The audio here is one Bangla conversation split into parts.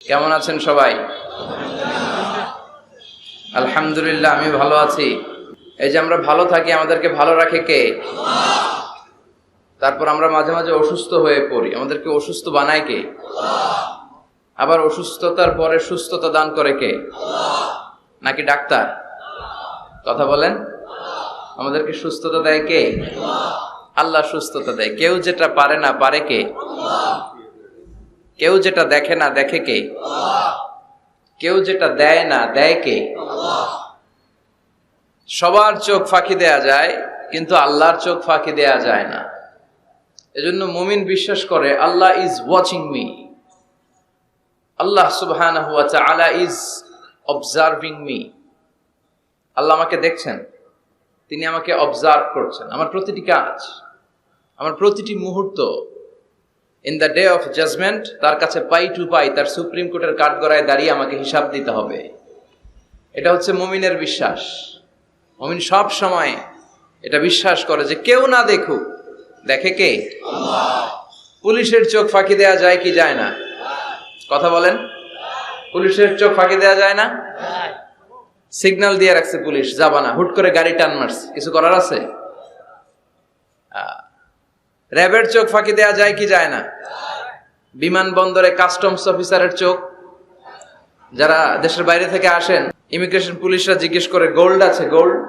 কেমন আছেন সবাই? আলহামদুলিল্লাহ, আমি ভালো আছি। এই যে আমরা ভালো থাকি, আমাদেরকে ভালো রাখে কে? তারপর আমরা মাঝে মাঝে অসুস্থ হয়ে পড়ি, আমাদেরকে অসুস্থ বানায় কে? আবার অসুস্থতার পরে সুস্থতা দান করে কে? নাকি ডাক্তার? কথা বলেন। আমাদেরকে সুস্থতা দেয় কে? আল্লাহ সুস্থতা দেয়। কেউ যেটা পারে না, পারে কে? কেউ যেটা দেখে না, দেখে কে? কেউ যেটা দেয় না, দেয় কে? সবার চোখ ফাঁকি দেয়া যায়, কিন্তু আল্লাহর চোখ ফাঁকি দেয়া যায় না। এজন্য মুমিন বিশ্বাস করে আল্লাহ ইজ ওয়াচিং মি, আল্লাহ সুবহানাহু ওয়া তাআলা ইজ অবজার্ভিং মি। আল্লাহ আমাকে দেখছেন, তিনি আমাকে অবজার্ভ করছেন, আমার প্রতিটি কাজ, আমার প্রতিটি মুহূর্ত। In the day of judgement তার কাছে পাই টু পাই, তার সুপ্রিম কোর্টের কাঠগড়ায় দাঁড়িয়ে আমাকে হিসাব দিতে হবে। এটা হচ্ছে মুমিনের বিশ্বাস। মুমিন সব সময় এটা বিশ্বাস করে যে কেউ না দেখুক, দেখে কে? পুলিশের চোখ ফাঁকি দেয়া যায় কি যায় না? কথা বলেন। পুলিশের চোখ ফাঁকি দেয়া যায় না? সিগন্যাল দিয়ে রাখছে পুলিশ, যাবা না, হুট করে গাড়ি টান মারছে, কিছু করার আছে? র্যাবের চোখ ফাঁকি দেয়া যায় কি যায় না? বিমানবন্দরে কাস্টমস অফিসারের চোখ, যারা দেশের বাইরে থেকে আসেন, ইমিগ্রেশন পুলিশরা জিজ্ঞেস করে গোল্ড আছে? গোল্ড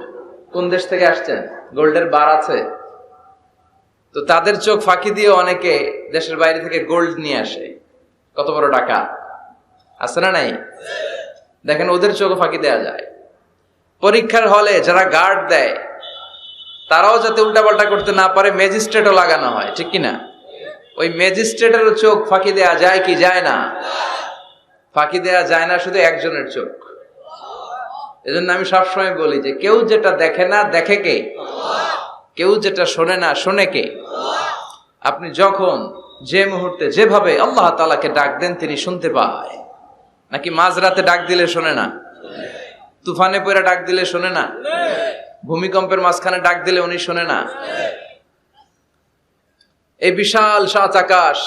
কোন দেশ থেকে আসছেন? গোল্ডের বার আছে? তো তাদের চোখ ফাঁকি দিয়ে অনেকে দেশের বাইরে থেকে গোল্ড নিয়ে আসে। কত বড় টাকা আছে না নাই? দেখেন, ওদের চোখ ফাঁকি দেয়া যায়। পরীক্ষার হলে যারা গার্ড দেয়, তারাও যাতে উল্টাপাল্টা করতে না পারে ম্যাজিস্ট্রেটও লাগানো হয়, ঠিক কিনা? ওই ম্যাজিস্ট্রেটের চোখ ফাঁকি দেয়া যায় কি যায় না? ফাঁকি দেয়া যায় না শুধু একজনের চোখ। এজন্য আমি সবসময় বলি যে কেউ যেটা দেখে না, দেখে কে? কেউ যেটা শোনে না, শোনে কে? আপনি যখন যে মুহূর্তে যেভাবে আল্লাহ তাআলাকে ডাক দেন, তিনি শুনতে পায়। নাকি মাঝরাতে ডাক দিলে শোনে না? তুফানে পড়ে ডাক দিলে শোনে না? ভূমিকম্পের মাঝখানে ডাক দিলে উনি শোনে না? এই বিশাল ৭ আকাশ,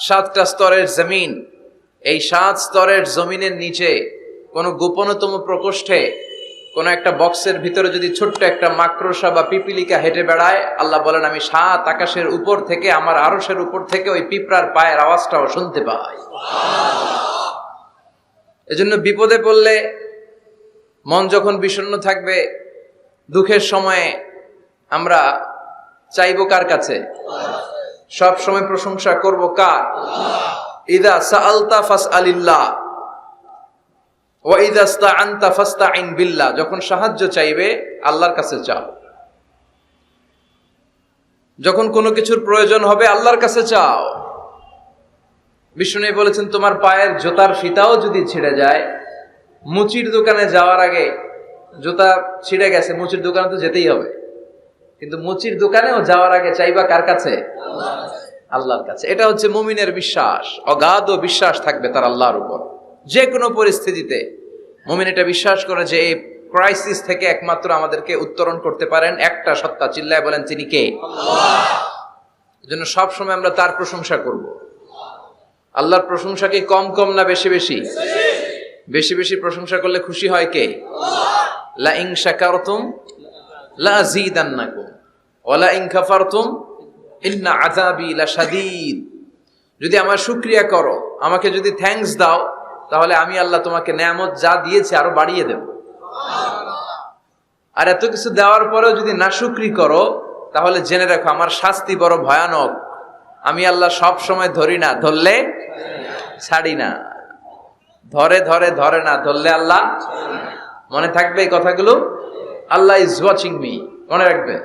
৭টা স্তরের জমিন, এই ৭ স্তরের জমিনের নিচে কোন গোপনতম প্রকোষ্ঠে কোন একটা বক্সের ভিতরে যদি ছোট্ট একটা মাকড়সা বা পিপিলিকা হেঁটে বেড়ায়, আল্লাহ বলেন আমি ৭ আকাশের উপর থেকে, আমার আরশের উপর থেকে ওই পিঁপড়ার পায়ের আওয়াজটাও শুনতে পাই। এজন্য বিপদে পড়লে, মন যখন বিষণ্ণ থাকবে, দুঃখের সময়ে আমরা চাইবো কার কাছে? সব সময় প্রশংসা করব কার? ইদা সাআলতা ফাসআলিল্লাহ ওয়া ইদা ইসতাআনতা ফাসতাইন বিল্লাহ। যখন সাহায্য চাইবে, আল্লাহর কাছে চাও। যখন কোনো কিছুর প্রয়োজন হবে, আল্লাহর কাছে চাও। বিষ্ণু বলেছেন, তোমার পায়ের জুতার ফিতাও যদি ছিঁড়ে যায়, মুচির দোকানে যাওয়ার আগে, জুতা ছিঁড়ে গেছে, মুচির দোকানে তো যেতেই হবে, কিন্তু মুচির দোকানেও যাওয়ার আগে চাইবা কার কাছে? আল্লাহর কাছে। এটা হচ্ছে মুমিনের বিশ্বাস। অগাধ বিশ্বাস থাকবে তার আল্লাহর উপর। যে কোনো পরিস্থিতিতে মুমিন এটা বিশ্বাস করে যে এই ক্রাইসিস থেকে একমাত্র আমাদেরকে উত্তরণ করতে পারেন একটা সত্তা। চিল্লায় বলেন, তিনি কে? এজন্য সবসময় আমরা তার প্রশংসা করব। আল্লাহর প্রশংসা কি কম কম না বেশি বেশি? বেশি বেশি প্রশংসা করলে খুশি হয় কে? লা ইন শাকারতুম লা আযীদান্নাকুম ওয়া লা ইন কাফারতুম ইন্না আযাবি লাশাদীদ। যদি আমার শুকরিয়া করো, আমাকে যদি থ্যাঙ্কস দাও, তাহলে আমি আল্লাহ তোমাকে নেয়ামত যা দিয়েছি আরো বাড়িয়ে দেব। আর এত কিছু দেওয়ার পরেও যদি নাশুকরি করো, তাহলে জেনে রাখো আমার শাস্তি বড় ভয়ানক। আমি আল্লাহ সব সময় ধরি না, ধরলে ছাড়ি না। ধরে ধরে ধরে না, ধরলে আল্লাহ। মনে থাকবে এই কথাগুলো? আল্লাহ ইজ ওয়াচিং মি, মনে রাখবে।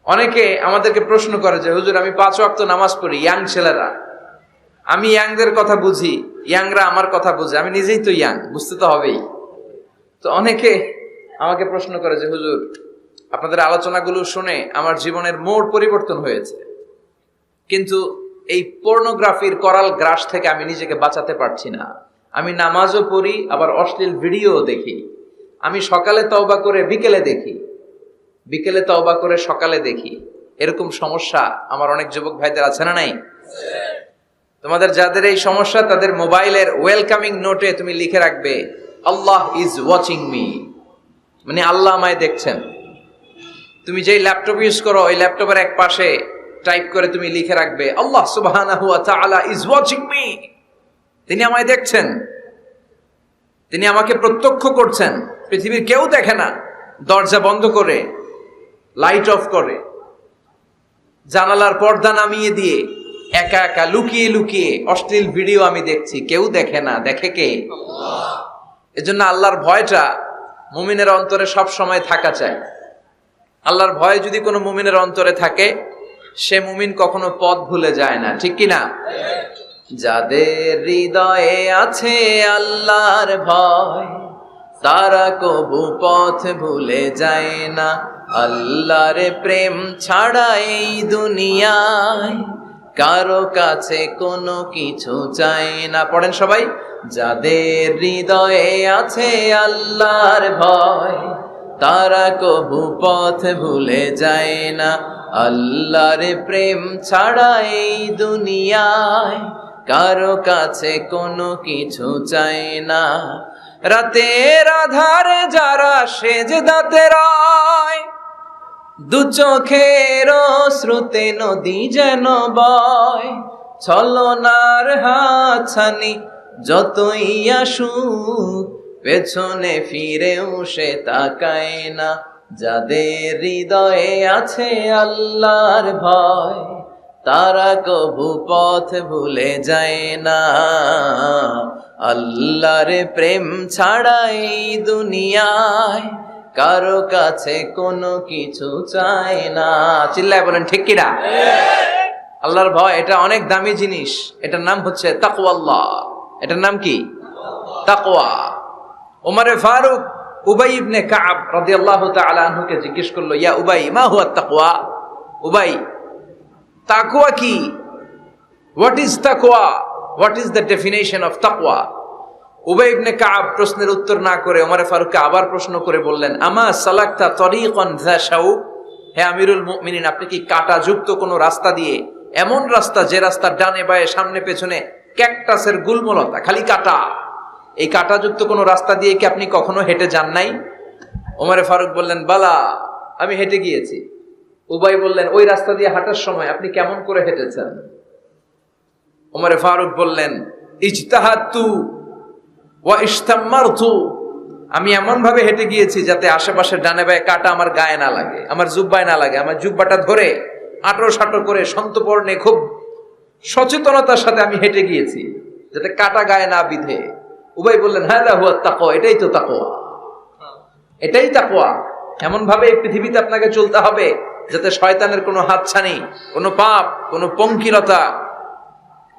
অনেকে আমাদেরকে প্রশ্ন করে যে হুজুর, আমি 5 ওয়াক্ত নামাজ পড়ি, ইয়াং ছেলেরা, আমি ইয়াংদের কথা বুঝি, ইয়াংরা আমার কথা বুঝে, আমি নিজেই তো ইয়াং, বুঝতে তো হবেই। তো অনেকে আমাকে প্রশ্ন করে যে হুজুর, আপনাদের আলোচনাগুলো শুনে আমার জীবনের মোড় পরিবর্তন হয়েছে, কিন্তু এই পর্নোগ্রাফির করাল গ্রাস থেকে আমি নিজেকে বাঁচাতে পারছি না। আমি নামাজও পড়ি, আবার অশ্লীল ভিডিও দেখি। আমি সকালে তওবা করে বিকেলে দেখি, বিকেলে তওবা করে সকালে দেখি। এরকম সমস্যা আমার অনেক যুবক ভাইদের আছে না নাই? তোমাদের যাদের এই সমস্যা তাদের মোবাইলের ওয়েলকামিং নোটে তুমি লিখে রাখবে আল্লাহ ইজ ওয়াচিং মি, মানে আল্লাহ আমায় দেখছেন। তুমি যেই ল্যাপটপ ইউজ করো ওই ল্যাপটপের এক পাশে টাইপ করে তুমি লিখে রাখবে আল্লাহ সুবহানাহু ওয়া তাআলা ইজ ওয়াচিং মি, তিনি আমায় দেখছেন, তিনি আমাকে প্রত্যক্ষ করছেন। পৃথিবীর কেউ দেখে না, দরজা বন্ধ করে, লাইট অফ করে, জানালার পর্দা নামিয়ে দিয়ে একা একা লুকিয়ে লুকিয়ে অশ্লীল ভিডিও আমি দেখছি, কেউ দেখে না, দেখে কে? আল্লাহ। এজন্য আল্লাহর ভয়টা মুমিনের অন্তরে সব সময় থাকা চাই। আল্লাহর ভয় যদি কোনো মুমিনের অন্তরে থাকে, সে মুমিন কখনো পথ ভুলে যায় না, ঠিক কি না? যাদের হৃদয়ে আছে আল্লাহর ভয়, তারা কবু পথ ভুলে যায় না। আল্লাহর প্রেম ছাড়া এই দুনিয়ায় কারো কাছে কোনো কিছু চাই না। পড়েন সবাই, যাদের হৃদয়ে আছে আল্লাহর ভয়, তারা কবু পথ ভুলে যায় না। আল্লাহর প্রেম ছাড়া এই দুনিয়ায় কারো কাছে কোনো কিছু চাই না। রাতের আধারে যারা সেজদাতে রয়, দু চোখের শ্রুতে নদী যেন বয়। ছলনার হাতছানি যতই আসুক, পেছনে ফিরেও সে তাকায় না। যাদের হৃদয়ে আছে আল্লাহর ভয়, তারা কবু পথ ভুলে যায় না। আল্লাহর প্রেম ছাড়া এই দুনিয়ায় কারো কাছে কোনো কিছু চায় না। চিল্লায় বলেন ঠিক কিনা? আল্লাহর ভয় এটা অনেক দামি জিনিস, এটার নাম হচ্ছে তাকওয়াল্লাহ। এটার নাম কি? তাকওয়া। ওমরে ফারুক উবাই ইবনে কাব রাদিয়াল্লাহু তাআলা আনহুকে জিজ্ঞেস করলো, ইয়া উবাই মা হুয়া তাকওয়া? উবাই, তাকওয়া কি? হোয়াট ইজ তাকওয়া? What is the definition of তাকওয়া? উবাই ইবনে কাব প্রশ্নের উত্তর না করে ওমরে ফারুককে আবার প্রশ্ন করে বললেন, আমা সালাকতা তরিকান যা শাউক? হে আমিরুল মুমিনিন, আপনি কি কাঁটাযুক্ত কোনো রাস্তা দিয়ে, এমন রাস্তা যে রাস্তার ডানে বায়ে সামনে পেছনে ক্যাকটাসের গুলমলতা, খালি কাঁটা, এই কাঁটাযুক্ত কোনো রাস্তা দিয়ে কি আপনি কখনো হেঁটে যান নাই? ওমরে ফারুক বললেন, বালা, আমি হেঁটে গিয়েছি। উবাই বললেন, ওই রাস্তা দিয়ে হাঁটার সময় আপনি কেমন করে হেঁটেছেন? ওমরে ফারুক বললেন, ইজতাহাদতু ওয়া ইশতাম্মারতু, আমি এমন ভাবে হেঁটে গিয়েছি যাতে আশেপাশে ডানে বায়ে কাঁটা আমার গায়ে না লাগে, আমার জুব্বায় না লাগে। আমার জুব্বাটা ধরে আঁটো সাঁটো করে সন্তপর্ণে খুব সচেতনতার সাথে আমি হেঁটে গিয়েছি যাতে কাঁটা গায়ে না বিধে। উবাই বললেন, হাযা হুয়া তাকওয়া, এটাই তো তাকওয়া, এটাই তাকওয়া। এমন ভাবে এই পৃথিবীতে আপনাকে চলতে হবে যাতে শয়তানের কোনো হাতছানি, কোনো পাপ, কোনো পঙ্কিলতা,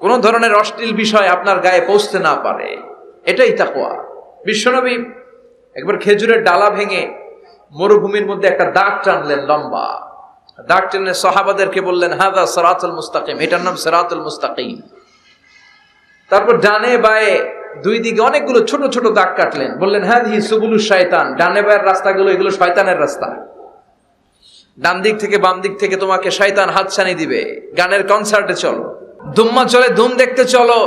কোনো ধরনের অশ্লীল বিষয় আপনার গায়ে পৌঁছতে না পারে। এটাই তাকওয়া। বিশ্বনবী একবার খেজুরের ডালা ভেঙে মরুভূমির মধ্যে একটা দাগ টানলেন, লম্বা দাগ টেনে সাহাবাদেরকে বললেন, হাযা সিরাতুল মুস্তাকিম, এটার নাম সিরাতুল মুস্তাকিম। তারপর ডানে বায়ে দুই দিকে অনেকগুলো ছোট ছোট দাগ কাটলেন, বললেন, হাযিহি সুবুলুশ শায়তান, ডানে বায়ের রাস্তাগুলো এগুলো শয়তানের রাস্তা। ডান দিক থেকে বাম দিক থেকে তোমাকে শয়তান হাতছানি দিবে। গানের কনসার্টে চলো, দুম্মা চলে ধুম দেখতে চলো,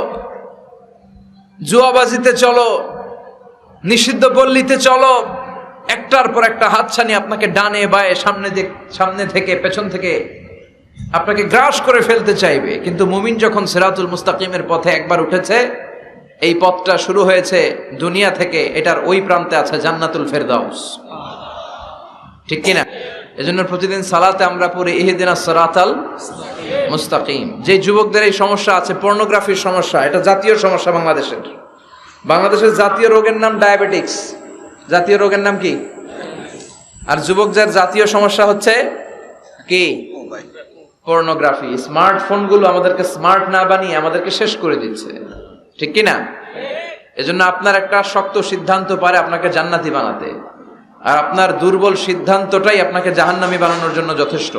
জুয়াবাজিতে চলো, নিষিদ্ধ পল্লীতে চলো, একটার পর একটা হাতছানি আপনাকে ডানে বায়ে সামনে থেকে পেছন থেকে আপনাকে গ্রাস করে ফেলতে চাইবে। কিন্তু মুমিন যখন সিরাতুল মুস্তাকিমের পথে একবার উঠেছে, এই পথটা শুরু হয়েছে দুনিয়া থেকে, এটার ওই প্রান্তে আছে জান্নাতুল ফেরদাউস, ঠিক কিনা? এজন্য প্রতিদিন সালাতে আমরা পড়ি ইহদিনাস সিরাতাল মুস্তাকিম। যে যুবকদের এই সমস্যা আছে, পর্নোগ্রাফির সমস্যা, এটা জাতীয় সমস্যা বাংলাদেশের জাতীয় রোগের নাম ডায়াবেটিক্স। জাতীয় রোগের নাম কি? আর যুবকদের জাতীয় সমস্যা হচ্ছে কি? পর্নোগ্রাফি। স্মার্টফোনগুলো আমাদেরকে স্মার্ট না বানিয়ে আমাদেরকে শেষ করে দিচ্ছে, ঠিক কি না? এজন্য আপনার একটা শক্ত সিদ্ধান্ত পারে আপনাকে জান্নাতি বানাতে, আর আপনার দুর্বল সিদ্ধান্তটাই আপনাকে জাহান্নামী বানানোর জন্য যথেষ্ট।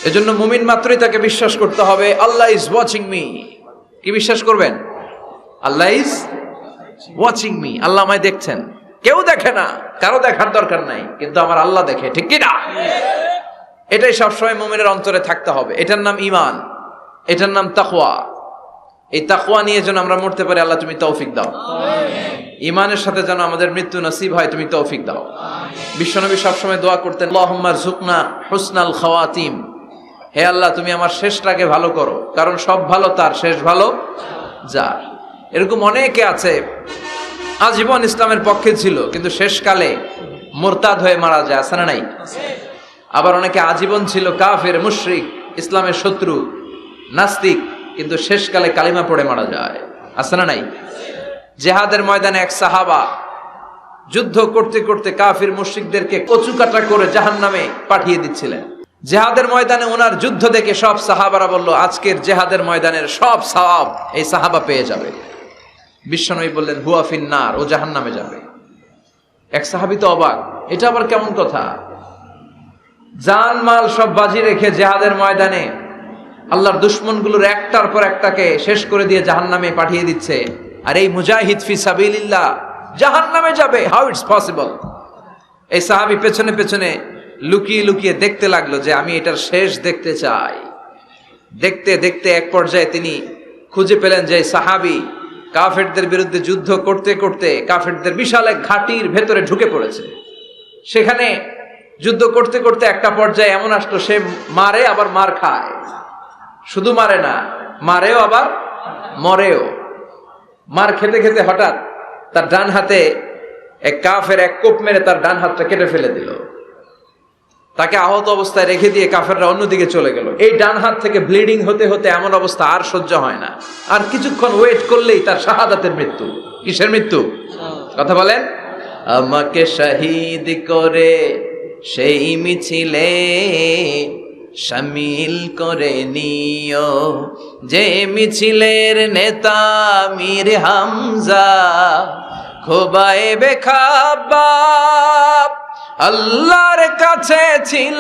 এজন্য মুমিন মাত্রই তাকে বিশ্বাস করতে হবে, আল্লাহ ইজ ওয়াচিং মি। কি বিশ্বাস করবেন? আল্লাহ ইজ ওয়াচিং মি, আল্লাহ আমায় দেখছেন। কেউ দেখে না, কারো দেখার দরকার নাই, কিন্তু আমার আল্লাহ দেখে, ঠিক কি না? এটাই সবসময় মুমিনের অন্তরে থাকতে হবে। এটার নাম ঈমান, এটার নাম তাকওয়া। এই তাকওয়া নিয়ে যেন আমরা মরতে পারি, আল্লাহ তুমি তৌফিক দাও। ইমানের সাথে যেন আমাদের মৃত্যু নসিব হয়, তুমি তৌফিক দাও। বিশ্বনবী সবসময় দোয়া করতেন, আল্লাহুম্মা রযুকনা হুসনাল খাওয়াতিম, হে আল্লাহ তুমি আমার শেষটাকে ভালো করো, কারণ সব ভালো তার, শেষ ভালো যার। এরকম অনেকে আছে আজীবন ইসলামের পক্ষে ছিল কিন্তু শেষকালে মুরতাদ হয়ে মারা যায়, আছে না নাই? আবার অনেকে আজীবন ছিল কাফের, মুশরিক, ইসলামের শত্রু, নাস্তিক, কিন্তু শেষকালে কালিমা পড়ে মারা যায়, আছে না নাই? জিহাদের ময়দানে এক সাহাবা যুদ্ধ করতে করতে কাফির মুশরিকদেরকে কচুকাটা করে জাহান্নামে পাঠিয়ে দিচ্ছিলেন। জিহাদের ময়দানে ওনার যুদ্ধ দেখে সব সাহাবারা বলল, আজকের জিহাদের ময়দানের সব সওয়াব এই সাহাবা পেয়ে যাবে। বিশ্বনবী বললেন, হুয়া ফিন্নার, ও জাহান্নামে যাবে। এক সাহাবী তো অবাক, এটা আবার কেমন কথা? জান মাল সব বাজি রেখে জিহাদের ময়দানে আল্লাহর দুশমনগুলোর একটার পর একটাকে শেষ করে দিয়ে জাহান্নামে পাঠিয়ে দিচ্ছে, আর এই মুজাহিদ ফি সাবিলিল্লাহ জাহান্নামে যাবে, হাউ ইটস পসিবল? এই সাহাবী পেছনে পেছনে লুকিয়ে লুকিয়ে দেখতে লাগলো যে আমি এটার শেষ দেখতে চাই। দেখতে দেখতে এক পর্যায়ে তিনি খুঁজে পেলেন যে সাহাবী কাফেরদের বিরুদ্ধে যুদ্ধ করতে করতে কাফেরদের বিশাল এক ঘাটির ভেতরে ঢুকে পড়েছে। সেখানে যুদ্ধ করতে করতে একটা পর্যায়ে এমন আসলো, সে মারে আবার মার খায়, শুধু মারে না, মারেও আবার মরেও। মার খেতে খেতে হঠাৎ তার ডান হাতে এক কাফের এক কোপ মেরে তার ডান হাতটা কেটে ফেলে দিল। তাকে আহত অবস্থায় রেখে দিয়ে কাফেররা অন্যদিকে চলে গেল। এই ডান হাত থেকে ব্লিডিং হতে হতে এমন অবস্থা আর সহ্য হয় না, আর কিছুক্ষণ ওয়েট করলেই তার শাহাদাতের মৃত্যু। কিসের মৃত্যু? কথা বলেন। আমাকে শহীদ করে সেই মিছিলে শামিল করে নিও, যে মিছিলের নেতা মীর হামজা খোবায়েবে খাব্বাব আল্লাহর কাছে ছিল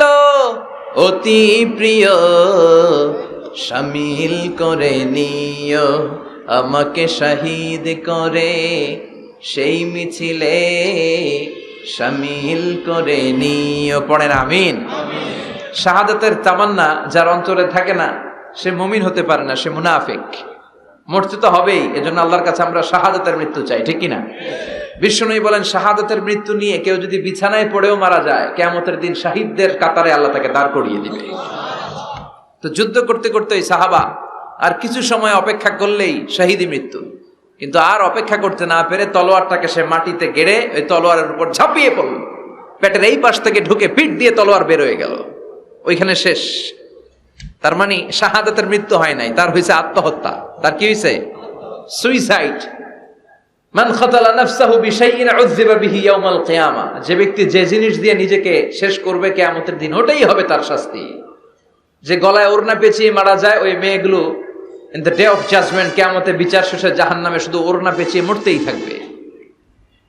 অতি প্রিয়, শামিল করে নিও আমাকে শহীদ করে সেই মিছিলে শামিল করে নিও। পড়েন আমিন। শাহাদাতের তামান্না যার অন্তরে থাকে না সে মুমিন হতে পারে না, সে মুনাফিক। মরতে তো হবেই, এজন্য আল্লাহর কাছে আমরা শাহাদাতের মৃত্যু চাই, ঠিক কিনা? বিশ্বনবী বলেন, শাহাদাতের মৃত্যু নিয়ে কেউ যদি বিছানায় পড়েও মারা যায়, কিয়ামতের দিন শহীদদের কাতারে আল্লাহ তাকে দাঁড় করিয়ে দিবে। তো যুদ্ধ করতে করতে ওই সাহাবা আর কিছু সময় অপেক্ষা করলেই শহীদি মৃত্যু, কিন্তু আর অপেক্ষা করতে না পেরে তলোয়ারটাকে সে মাটিতে গেড়ে ওই তলোয়ারের উপর ঝাঁপিয়ে পড়ল। পেটের এই পাশ থেকে ঢুকে পিঠ দিয়ে তলোয়ার বের হয়ে গেল, ওইখানে শেষ। তার মানে শাহাদাতের মৃত্যু হয় নাই, তার হয়েছে আত্মহত্যা। তার কি হয়েছে? সুইসাইড। মান খাতালা নাফসাহু বিশাইইন উযযিবা বিহি ইয়াউমাল কিয়ামা, যে ব্যক্তি যে জিনিস দিয়ে নিজেকে শেষ করবে কিয়ামতের দিন, ওটাই হবে তার শাস্তি। যে গলায় ওড়না পেঁচিয়ে মারা যায়, ওই মেয়েগুলো in the day of judgement, কিয়ামতে বিচার শেষে জাহান্নামে শুধু ওড়না পেঁচিয়ে মরতেই থাকবে।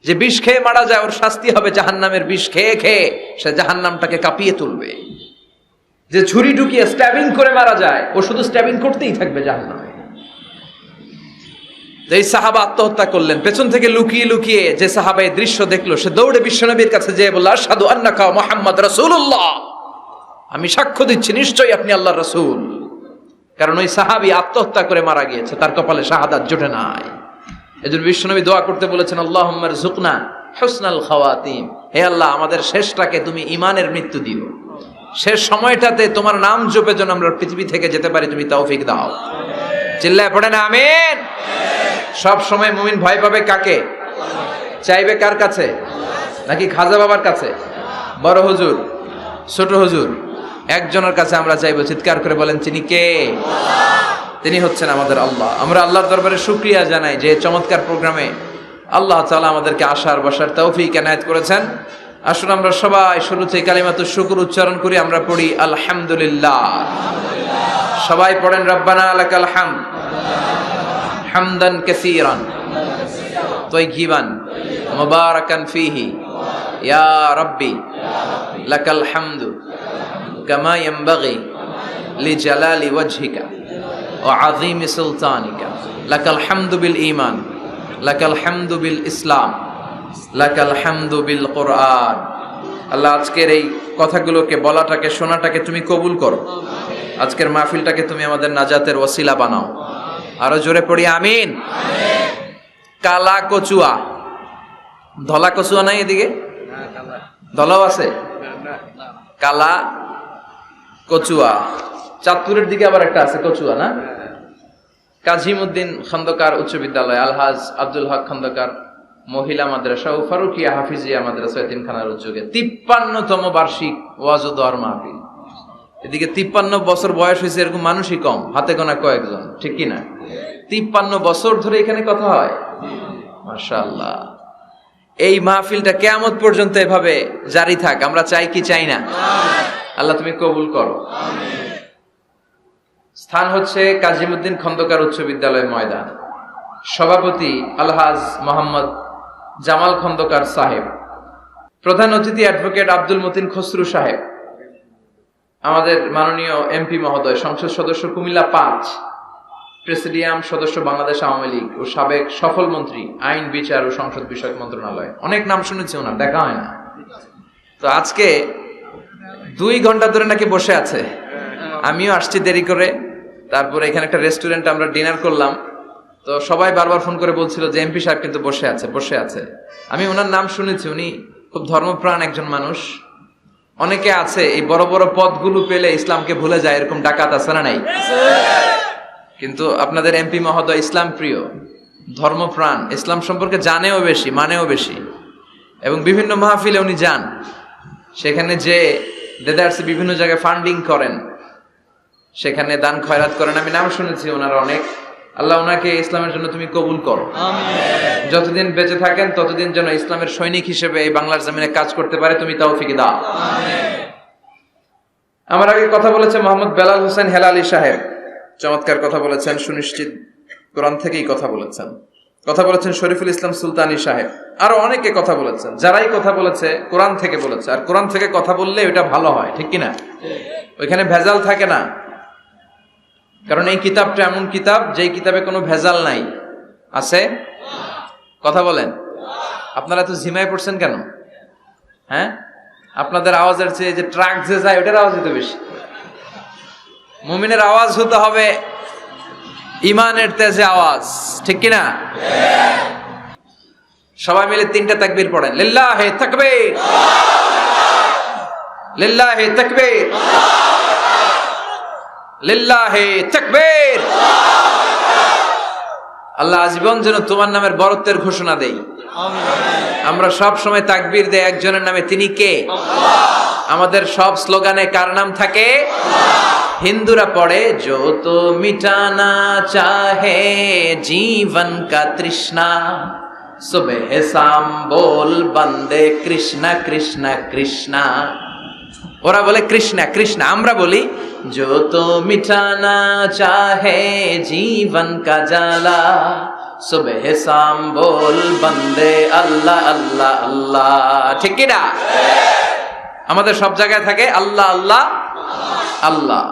যে বিষ খেয়ে মারা যায়, ওর শাস্তি হবে জাহান্নামের বিষ খেয়ে খেয়ে সে জাহান্নামটাকে কাঁপিয়ে তুলবে। যে ছুরি ঢুকিয়ে স্ট্যাবিং করে মারা যায়, ও শুধু স্ট্যাবিং করতেই থাকবে জাহান্নামে। এই সাহাবা আত্মহত্যা করলেন। পেছন থেকে লুকিয়ে লুকিয়ে যে সাহাবা এই দৃশ্য দেখলো, সে দৌড়ে বিশ্বনবীর কাছে যেয়ে বলল, আশহাদু আন্নাকা মুহাম্মদ রাসূলুল্লাহ, আমি সাক্ষ্য দিচ্ছি নিশ্চয়ই আপনি আল্লাহর রাসূল। কারণ ওই সাহাবী আত্মহত্যা করে মারা গিয়েছে, তার কপালে শাহাদাত জোটে নাই। এজন্য বিশ্বনবী দোয়া করতে বলেছেন, আল্লাহুম্মা রযুকনা হুসনাল খাওয়াতিম, হে আল্লাহ আমাদের শেষটাকে তুমি ঈমানের মৃত্যু দিও, শেষ সময়টাতে তোমার নাম জপে যেন আমরা পৃথিবী থেকে যেতে পারি, তুমি তৌফিক দাও। চিল্লায় পড়েন আমিন। সব সময় মুমিন ভয় পাবে কাকে? চাইবে কার কাছে? নাকি খাজা বাবার কাছে, বড় হুজুর, ছোট হুজুর? একজনের কাছে আমরা চাইবো। চিৎকার করে বলেন, তিনি কে? তিনি হচ্ছেন আমাদের আল্লাহ। আমরা আল্লাহর দরবারে শুকরিয়া জানাই যে চমৎকার প্রোগ্রামে আল্লাহ তাআলা আমাদেরকে আসার বসার তৌফিক এনায়েত করেছেন। আসুন আমরা সবাই শুরুতে কালিমাতুশ শুকর উচ্চারণ করি। আমরা পড়ি আলহামদুলিল্লাহ। সবাই পড়েন রব্বানা লাকাল হামদ হামদান কাসীরান তাইয়িবান মুবারাকান ফীহি ইয়া রাব্বি লাকাল হামদু কামা ইয়ানবাগি লিজালালি ওয়াজহিকা ওয়া আযীমি সুলতানিকা লাকাল হামদু বিল ঈমান লাকাল হামদু বিল ইসলাম লাকাল হামদু বিল কোরআন। আল্লাহ আজকের এই কথাগুলোকে বলাটাকে শোনাটাকে তুমি কবুল করো। আজকের মাহফিলটাকে তুমি আমাদের নাজাতের ওসিলা বানাও। আরো জোরে পড়ি আমিন। কালা কচুয়া, ধলা কচুয়া নাই এদিকে? ধলাও আছে? কালা কচুয়া। চাঁদপুরের দিকে আবার একটা আছে কচুয়া, না? কাজিমউদ্দিন খন্দকার উচ্চ বিদ্যালয়, আলহাজ আব্দুল হক খন্দকার মহিলা মাদ্রাসা ও ফারুকিয়া হাফিজিয়া মাদ্রাসা এতিমখানার উদ্যোগে 53তম বার্ষিক ওয়াজ ও দোয়ার মাহফিল। এদিকে 53 বছর বয়স হয়েছে এরকম মানুষই কম, হাতে গোনা কয়েকজন, ঠিক কিনা? 53 বছর ধরে এখানে কথা হয়, মাশাআল্লাহ। এই মাহফিলটা কিয়ামত পর্যন্ত এভাবে জারি থাক, আমরা চাই কি চাই না? আল্লাহ তুমি কবুল করো। স্থান হচ্ছে কাজিমউদ্দিন খন্দকার উচ্চ বিদ্যালয় ময়দান। সভাপতি আলহাজ মোহাম্মদ জামাল খন্দকার সাহেব। প্রধান অতিথি অ্যাডভোকেট আব্দুল মতিন খসরু সাহেব। আমাদের মাননীয় এমপি মহোদয়, সংসদ সদস্য কুমিল্লা 5, প্রেসিডিয়াম সদস্য বাংলাদেশ আওয়ামী লীগ ও সাবেক সফল মন্ত্রী আইন বিচার ও সংসদ বিষয়ক মন্ত্রণালয়। অনেক নাম শুনেছি ওনার, দেখা হয় না। তো আজকে 2 ঘন্টা ধরে নাকি বসে আছে। আমিও আসছি দেরি করে, তারপরে এখানে একটা রেস্টুরেন্টে আমরা ডিনার করলাম। তো সবাই বারবার ফোন করে বলছিল যে এমপি সাহেব কিন্তু বসে আছে। আমি ওনার নাম শুনেছি, উনি খুব ধর্মপ্রাণ একজন মানুষ। অনেকে আছে এই বড় বড় পদগুলো পেলে ইসলামকে ভুলে যায়, এরকম ডাকাত আছে না নাই? কিন্তু আপনাদের এমপি মহোদয় ইসলাম প্রিয়, ধর্মপ্রাণ, ইসলাম সম্পর্কে জানেও বেশি, মানেও বেশি, এবং বিভিন্ন মাহফিলে উনি যান। সেখানে যে দেদারসে বিভিন্ন জায়গায় ফান্ডিং করেন, সেখানে দান খয়রাত করেন। আমি নাম শুনেছি ওনার অনেক। আল্লাহ ওনাকে ইসলামের জন্য তুমি কবুল করো। যতদিন বেঁচে থাকেন ততদিন যেন ইসলামের সৈনিক হিসেবে এই বাংলার জমিনে কাজ করতে পারে, তুমি তৌফিক দাও। আমার আগে কথা বলেছে মোহাম্মদ বেলাল হোসেন হেলালি সাহেব, চমৎকার কথা বলেছেন, সুনিশ্চিত কোরআন থেকেই কথা বলেছেন শরীফুল ইসলাম সুলতানি সাহেব। আরো অনেকে কথা বলেছেন। যারাই কথা বলেছে কোরআন থেকে বলেছে, আর কোরআন থেকে কথা বললে ওটা ভালো হয়, ঠিক কিনা? ওইখানে ভেজাল থাকে না, কারণ এই কিতাবটা এমন কিতাব যেই কিতাবে কোনো ভেজাল নাই। আছে? কথা বলেন। আপনারা তো ঝিমায় পড়ছেন কেন? হ্যাঁ, আপনাদের আওয়াজের চেয়ে যে ট্রাক যে যায় ওটার আওয়াজ হতে বেশি। মুমিনের আওয়াজ হতে হবে ইমানের তেজে আওয়াজ, ঠিক কিনা? সবাই মিলে 3টা তাকবীর পড়েন। লিল্লাহি তাকবীর, লিল্লাহি তাকবীর, লিল্লাহি তাকবীর। আল্লাহ আজীবন যেন তোমার নামের বরত্বের ঘোষণা দেই। আমরা সব সময় তাকবীর দেই একজনের নামে, তিনি কে? আমাদের সব স্লোগানে কার নাম থাকে? হিন্দুরা পড়ে जो तो मिटाना चाहे जीवन का तृष्णा सुबह शाम बोल बंदे कृष्णा कृष्णा कृष्णा। ওরা বলে কৃষ্ণা কৃষ্ণা, আমরা বলি जो तो मिटाना चाहे जीवन का जाला सुबह शाम बोल बंदे अल्लाह अल्लाह अल्लाह। ঠিক কি না? আমাদের সব জায়গায় থাকে আল্লাহ আল্লাহ আল্লাহ।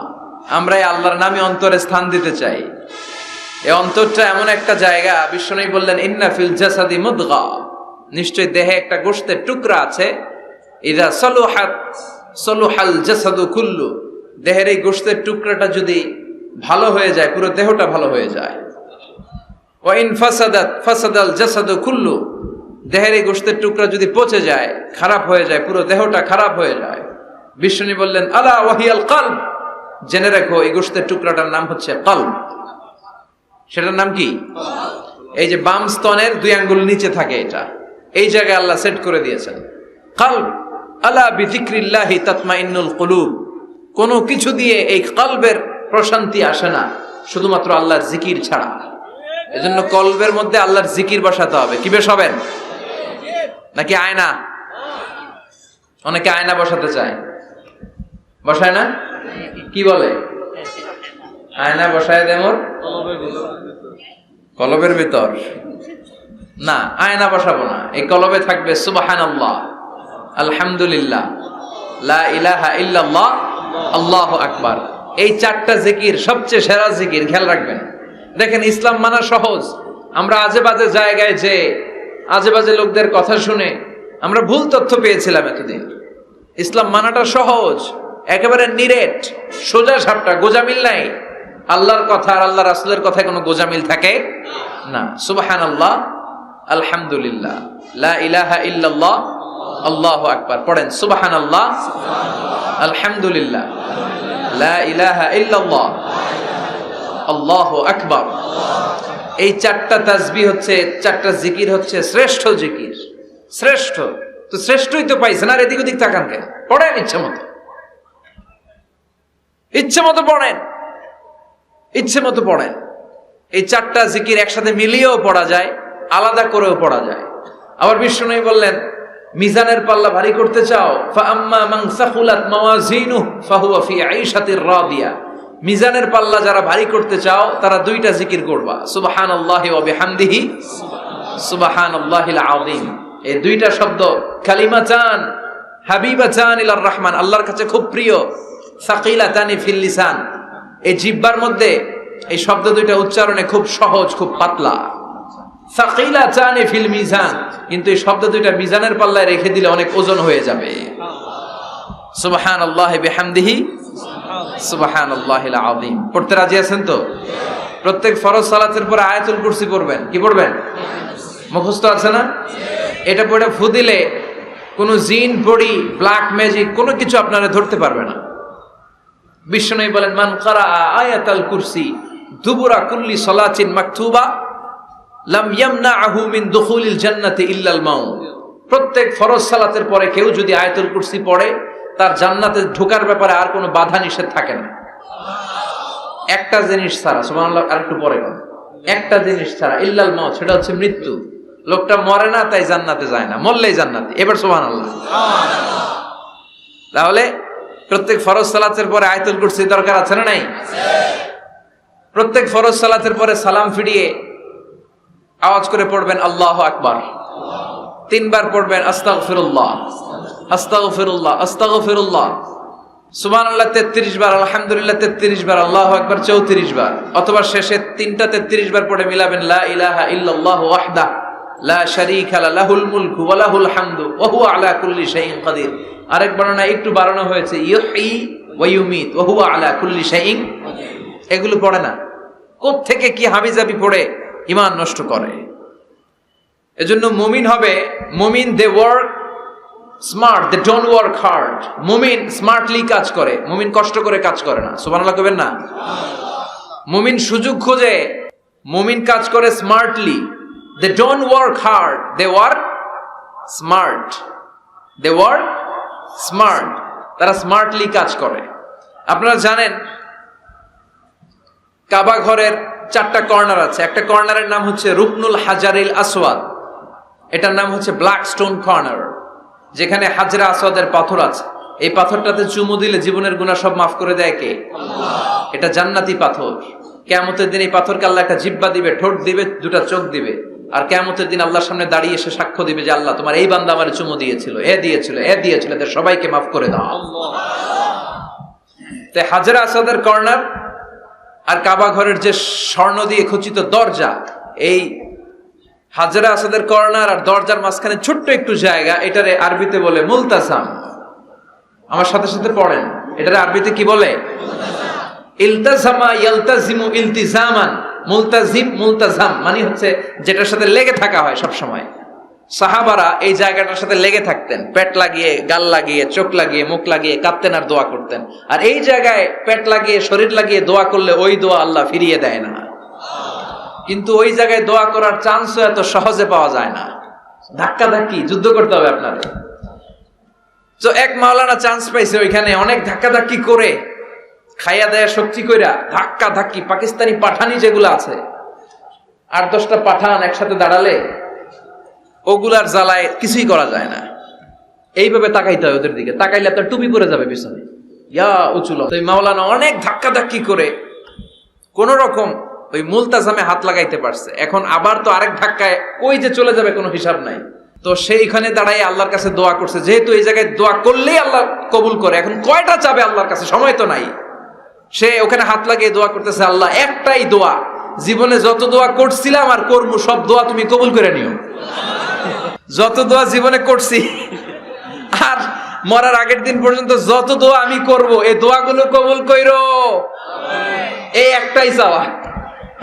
আমরা এই আল্লাহর নামে অন্তরে স্থান দিতে চাই। এই অন্তরটা এমন একটা জায়গা, বিশ্বনবী বললেন ইন্না ফিল জাসাদি মুদগা, নিশ্চয় দেহে একটা গোশতের টুকরা আছে, ইদা সলুহাত সলুহাল জাসাদু কুল্লু, দেহের এই গোশতের টুকরাটা যদি ভালো হয়ে যায় পুরো দেহটা ভালো হয়ে যায়। ওয়া ইন ফাসাদাত ফাসাদাল জাসাদু কুল্লু, দেহের এই গোশতের টুকরা যদি পচে যায়, খারাপ হয়ে যায়, পুরো দেহটা খারাপ হয়ে যায়। বিশ্বনবী বললেন আলা ওয়াহিয়াল কলব, জেনে রাখো এই গোশতের টুকরাটার নাম হচ্ছে কলব। সেটার নাম কি? এই যে বাম স্তনের 2 আঙ্গুল নিচে থাকে, এটা এই জায়গায় আল্লাহ সেট করে দিয়েছেন কলব। আলা বিযিকরিল্লাহি তাতমাইন্নুল কুলুব, কোনো কিছু দিয়ে এই কলবের প্রশান্তি আসে না শুধুমাত্র আল্লাহর জিকির ছাড়া। এজন্য কলবের মধ্যে আল্লাহর জিকির বসাতে হবে। কি বসাবেন? নাকি আয়না? অনেকে আয়না বসাতে চায়, বসায় না? কি বলে? আয়না বসায় দেয় মোর কলবের ভিতর। না, আয়না বসাবো না, এই কলবে থাকবে সুবহানাল্লাহ, আলহামদুলিল্লাহ, লা ইলাহা ইল্লাল্লাহ, আল্লাহু আকবার। এই 4টা জিকির সবচেয়ে সেরা জিকির, খেয়াল রাখবেন। দেখেন ইসলাম মানা সহজ। আমরা আজে বাজে জায়গায় যে আজে বাজে লোকদের কথা শুনে আমরা ভুল তথ্য পেয়েছিলাম এতদিন। ইসলাম মানাটা সহজ, একেবারে নিরেট, সোজা সাপটা, গোজামিল নাই। আল্লাহর কথা আর আল্লাহ রাসূলের কথায় কোনো গোজামিল থাকে না। সুবহানাল্লাহ, আলহামদুলিল্লাহ, লা ইলাহা ইল্লাল্লাহ, আল্লাহু আকবার। পড়েন সুবহানাল্লাহ, আলহামদুলিল্লাহ, লা ইলাহা ইল্লাল্লাহ, আল্লাহু আকবার। এই চারটা তাসবিহ হচ্ছে, চারটা জিকির হচ্ছে শ্রেষ্ঠ জিকির। শ্রেষ্ঠ তো শ্রেষ্ঠই তো পাইছেন, আর এদিক ওদিক তাকান কেন? পড়েন ইচ্ছে মতো, ইচ্ছে মতো পড়েন, ইচ্ছে মতো পড়েন। এই চারটা জিকির একসাথে মিলিয়েও পড়া যায়, আলাদা করেও পড়া যায়। আবার বিষ্ণু বললেন, মিজানের পাল্লা ভারী করতে চাও, ফাআম্মা মান সাকুলাত মাওয়াজিনুহু ফাহুয়া ফি আইশাতির রাদিয়া। মিজানের পাল্লা যারা ভারী করতে চাও তারা দুইটা জিকির করবা, সুবহানাল্লাহি ওয়া বিহামদিহি, সুবহানাল্লাহিল আযীম। এই দুইটা শব্দ কালিমাতান হাবিবাতান ইলার রহমান, আল্লাহর কাছে খুব প্রিয়। সাকিলাতানি ফিল লিসান, এই জিহ্বার মধ্যে এই শব্দ দুইটা উচ্চারণে খুব সহজ, খুব পাতলা। সাকিলাতানি ফিল মিজান, কিন্তু এই শব্দ দুইটা মিজানের পাল্লায় রেখে দিলে অনেক ওজন হয়ে যাবে। সুবহানাল্লাহি বিহামদিহি, সুবহানাল্লাহিল আযীম। পড়তে রাজি আছেন তো? প্রত্যেক ফরজ সালাতের পরে আয়াতুল কুরসি পড়বেন। কি পড়বেন? মুখস্থ আছে না? এটা পড়ে ফু দিলে কোনো জিন পড়ি, ব্ল্যাক ম্যাজিক কোনো কিছু আপনারা ধরতে পারবে না। বিষ্ণু বলেন, মান কারা আয়াতাল কুরসি দুবুরা কুল্লি সালাতিন মাকতুবা লাম ইয়ামনাহু মিন দুখুলিল জান্নাতি ইল্লাল মাউত। প্রত্যেক ফরজ সালাতের পরে কেউ যদি আয়াতুল কুরসি পড়ে, তার জান্নাতে ঢোকার ব্যাপারে আর কোনো বাধা নিষেধ থাকে না। একটা জিনিস ছাড়া, সুবহানাল্লাহ, আরেকটু পরে বলেন, একটা জিনিস ছাড়া, ইল্লাল মাউত, সেটা হচ্ছে মৃত্যু। লোকটা মরে না তাই জান্নাতে যায় না, মরলেই জান্নাতে। এবার সুবহানাল্লাহ। তাহলে প্রত্যেক ফরজ সালাতের পরে আয়াতুল কুরসি দরকার আছে না নাই? প্রত্যেক ফরজ সালাতের পরে সালাম ফিরিয়ে আওয়াজ করে পড়বেন আল্লাহু আকবার। 3 বার পড়বেন আস্তাগফিরুল্লাহ, আস্তাগফিরুল্লাহ, আস্তাগফিরুল্লাহ। সুবহানাল্লাহ 33 বার, আলহামদুলিল্লাহ 33 বার, আল্লাহু আকবার 34 বার। অথবা শেষে 3টা 33 বার পড়ে মিলাবেন লা ইলাহা ইল্লাল্লাহু ওয়াহদাহু লা শারীকা লাহুল মুলকু ওয়া লাহুল হামদু ওয়া হুয়া আলা কুল্লি শাইইন কাদির। আরেক বর্ণনা একটু বাড়ানো হয়েছে, ইউহয়ি ওয়া ইউমীত ওয়া হুয়া আলা কুল্লি শাইইন। এগুলো পড়ে না, কোত্থেকে কি হাবিজাবি পড়ে ঈমান নষ্ট করে। এজন্য মুমিন হবে, মুমিন they work smart, they don't work hard. মুমিন স্মার্টলি কাজ করে, মুমিন কষ্ট করে কাজ করে না। সুবহানাল্লাহ কইবেন না? মুমিন সুযোগ খোঁজে, মুমিন কাজ করে smartly. They don't work hard, they work smart, they work smart. তারা স্মার্টলি কাজ করে। আপনারা জানেন কাবা ঘরের 4টা কর্নার আছে। একটা কর্নারের নাম হচ্ছে রুকনুল হাজারিল আসওয়াদ, এটার নাম হচ্ছে ব্ল্যাক স্টোন কর্নার, যেখানে হাজরা আসওয়াদের পাথর আছে। এই পাথরটাতে চুমু দিলে জীবনের গুনাহ সব মাফ করে দেয় কে? আল্লাহ। এটা জান্নাতি পাথর। কিয়ামতের দিন এই পাথরকে আল্লাহ একটা জিহ্বা দিবে, ঠোঁট দিবে, 2টা চোখ দিবে। আর কিয়ামতের দিন আল্লাহর সামনে দাঁড়িয়ে এসে সাক্ষ্য দিবে যে আল্লাহ তোমার এই বান্দা আমারে চুমু দিয়েছিল, এ দিয়েছিল, এ দিয়েছিল, এদের সবাইকে মাফ করে দাও। আল্লাহ। তাই হাজরা আসওয়াদের কর্নার আর কাবা ঘরের যে স্বর্ণ দিয়ে খচিত দরজা, এই হাজরা আসওয়াদের কর্নার আর দরজার মাঝখানে ছোট্ট একটু জায়গা, এটারে আরবিতে বলে মুলতাসাম। আমার সাথে সাথে পড়েন, এটারে আরবিতে কি বলে? ইলতাজামা ইয়ালতাজিমু ইলতিজামান। মুলতাজিম, মুলতাজাম মানে হচ্ছে যেটার সাথে লেগে থাকা হয় সব সময়। সাহাবারা এই জায়গাটার সাথে লেগে থাকতেন, পেট লাগিয়ে, গাল লাগিয়ে, চোখ লাগিয়ে, মুখ লাগিয়ে কাঁদতেন আর দোয়া করতেন। আর এই জায়গায় পেট লাগিয়ে, শরীর লাগিয়ে দোয়া করলে ওই দোয়া আল্লাহ ফিরিয়ে দেয় না। কিন্তু ওই জায়গায় দোয়া করার চান্সও এত সহজে পাওয়া যায় না, ধাক্কা ধাক্কি যুদ্ধ করতে হবে আপনাদের। তো এক মাওলানা চান্স পাইছে ওইখানে, অনেক ধাক্কা ধাক্কি করে, খাইয়া দেয়া শক্তি কইরা ধাক্কা ধাক্কি, পাকিস্তানি পাঠানি যেগুলো আছে, 8-10টা পাঠান একসাথে দাঁড়ালে ওগুলার জ্বালায় কিছুই করা যায় না। এইভাবে তাকাইতে হয় ওদের দিকে, তাকাইলে আপনার টুপি পরে যাবে পিছনে, ইয়া উঁচুল। তো মাওলানা অনেক ধাক্কা ধাক্কি করে কোন রকম ওই মুলতাজামে হাত লাগাইতে পারছে। এখন আবার তো আরেক ধাক্কায় ওই যে চলে যাবে, কোনো হিসাব নাই। তো সেইখানে দাঁড়াই আল্লাহর কাছে দোয়া করছে, যেহেতু এই জায়গায় দোয়া করলেই আল্লাহ কবুল করে, এখন কয়টা চাবে আল্লাহর কাছে, সময় তো নাই। সে ওখানে হাত লাগিয়ে দোয়া করতেছে, আল্লাহ একটাই দোয়া, জীবনে যত দোয়া করছিলাম আর করবো সব দোয়া তুমি কবুল করে নিও। যত দোয়া জীবনে করছি আর মরার আগের দিন পর্যন্ত যত দোয়া আমি করব, এই দোয়াগুলো কবুল কইরো। এই একটাই চাওয়া,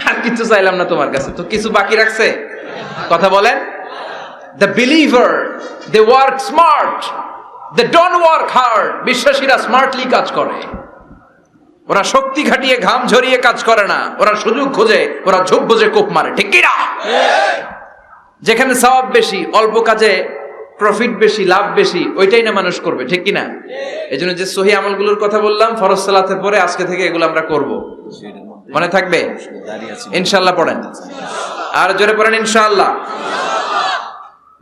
আর কিছু চাইলাম না তোমার কাছে। তো কিছু বাকি রাখছে? কথা বলেন। The believer, they work smart, they don't work hard. বিশ্বাসীরা স্মার্টলি কাজ করে, ওরা শক্তি খাটিয়ে ঘাম ঝরিয়ে কাজ করে না, ওরা সুযোগ খোঁজে, ওরা ঝোপ বুঝে কোপ মারে, ঠিক কি না? যেখানে সওয়াব বেশি, অল্প কাজে প্রফিট বেশি, লাভ বেশি, ওইটাই না মানুষ করবে, ঠিক কি না? এই জন্য যে সহি আমলগুলোর কথা বললাম ফরজ সালাতের পরে, আজকে থেকে এগুলো আমরা করব, মনে থাকবে ইনশাআল্লাহ। পড়েন আর জোরে পড়েন ইনশাআল্লাহ।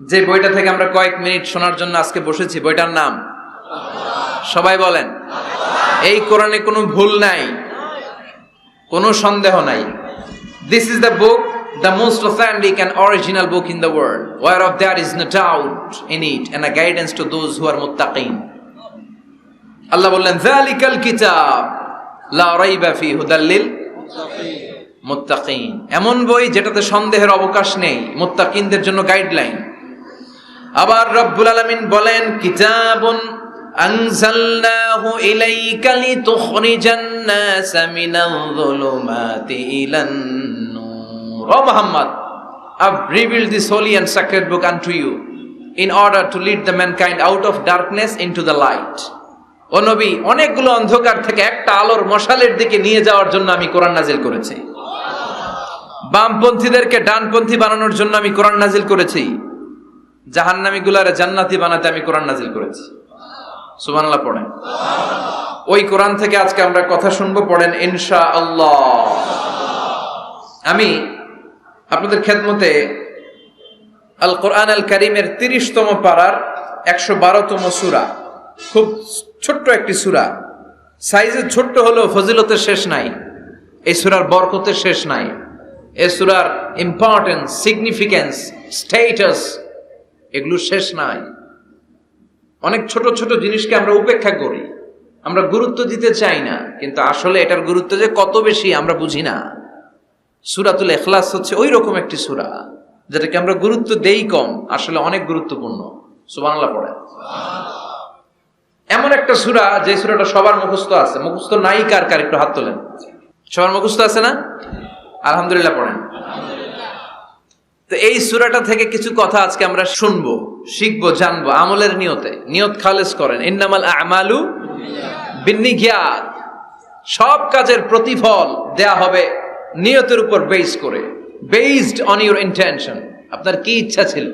যে বইটা থেকে আমরা কয়েক মিনিট শোনার জন্য আজকে বসেছি, বইটার নাম সবাই বলেন। এই কোরআনে কোনো ভুল নাই, কোনো সন্দেহ নাই। This is the book, the most authentic and original book in the world, whereof there is no doubt in it, and a guidance to those who are muttaqin. আল্লাহ বললেন যালিকাল কিতাব লা রাইবা ফিহি হুদাল লিল মুত্তাকিন। এমন বই যেটাতে সন্দেহের অবকাশ নেই, মুত্তাকিনদের জন্য গাইডলাইন। আবার রব্বুল আলামিন বলেন কিতাবুন আনজালনাহু ইলাইকা লিতুখরিজান নাসা মিনাল যুলুমাতি ইলান নূর। ও Muhammad, I've revealed this holy and sacred book unto you in order to lead the mankind out of darkness into the light. ও নবী, অনেকগুলো অন্ধকার থেকে একটা আলোর মশালের দিকে নিয়ে যাওয়ার জন্য আমি কোরআন নাজিল করেছি। বামপন্থীদেরকে ডানপন্থী বানানোর জন্য আমি কোরআন নাজিল করেছি। জাহান্নামীগুলারে জান্নাতি বানাতে আমি কোরআন নাজিল করেছি। সুবহানাল্লাহ পড়েন। ওই কোরআন থেকে আজকে আমরা কথা শুনবো, পড়েন ইনশাআল্লাহ। আমি আপনাদের খেদমতে আল কোরআন আল কারীমের 30তম পারার 112তম সূরা, খুব ছোট্ট একটি সূরা, সাইজে ছোট্ট হলেও ফজিলতের শেষ নাই, এই সূরার বরকতের শেষ নাই, এই সূরার ইম্পর্টেন্স, সিগনিফিকেন্স, স্ট্যাটাস, এগুলো শেষ নাই। অনেক ছোট ছোট জিনিসকে আমরা উপেক্ষা করি, আমরা গুরুত্ব দিতে চাই না, কিন্তু আসলে এটার গুরুত্ব যে কত বেশি আমরা বুঝি না। সূরাতুল ইখলাস হচ্ছে ওই রকম একটি সূরা যেটাকে আমরা গুরুত্ব দেই কম, আসলে অনেক গুরুত্বপূর্ণ। সুবহানাল্লাহ পড়েন। এমন একটা সূরা যে সূরাটা সবার মুখস্থ আছে, মুখস্থ নাই কার কার একটু হাত তোলেন। সবার মুখস্থ আছে না? আলহামদুলিল্লাহ পড়েন। তো এই সূরাটা থেকে কিছু কথা আজকে আমরা শুনবো, শিখবো, জানবো, আমলের নিয়তে। নিয়ত খালেস করেন, ইন্নামাল আ'মালু বিন্নিয়াত। সব কাজের প্রতিফল দেয়া হবে নিয়তের উপর বেস করে, বেসড অন ইউর ইন্টেনশন। আপনার কি ইচ্ছা ছিল,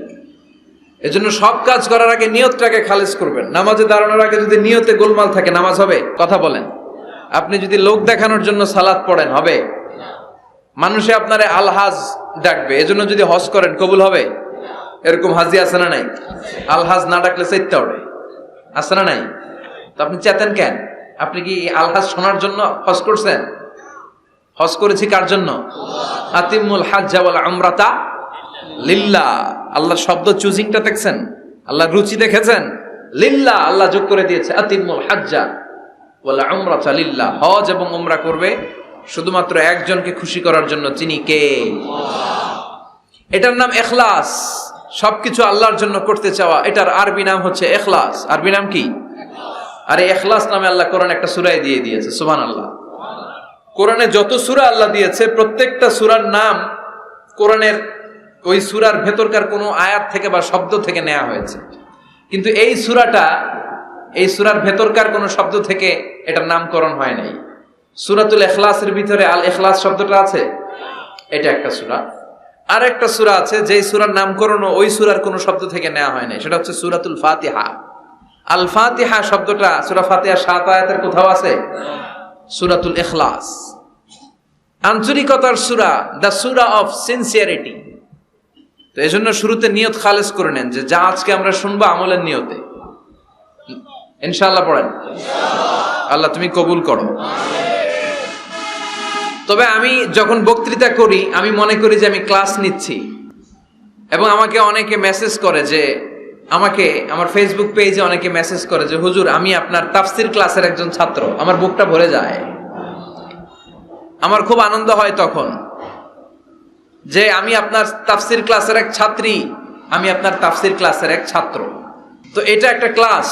এজন্য সব কাজ করার আগে নিয়তটাকে খালেস করবেন। নামাজে দাঁড়ানোর আগে যদি নিয়তে গোলমাল থাকে, নামাজ হবে? কথা বলেন। আপনি যদি লোক দেখানোর জন্য সালাত পড়েন, হবে? মানুষে আপনারে আলহাজ ডাকবে, এজন্য যদি হজ করেন, কবুল হবে? এরকম হাজি আছে না নাই? আলহাজ না ডাকলে চাইতে হবে, আছে না নাই? তো আপনি চেতেন কেন? আপনি কি আলহাজ শোনার জন্য হজ করছেন? হজ করেছি কার জন্য? আতিমুল হাজ্জা ওয়াল উমরাতা লিল্লাহ। আল্লাহর শব্দ চুজিংটা দেখছেন? আল্লাহর রুচি দেখেছেন? লিল্লাহ, আল্লাহ যোগ করে দিয়েছে আতিমুল হাজ্জা ওয়াল উমরাতা লিল্লাহ। হজ এবং উমরা করবে শুধুমাত্র একজনকে খুশি করার জন্য, তিনি কে? এটার নাম ইখলাস। সবকিছু আল্লাহর জন্য করতে চাওয়া, এটার আরবি নাম হচ্ছে ইখলাস। আরবি নাম কি? আরে ইখলাস নামে আল্লাহ কোরআন একটা সূরাই দিয়ে দিয়েছে। সুবহানাল্লাহ। কোরআনে যত সূরা আল্লাহ দিয়েছে, প্রত্যেকটা সূরার নাম কোরআনের ওই সূরার ভেতরকার কোনো আয়াত থেকে বা শব্দ থেকে নেওয়া হয়েছে, কিন্তু এই সূরাটা, এই সূরার ভেতরকার কোনো শব্দ থেকে এটার নামকরণ হয় নাই। সূরাতুল ইখলাসের ভিতরে আল ইখলাস শব্দটা আছে, এটা একটা সূরা। আর একটা সূরা আছে যেই সূরার নামকরণ ওই সূরার কোনো শব্দ থেকে নেওয়া হয় নাই, সেটা হচ্ছে সূরাতুল ফাতিহা। আল ফাতিহা শব্দটা সূরা ফাতিহার 7 আয়াতের কোথাও আছে? সূরাতুল ইখলাস আন্তরিকতার সূরা, দ্য সূরা অফ সিনসিয়ারিটি। তো এজন্য শুরুতে নিয়ত খালেস করে নেন যে যা আজকে আমরা শুনবো আমলের নিয়তে। ইনশাআল্লাহ পড়েন। আল্লাহ তুমি কবুল করো। তবে আমি যখন বক্তৃতা করি, আমি মনে করি যে আমি ক্লাস নিচ্ছি, এবং আমাকে অনেকে মেসেজ করে যে, আমাকে আমার ফেসবুক পেজে অনেকে মেসেজ করে যে হুজুর আমি আপনার তাফসির ক্লাসের একজন ছাত্র। আমার বুকটা ভরে যায়, আমার খুব আনন্দ হয় তখন যে আমি আপনার তাফসির ক্লাসের এক ছাত্রী, আমি আপনার তাফসির ক্লাসের এক ছাত্র। তো এটা একটা ক্লাস,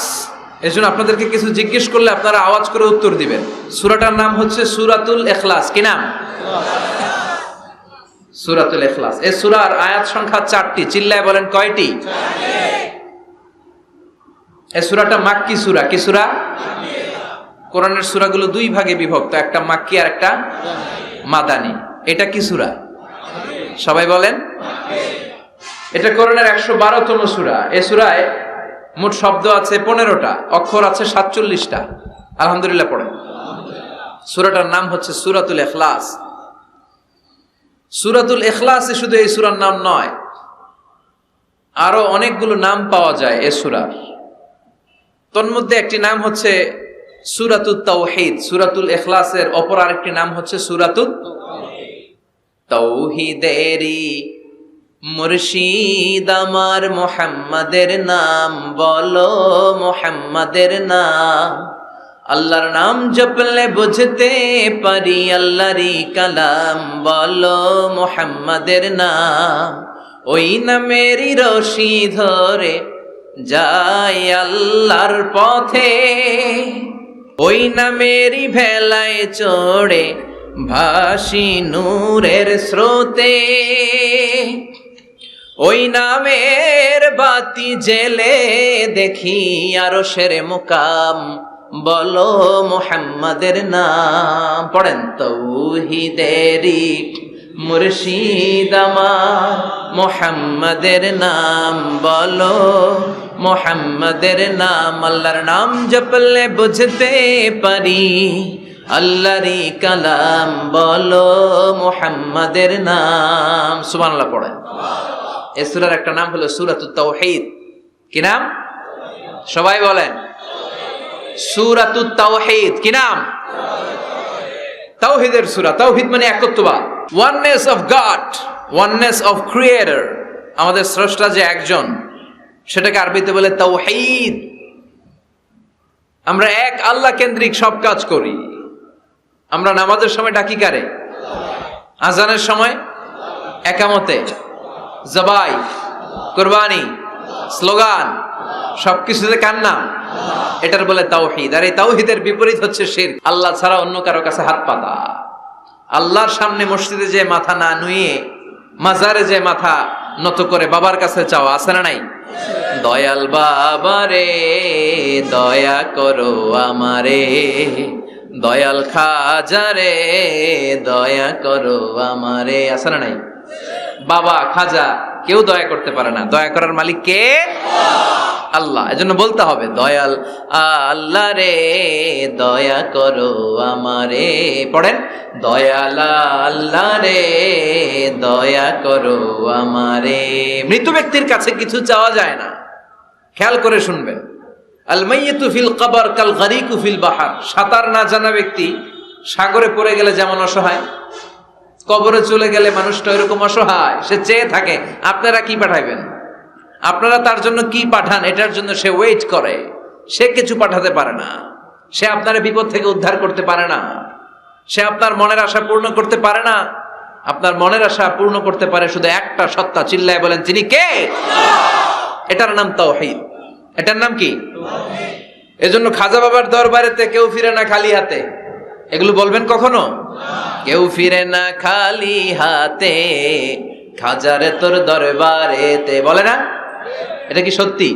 এজন্য আপনাদেরকে কিছু জিজ্ঞেস করলে আপনারা আওয়াজ করে উত্তর দিবেন। সূরাটার নাম হচ্ছে সূরাতুল ইখলাস। কি নাম? সূরাতুল ইখলাস। এই সূরার আয়াত সংখ্যা 4টি। চিল্লায় বলেন কয়টি? 4টি। এই সূরাটা মাক্কি সূরা। কি সূরা? কোরআনের সূরাগুলো দুই ভাগে বিভক্ত, একটা মাক্কি আর একটা মাদানী। এটা কি সূরা? সবাই বলেন। এটা কোরআনের 112তম সূরা। এই সূরায় মোট শব্দ আছে 15টা, অক্ষর আছে 47টা। আলহামদুলিল্লাহ পড়েন। সূরাটার নাম হচ্ছে সূরাতুল ইখলাস। সূরাতুল ইখলাসে শুধু এই সূরার নাম নয়, আরো অনেকগুলো নাম পাওয়া যায় এই সূরার। তন্মধ্যে একটি নাম হচ্ছে সূরাতুত তাওহীদ। সূরাতুল ইখলাসের অপর আরেকটি নাম হচ্ছে সূরাতুত তাওহীদেরি মুর্শিদ আমার মুহাম্মাদের নাম বলো, মুহাম্মাদের নাম। আল্লাহর নাম জপলে বুঝতে পারি আল্লাহরই কালাম বলো, মুহাম্মাদের নাম। ওই নামেরই রশি ধরে যাই আল্লাহর পথে, ওই নামেরই ভেলায় চড়ে ভাসি নূরের স্রোতে। ওই নামের বাতি জেলে দেখি আরশের মুকাম বলো, মুহাম্মাদের নাম। পড়েন। তাওহীদেরি মুর্শিদ আমার মুহাম্মাদের নাম বলো, মুহাম্মাদের নাম। আল্লাহর নাম জপলে বুঝতে পারি আল্লাহরই কালাম বলো, মুহাম্মাদের নাম। সুবহানাল্লাহ পড়েন। এই সূরার একটা নাম হলো সূরাতুত তাওহীদ। কি নাম? সবাই বলেন। সূরাতুত তাওহীদ। কি নাম? তাওহীদের সূরা। তাওহীদ মানে একত্ববাদ, oneness of God, oneness of creator. আমাদের স্রষ্টা যে একজন, সেটাকে আরবিতে বলে তাওহীদ। আমরা এক আল্লাহ কেন্দ্রিক সব কাজ করি। আমরা নামাজের সময় ডাকি কারে? আজানের সময়, একামতে, জবাই, কুরবানি, স্লোগান, সবকিছুতে কার নাম? এটার বলে তাওহীদ। আর এই তাওহীদের বিপরীত হচ্ছে শিরক। আল্লাহ ছাড়া অন্য কারো কাছে হাত পাতা। আল্লাহর সামনে মসজিদে যে মাথা না নুয়ে মাজারে যে মাথা নত করে বাবার কাছে চাওয়া, আছে না নাই? দয়াল বাবা রে দয়া করো আমারে, দয়াল খাজা রে দয়া করো আমারে, আছে না নাই? বাবা খাজা কেউ দয়া করতে পারে না, দয়া করার মালিক কে? আল্লাহ। এজন্য বলতে হবে দয়াল আল্লাহ রে দয়া করো আমারে। পড়েন। দয়াল আল্লাহ রে দয়া করো আমারে। মৃত ব্যক্তির কাছে কিছু চাওয়া যায় না। খেয়াল করে শুনবেন। আল মাইয়িতু ফিল কবর কাল গারিকু ফিল বাহার। সাঁতার না জানা ব্যক্তি সাগরে পড়ে গেলে যেমন অসহায়, কবরে চলে গেলে মানুষটা এরকম অসহায়, সে চেয়ে থাকে আপনারা কি পাঠাইবেন, আপনারা তার জন্য কি পাঠান, এটার জন্য সে ওয়েট করে। সে কিছু পাঠাতে পারে না, সে আপনার বিপদ থেকে উদ্ধার করতে পারে না, সে আপনার মনের আশা পূর্ণ করতে পারে না। আপনার মনের আশা পূর্ণ করতে পারে শুধু একটা সত্তা। চিল্লায় বলেন তিনি কে? এটার নাম তাওহীদ। এটার নাম কি? এজন্য খাজা বাবার দরবারেতে কেউ ফিরে না খালি হাতে। এগুলো বলবেন কখনো? কেউ ফিরে না খালি হাতে, খাজারে তোর দরবারেতে, বলে না? এটা কি সত্যি?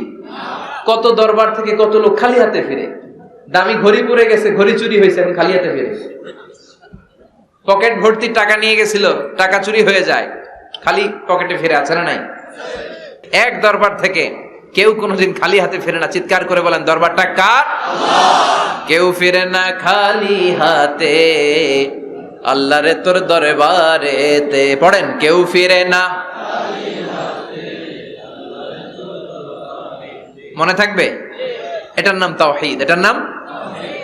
কত দরবার থেকে কত লোক খালি হাতে ফিরে। দামি ঘড়ি পরে গেছে, ঘড়ি চুরি হয়েছে, এখন খালি হাতে ফিরে। পকেট ভর্তি টাকা নিয়ে গেছিল, টাকা চুরি হয়ে যায়, খালি পকেটে ফিরে, আছে না নাই? এক দরবার থেকে কেউ কোনোদিন খালি হাতে ফিরে না। চিৎকার করে বলেন দরবারটা কার? কেউ ফিরে না খালি হাতে, আল্লাহরে তোর দরবারেতে। পড়েন। কেউ ফিরে না। মনে থাকবে? এটার নাম তাওহীদ। এটার নাম।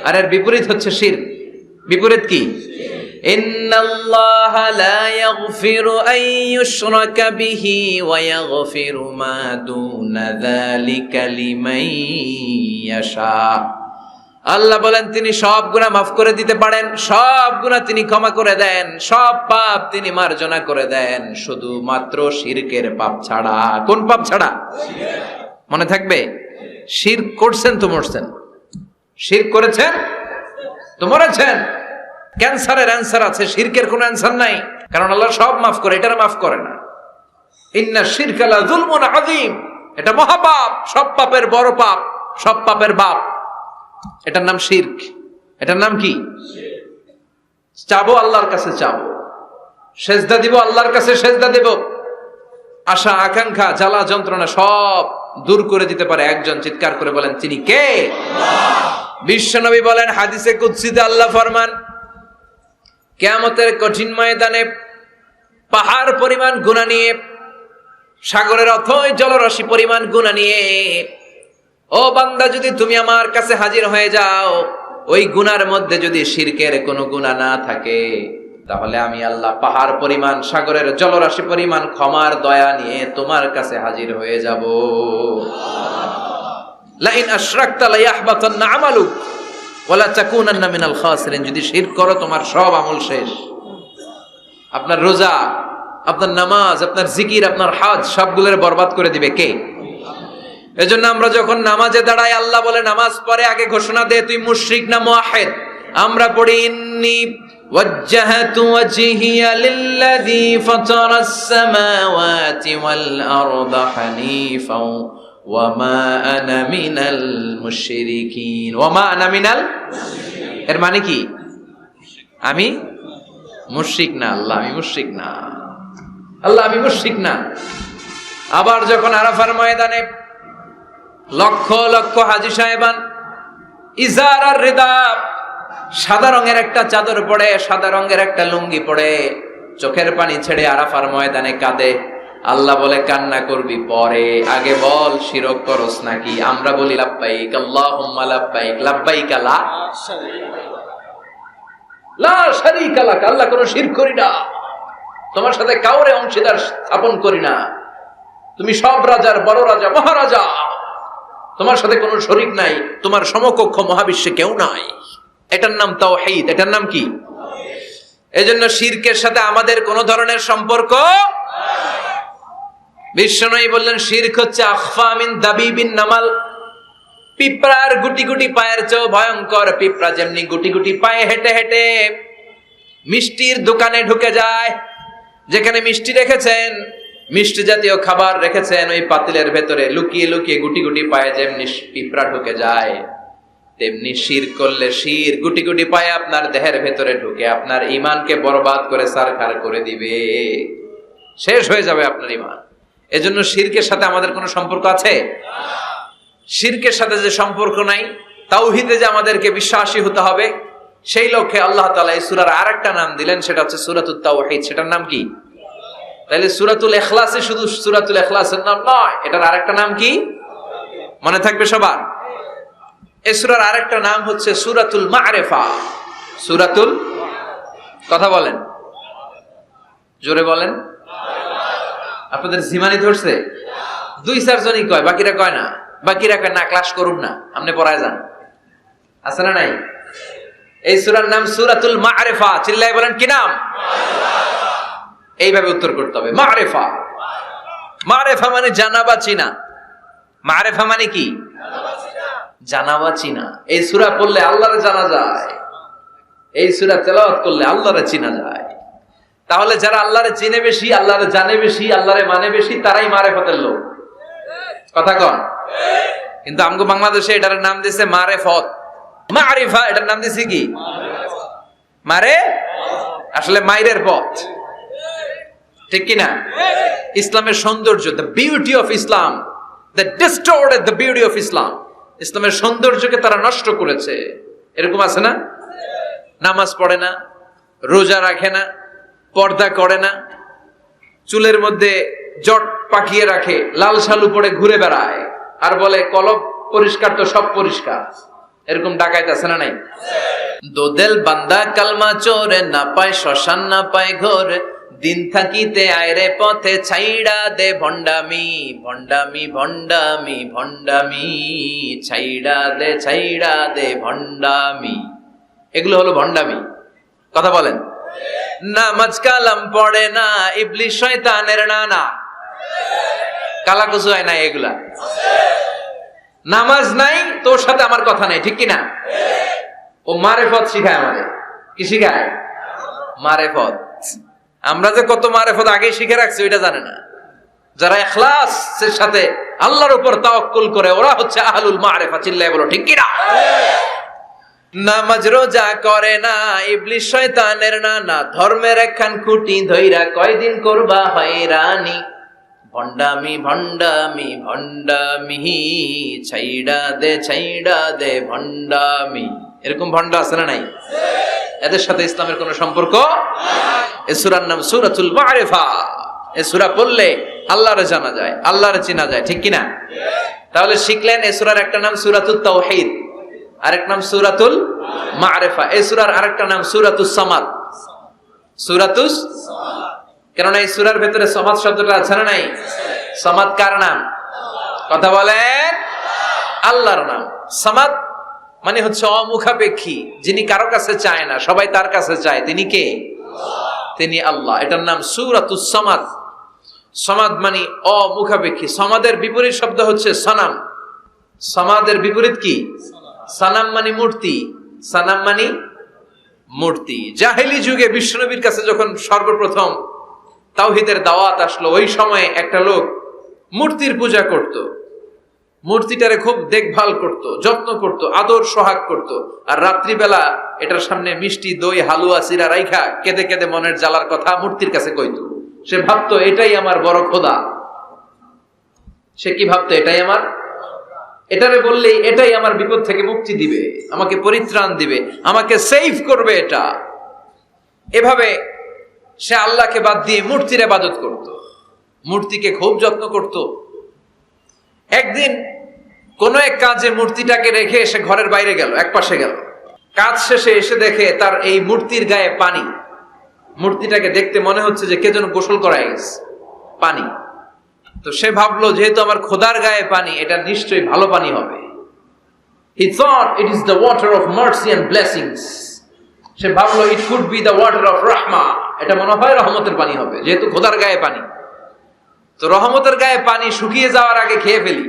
আর এর বিপরীত হচ্ছে শিরক। বিপরীত কি? ইন্নাল্লাহা লা ইয়াগফিরু আন ইউশরাকা বিহি ওয়া ইয়াগফিরু মা দুনা যালিকা লিমান ইয়াশা। আল্লাহ বলেন তিনি সব গুনাহ মাফ করে দিতে পারেন, সব গুনাহ তিনি ক্ষমা করে দেন, সব পাপ তিনি মার্জনা করে দেন, শুধুমাত্র শিরকের পাপ ছাড়া। কোন পাপ ছাড়া? মনে থাকবে? শিরক করছেন তো মরছেন। শিরক করেছেন তো মরেছেন। ক্যান্সারের অ্যান্সার আছে, শিরকের কোনো অ্যান্সার নাই, কারণ আল্লাহ সব মাফ করে, এটার মাফ করে না। ইন্না শিরকা লা যুলমুন আযীম, এটা মহাপাপ, সব পাপের বড় পাপ, সব পাপের বাপ, এটার নাম শিরক। এটার নাম কি? চাবো আল্লাহর কাছে, চাবো সেজদা দিব আল্লাহর কাছে, সেজদা দেব। আশা আকাঙ্ক্ষা জ্বালা যন্ত্রণা সব দূর করে দিতে পারে একজন। চিৎকার করে বলেন তিনি কে? বিশ্বনবী বলেন হাদিসে কুদসিতে আল্লাহ ফরমান, কিয়ামতের কঠিন ময়দানে পাহাড় পরিমাণ গুনাহ নিয়ে, সাগরের অথই জলরাশি পরিমাণ গুনাহ নিয়ে, ও বান্দা যদি তুমি আমার কাছে হাজির হয়ে যাও, ওই গুনার মধ্যে যদি শিরকের কোনো গুনাহ না থাকে, তাহলে আমি আল্লাহ পাহাড় পরিমাণ, সাগরের জলরাশি পরিমাণ ক্ষমার দয়া নিয়ে তোমার কাছে হাজির হয়ে যাব। লা ইন আশরাকতা লা ইয়াহবাতান্না আমালুক ওয়া লা তাকুনান্না মিনাল খাসিরিন, যদি শিরক করো তোমার সব আমল শেষ। আপনার রোজা, আপনার নামাজ, আপনার জিকির, আপনার হজ সবগুলোর বরবাদ করে দিবে কে? এজন্য আমরা যখন নামাজে দাঁড়াই, আল্লাহ বলে নামাজ পড়ে আগে ঘোষণা দে তুই মুশরিক না মুওয়াহিদ। আমরা পড়ি ইন্নী ওয়াজ্জাহতু ওয়াজহিয়া লিল্লাযী ফাতারাস সামাওয়াতি ওয়াল আরদা হানিফাও ওয়া মা আনা মিনাল মুশরিকিন। ওয়া মা আনা মিনাল মুশরিকিন, এর মানে কি? আমি মুশরিক না, আল্লাহ আমি মুশরিক না, আল্লাহ আমি মুশরিক না। আবার যখন আরাফার ময়দানে লক্ষ লক্ষ হাজী সাহেবান ইজার আর রিদা, সাদা রঙের একটা চাদর পরে, সাদা রঙের একটা লুঙ্গি পরে, চোখের পানি ছেড়ে আরাফার ময়দানে কাঁদে। আল্লাহ বলে কান্না করবি পরে, আগে বল শিরক করস নাকি? আমরা বলি লাব্বাইক আল্লাহুম্মা লাব্বাইক, লাব্বাইক লা শারীকা লাক, আল্লাহ কোনো শিরক করি না, তোমার সাথে কাউরে অংশীদার স্থাপন করি না, তুমি সব রাজার বড় রাজা, মহারাজা, তোমার সাথে কোনো শরীক নাই, তোমার সমকক্ষ মহাবিশ্বে কেউ নাই। এটার নাম তাওহীদ। এটার নাম কি? এজন্য শিরকের সাথে আমাদের কোনো ধরনের সম্পর্ক। বিশ্বনবী বললেন শিরক হচ্ছে আখফা মিন দাবিবিন নামাল, পিঁপড়ার গুটি গুটি পায়ের চেয়েও ভয়ঙ্কর। পিঁপড়া যেমনি গুটি গুটি পায়ে হেঁটে হেঁটে মিষ্টির দোকানে ঢুকে যায়, যেখানে মিষ্টি রেখেছেন, মিষ্টি জাতীয় খাবার রেখেছেন, ওই পাতিলের ভেতরে লুকিয়ে লুকিয়ে গুটি গুটি পায়ে যেমনি পিঁপড়া ঢুকে যায়, তেমনি শিরক করলে শির গুটি গুটি পায়ে আপনার দেহের ভেতরে ঢুকে আপনার ঈমানকে বরবাদ করে সারখার করে দিবে, শেষ হয়ে যাবে আপনার ঈমান। এজন্য শিরকের সাথে আমাদের কোনো সম্পর্ক আছে? শিরকের সাথে যে সম্পর্ক নাই, তাওহীদে যে আমাদেরকে বিশ্বাসী হতে হবে, সেই লক্ষ্যে আল্লাহ তাআলা এই সূরার আরেকটা নাম দিলেন, সেটা হচ্ছে সূরাতুত তাওহীদ। সেটার নাম কি? তাহলে সূরাতুল ইখলাসে শুধু সূরাতুল ইখলাসের নাম নয়, এটার আরেকটা নাম কি মনে থাকবে সবার? এই সূরার আরেকটা নাম হচ্ছে সূরাতুল মা'রিফা। সূরাতুল, কথা বলেন, জোরে বলেন। আপনাদের জিমানি ধরছে? 2-4 জনই কয়, বাকিরা কয় না। বাকিরা কয় না, ক্লাস করুন না, আপনি পড়ায় যান। আছে না নাই? এই সূরার নাম সূরাতুল মা'রিফা। চিল্লায় বলেন কি নাম? এইভাবে উত্তর করতে হবে, মা'রিফা। মা'রিফা মানে জানা বা চিনা। মা'রিফা মানে কি? জানা বা চিনা। এই সূরা পড়লে আল্লাহরে জানা যায়, এই সূরা তেলাওয়াত করলে আল্লাহরে চিনা যায়। তাহলে যারা আল্লাহরে চিনে বেশি, আল্লাহরে জানে বেশি, আল্লাহরে মানে বেশি, তারাই মারেফতের লোক। কথা কন? কিন্তু আমগো বাংলাদেশে এটার নাম দিয়েছে মারেফত। মারিফা এটার নাম দিয়েছে কি? মারে, আসলে মাইরের পথ। ঠিক কি না? ইসলামের সৌন্দর্য, the beauty of Islam, the distorted the beauty of Islam. ইসলামের সৌন্দর্যকে তারা নষ্ট করেছে। এরকম আছে না? নামাজ পড়ে না, রোজা রাখে না, পর্দা করে না, চুলের মধ্যে জট পাকিয়ে রাখে, লাল শালু পরে ঘুরে বেড়ায়, আর বলে কলব পরিষ্কার তো সব পরিষ্কার। এরকম ডাকাইত আছে না নাই? দোদেল বান্দা কালমা চোরে, না পায় শ্মশান না পায় ঘর, দিন থাকিতে আয়রে পথে ছাইড়া দে ভণ্ডামি, ভণ্ডামি ভণ্ডামি ভণ্ডামি, ছাইড়া দে ভণ্ডামি। এগুলো হলো ভণ্ডামি। কথা বলেন। নামাজ কালাম পড়ে না, ইবলিস শয়তানের নানা, কালা কুচু হয় না এগুলা। নামাজ নাই, তোর সাথে আমার কথা নাই, ঠিক কিনা? ও মারেফত শিখায় আমাদের। কি শিখায়? মারেফত। আমরা যে কত মারেফত আগেই শিখে রাখছি ওইটা জানে না। যারা ইখলাসের সাথে আল্লাহর উপর তাওয়াক্কুল করে ওরা হচ্ছে আহলুল মারেফা। চিল্লায় বলো ঠিক কিনা? নামাজ রোজা করে না, ইবলিস শয়তানের নানা, ধর্মের একখান খুঁটি ধইরা কয়দিন করবা হয়রানি। ভণ্ডামি ভণ্ডামি ভণ্ডামি, ছাইড়া দে ভণ্ডামি। এরকম ভণ্ড আছে না নাই? এদের সাথে ইসলামের কোন সম্পর্ক? এই সূরার নাম সূরাতুল মারিফা। এই সূরা পড়লে আল্লাহরে জানা যায়, আল্লাহরে চেনা যায়, ঠিক কিনা? তাহলে শিখলেন এই সূরার একটা নাম সূরাতুত তাওহীদ, আরেক নাম সূরাতুল মারিফা। এই সূরার আরেকটা নাম সূরাতুস সামাদ। সূরাতুস, কেননা এই সূরার ভেতরে সামাদ শব্দটা আছে না নাই? সামাদ কার নাম? কথা বলেন। আল্লাহর নাম। সামাদ মানে হচ্ছে অমুখাপেক্ষী, যিনি কারো কাছে চায় না, সবাই তার কাছে চায়। তিনি কে? তিনি আল্লাহ। এটার নাম সূরাতুস সামাদ। সামাদ মানে অমুখাপেক্ষী। সামাদের বিপরীত শব্দ হচ্ছে সনাম। সামাদের বিপরীত কি? সানাম মানে মূর্তি। সানাম মানে মূর্তি। জাহেলি যুগে বিশ্বনবীর কাছে যখন সর্বপ্রথম তাওহীদের দাওয়াত আসলো, ওই সময়ে একটা লোক মূর্তির পূজা করত, মূর্তিটারে খুব দেখভাল করত, যত্ন করত, আদর সোহাগ করত। আর রাত্রিবেলা এটার সামনে মিষ্টি দই হালুয়া চিরা রাইখা কেঁদে কেঁদে মনের জ্বালার কথা মূর্তির কাছে কইত। সে ভাবতো এটাই আমার বড় খোদা। সে কি ভাবতো? এটাই আমার, এটারে বললেই এটাই আমার বিপদ থেকে মুক্তি দিবে, আমাকে পরিত্রাণ দিবে, আমাকে সেভ করবে এটা। এভাবে সে আল্লাহকে বাদ দিয়ে মূর্তির ইবাদত করত, মূর্তিকে খুব যত্ন করত। একদিন কোন এক কাজে মূর্তিটাকে রেখে সে ঘরের বাইরে গেল, এক পাশে গেল। কাজ শেষে এসে দেখে তার এই মূর্তির গায়ে পানি। মূর্তিটাকে দেখতে মনে হচ্ছে যে কে যেন গোসল করায় গেছে, পানি। তো সে ভাবলো যেহেতু আমার খোদার গায়ে পানি, এটা নিশ্চয়ই ভালো পানি হবে। He thought it is the water of mercy and blessings. সে ভাবলো it could be the water of rahma. এটা মনে হয় রহমতের পানি হবে, যেহেতু খোদার গায়ে পানি। তো রহমতের গায়ে পানি শুকিয়ে যাওয়ার আগে খেয়ে ফেলি,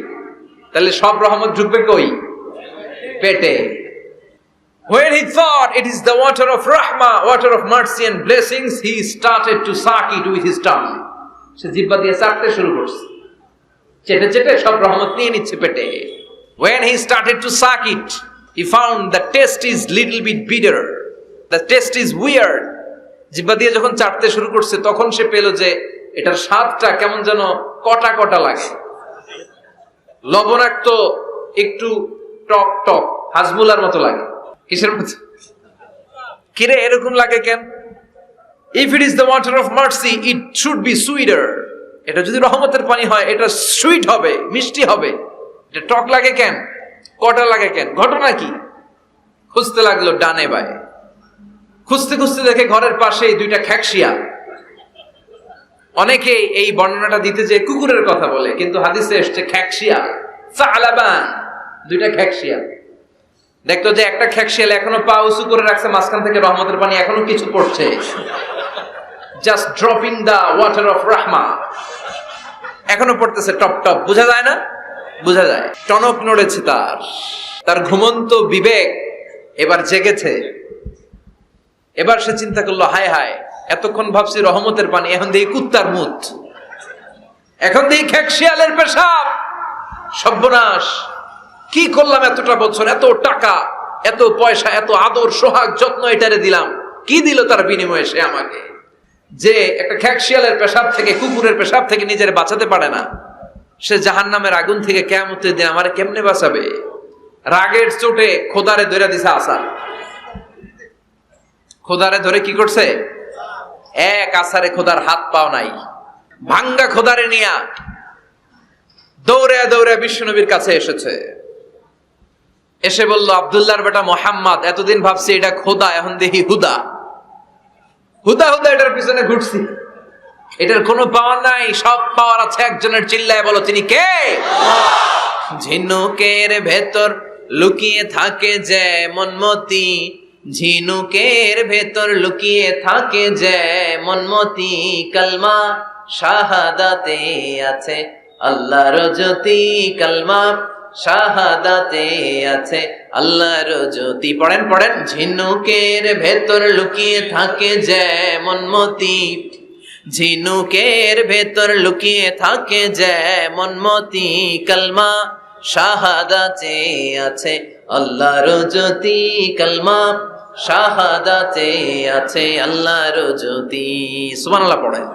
তাহলে সব রহমত ঢুকবে কই? পেটে। When he thought it is the water of rahma, water of mercy and blessings, he started to suck it with his tongue. সে জিহ্বা দিয়ে চাটতে শুরু করছে, চেটে চেটে সব রহমত নিয়ে নিচ্ছে পেটে। When he started to suck it, he found the taste is little bit bitter. The taste is weird. জিহ্বা দিয়ে যখন চাটতে শুরু করছে তখন সে পেল যে এটার স্বাদটা কেমন যেন কটা কটা লাগে, লবণাক্ত, একটু টক টক, হাজমুলার মতো লাগে। কিসের মতো? কিরে এরকম লাগে কেন? If it is the water of mercy, it should be sweeter. এটা যদি রহমতের পানি হয় এটা সুইট হবে, মিষ্টি হবে। এটা টক লাগে কেন? কটা লাগে কেন? ঘটনা কি? খুঁজতে লাগলো ডানে বায়ে। খুঁজতে খুঁজতে দেখে ঘরের পাশেই দুইটা খ্যাকশিয়া। অনেকে এই বর্ণনাটা দিতে যে কুকুরের কথা বলে, কিন্তু হাদিসে এসছে খ্যাকশিয়া, সালাবান, দুইটা খ্যাকশিয়া। দেখতো যে একটা খ্যাকশিয়াল এখনো পা উঁচু করে রাখছে, মাঝখান থেকে রহমতের পানি এখনো কিছু পড়ছে। Just dropping the water of রাহমা, এখনো পড়তেছে টপ টপ। বোঝা যায় না? বোঝা যায়। টনক নড়েছে তার ঘুমন্ত বিবেক এবার জেগেছে। এবার সে চিন্তা করলো, হায় হায়, এতক্ষণ ভাবছি রহমতের পানি, এখন দেখি কুত্তার মুত, এখন দেখি খ্যাকশিয়ালের পেশাব। সর্বনাশ, কি করলাম? এতটা বছর, এত টাকা, এত পয়সা, এত আদর সোহাগ যত্ন এটারে দিলাম, কি দিল তার বিনিময়ে সে আমাকে? যে একটা খ্যাকশিয়ালের পেশাব থেকে, কুকুরের পেশাব থেকে নিজের বাঁচাতে পারে না, সে জাহান্নামের আগুন থেকে কিয়ামতের দিন আমারে কেমনে বাঁচাবে? রাগের চোটে খোদারে ধরে দিছে আসা। খোদারে ধরে কি করছে? এক আসারে খোদার হাত পাও নাই, ভাঙ্গা খোদারে নিয়া দৌড়ে দৌড়ে বিশ্বনবীর কাছে এসেছে। এসে বলল, আব্দুল্লাহর বেটা মোহাম্মদ, এতদিন ভাবছি এটা খোদা, এখন দেখি হুদা। হুদা হুদা এটার পিছনে ঘুরছি, এটার কোনো পাওয়ার নাই, সব পাওয়ার আছে একজনের। চিল্লায় বলো, তিনি কে? ঝিনুকের ভেতর লুকিয়ে থাকে যেমন মতি, ঝিনুকের ভেতর লুকিয়ে থাকে যেমন মতি, কালমা শাহাদাতে আছে আল্লাহর জ্যোতি, কালমা শাহাদাতে আছে আল্লাহর জ্যোতি। পড়েন পড়েন। ঝিনুকের ভেতর লুকিয়ে থাকে যেমন মতি, ঝিনুকের ভেতর লুকিয়ে থাকে যেমন মতি, কালমা শাহাদাতে আছে আল্লাহর জ্যোতি, কালমা শাহাদাতে আছে আল্লাহর জ্যোতি। সুবহানাল্লাহ পড়েন।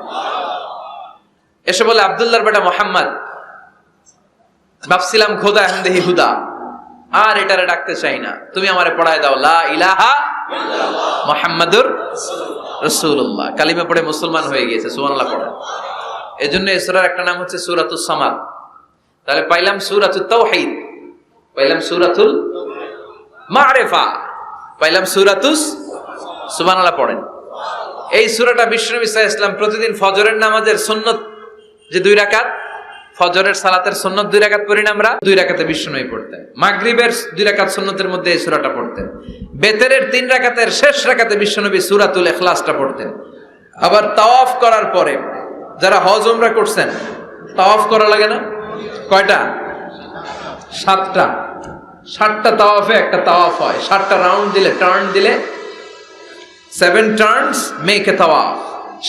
এসে বলে আব্দুল্লাহর বেটা মোহাম্মদ, ভাবছিলাম খোদা, এখন দেখি হুদা, আর এটারে ডাকতে চাই না, তুমি আমারে পড়ায় দাও লা ইলাহা মুহাম্মাদুর রাসূলুল্লাহ। কালিমা পড়ে মুসলমান হয়ে গিয়েছে। সুবহানাল্লাহ পড়েন। এজন্য এই সূরার একটা নাম হচ্ছে সূরাতুস সামাদ। তাহলে পাইলাম সূরাতুত তাওহীদ, পাইলাম সূরাতুল মারিফা, পাইলাম সূরাতুস। সুবহানাল্লাহ পড়েন। এই সূরাটা বিশ্বনবী সাল্লাল্লাহু আলাইহি ওয়াসাল্লাম প্রতিদিন ফজরের নামাজের সুন্নত যে 2 রাকাত, ফজরের সালাতের সুন্নত 2 রাকাত পড়ি না আমরা, 2 রাকাতে বিশ্বনবী পড়তেন। মাগরিবের 2 রাকাত সুন্নতের মধ্যে এই সূরাটা পড়তেন। বেতেরের 3 রাকাতের শেষ রাকাতে বিশ্বনবী সূরাতুল ইখলাসটা পড়তেন। আবার তাওয়াফ করার পরে যারা হজ উমরা করছেন, তাওয়াফ করা লাগে না? কয়টা? 7টা। 7টা তাওয়াফে একটা তাওয়াফ হয়। 7টা রাউন্ড দিলে, টার্ন দিলে 7 টার্নস মেক এ তাওয়াফ।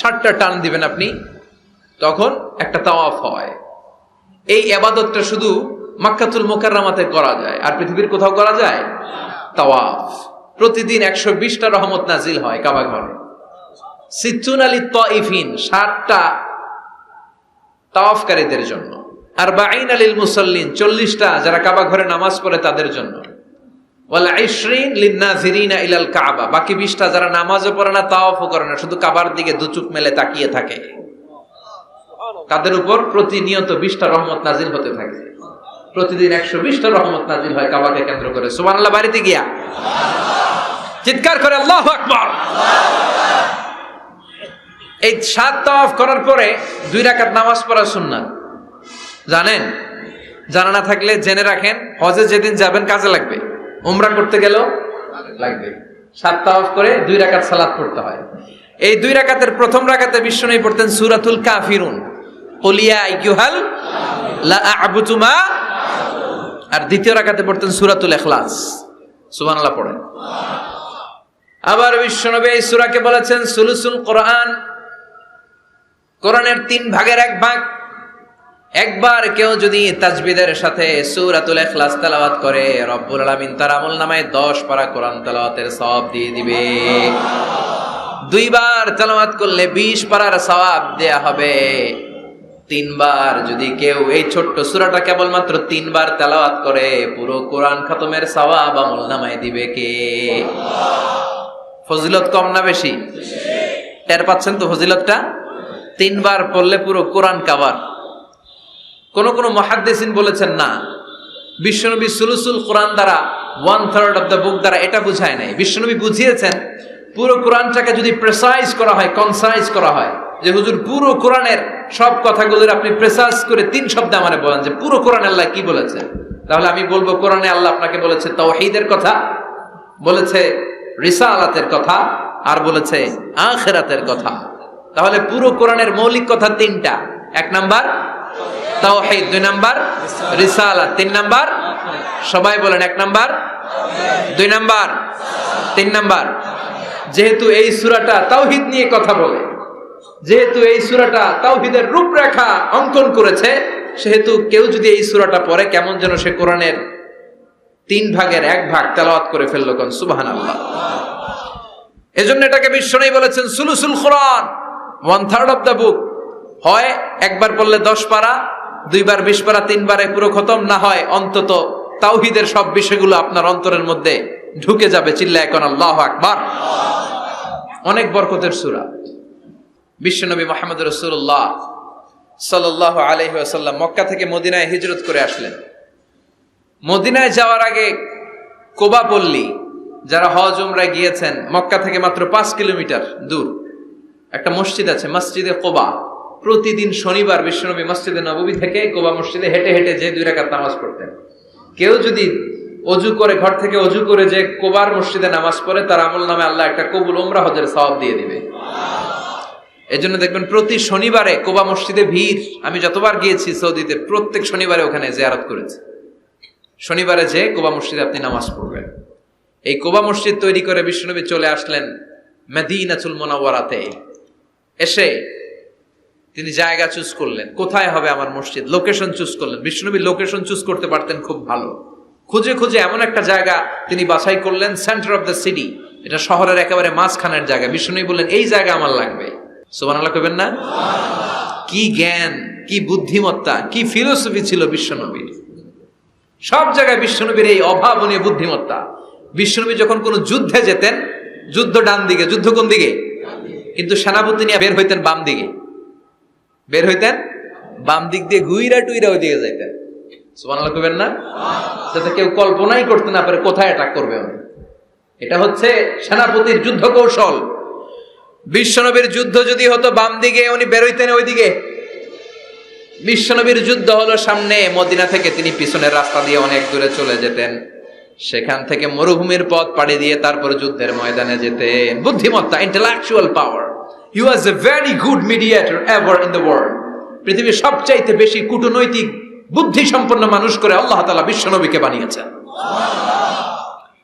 7টা টার্ন দিবেন আপনি, তখন একটা তাওয়াফ হয়। এই ইবাদতটা শুধু মক্কাতুল মুকাররমাতে করা যায়, আর পৃথিবীর কোথাও করা যায়? তাওয়াফ। প্রতিদিন 120টা রহমত নাজিল হয় কাবা ঘরে। সিত্তুনা লিত-তাইফিন, 60টা তাওয়াফকারীদের জন্য। 40 লিল মুসাল্লিন, 40টা যারা কাবা ঘরে নামাজ পড়ে তাদের জন্য। ওয়াল 20 লিন-নাযিরিনা ইলাল কাবা, বাকি 20টা যারা নামাজও পড়ে না, তাওয়াফও করে না, শুধু কাবার দিকে দু চোখ মেলে তাকিয়ে থাকে, তাদের উপর প্রতিনিয়ত 20টা রহমত নাজিল হতে থাকে। প্রতিদিন 120টা রহমত নাজিল হয় কাবাকে কেন্দ্র করে। সুবহানাল্লাহ। বাড়িতে গিয়া চিৎকার করে আল্লাহু আকবার। এই 7 তাওয়াফ করার পরে 2 রাকাত নামাজ পড়া সুন্নাত, জানেন? জানা না থাকলে জেনে রাখেন, হজে যেদিন যাবেন কাজে লাগবে, উমরা করতে গেলেও লাগবে। 7 তাওয়াফ করে 2 রাকাত সালাত পড়তে হয়। এই 2 রাকাতের প্রথম রাকাতে বিশ্বনবী পড়তেন সূরাতুল কাফিরুন, কুল ইয়া আইয়ুহাল লা আ'বুদু মা, আর দ্বিতীয় রাকাতে পড়তেন সূরাতুল ইখলাস। সুবহানাল্লাহ পড়েন। আবার বিশ্বনবী এই সূরাকে বলেছেন সুলুসুল কোরআন, কোরআনের 3 ভাগের 1 ভাগ। একবার কেউ যদি তাজবিদের সাথে সূরাতুল ইখলাস তেলাওয়াত করে, রব্বুল আলামিন তার আমলনামায় 10 পারা কোরআন তেলাওয়াতের সওয়াব দিয়ে দিবে। 2 বার তেলাওয়াত করলে 20 পারার সওয়াব দেয়া হবে। 3 বার যদি কেউ এই ছোট্ট সূরাটা কেবলমাত্র 3 বার তেলাওয়াত করে, পুরো কোরআন খতমের সওয়াব আমলনামায় দিবে কে? ফজিলত কম না বেশি? টের পাচ্ছেন তো ফজিলতটা? 3 বার পড়লে পুরো কোরআন কভার। কোন কোন মুহাদ্দিসিন বলেছেন না, বিশ্বনবী সুলুসুল কোরআন দ্বারা 1/3 অফ দ্য বুক দ্বারা এটা বুঝায় নাই। বিশ্বনবী বুঝিয়েছেন পুরো কোরআনটাকে যদি প্রেসাইজ করা হয়, কনসাইজ করা হয়, যে হুজুর পুরো কোরআনের সব কথাগুলোর আপনি প্রেসাইজ করে 3 শব্দে আমারে বলেন যে পুরো কোরআন আল্লাহ কি বলেছে, তাহলে আমি বলবো কোরআনে আল্লাহ আপনাকে বলেছে তাওহীদের কথা, বলেছে রিসালাতের কথা, আর বলেছে আখিরাতের কথা। তাহলে পুরো কোরআনের মৌলিক কথা 3টা। 1 নাম্বার তাওহীদ, 2 নাম্বার রিসালাত, 3 নাম্বার সবাই বলেন 1 নাম্বার, 2 নাম্বার, 3 নাম্বার। যেহেতু এই সূরাটা তাওহীদ নিয়ে কথা বলে, যেহেতু এই সূরাটা তাওহীদের রূপরেখা অঙ্কন করেছে, সেহেতু কেউ যদি এই সূরাটা পড়ে কেমন যেন সে কোরআনের 3 ভাগের 1 ভাগ তেলাওয়াত করে ফেললো। কোন সুবহানাল্লাহ। এজন্য এটাকে বিশ্বনবী বলেছেন সুলুসুল কোরআন, 1/3 অফ দ্য বুক। হয় একবার পড়লে 10 পারা, 2 বার 20 পারা, 3 বারে পুরো খতম, না হয় অন্তত তাওহীদের সব বিষয়গুলো আপনার অন্তরের মধ্যে ঢুকে যাবে। চিল্লায় কোন আল্লাহু আকবার। অনেক বরকতের সূরা। বিশ্বনবী মুহাম্মদ রাসূলুল্লাহ সাল্লাল্লাহু আলাইহি ওয়াসাল্লাম মক্কা থেকে মদিনায় হিজরত করে আসলেন। মদিনায় যাওয়ার আগে কোবা পল্লী, যারা হজ উমরায় গিয়েছেন, মক্কা থেকে মাত্র 5 কিলোমিটার দূর একটা মসজিদ আছে, মসজিদে কোবা। প্রতিদিন শনিবার বিশ্বনবী মসজিদে নববী থেকে কোবা মসজিদে হেঁটে হেঁটে যে 2 রাকাত নামাজ পড়তেন। কেউ যদি অজু করে, ঘর থেকে অজু করে যে কোবার মসজিদে নামাজ পড়ে, তার আমল নামে আল্লাহ একটা কবুল উমরা হজের সওয়াব দিয়ে দিবে। এজন্য দেখবেন প্রতি শনিবারে কোবা মসজিদে ভিড়। আমি যতবার গিয়েছি সৌদিতে, প্রত্যেক শনিবারে ওখানে জিয়ারত করেছি। শনিবারে যে কুবা মসজিদে আপনি নামাজ পড়বেন। এই কুবা মসজিদ তৈরি করে বিশ্বনবী চলে আসলেন মদিনাতুল মুনাওয়ারাতে। এসে তিনি জায়গা চুজ করলেন, কোথায় হবে আমার মসজিদ, লোকেশন চুজ করলেন। বিশ্বনবী লোকেশন চুজ করতে পারতেন খুব ভালো, খুঁজে খুঁজে এমন একটা জায়গা তিনি বাছাই করলেন, সেন্টার অফ দ্য সিটি, এটা শহরের একেবারে মাঝখানের জায়গা। বিশ্বনবী বললেন এই জায়গা আমার লাগবে। সুবহানাল্লাহ কইবেন না? কি জ্ঞান, কি বুদ্ধিমত্তা, কি ফিলোসফি ছিল বিশ্বনবীর। সব জায়গায় বিশ্বনবীর এই অভাবনীয় বুদ্ধিমত্তা। বিশ্বনবী যখন কোনো যুদ্ধে যেতেন, যুদ্ধ ডান দিকে, যুদ্ধ কোন দিকে? কিন্তু সেনাপতি নিয়ে বের হইতেন বাম দিকে, বের হইতেন বাম দিক দিয়ে, গুইরা টুইরা ওই দিকে যাইতেন। সুবহানাল্লাহ কইবেন না? যাতে কেউ কল্পনাই করতে না পারে কোথায় অ্যাটাক করবে উনি। এটা হচ্ছে সেনাপতির যুদ্ধ কৌশল। বিশ্বনবীর যুদ্ধ যদি হতো বাম দিকে, উনি বের হইতেন ওই দিকে। বিশ্বনবীর যুদ্ধ হলো সামনে, মদিনা থেকে তিনি পিছনের রাস্তা দিয়ে অনেক দূরে চলে যেতেন, সেখান থেকে মরুভূমির পথ পাড়ি দিয়ে তারপর যুদ্ধের ময়দানে যেতেন। বুদ্ধিমত্তা, intellectual power. He was a very good mediator ever in the world. পৃথিবীর সবচাইতে বেশি কূটনৈতিক বুদ্ধি সম্পন্ন মানুষ করে আল্লাহ তাআলা বিশ্বনবীকে বানিয়েছেন।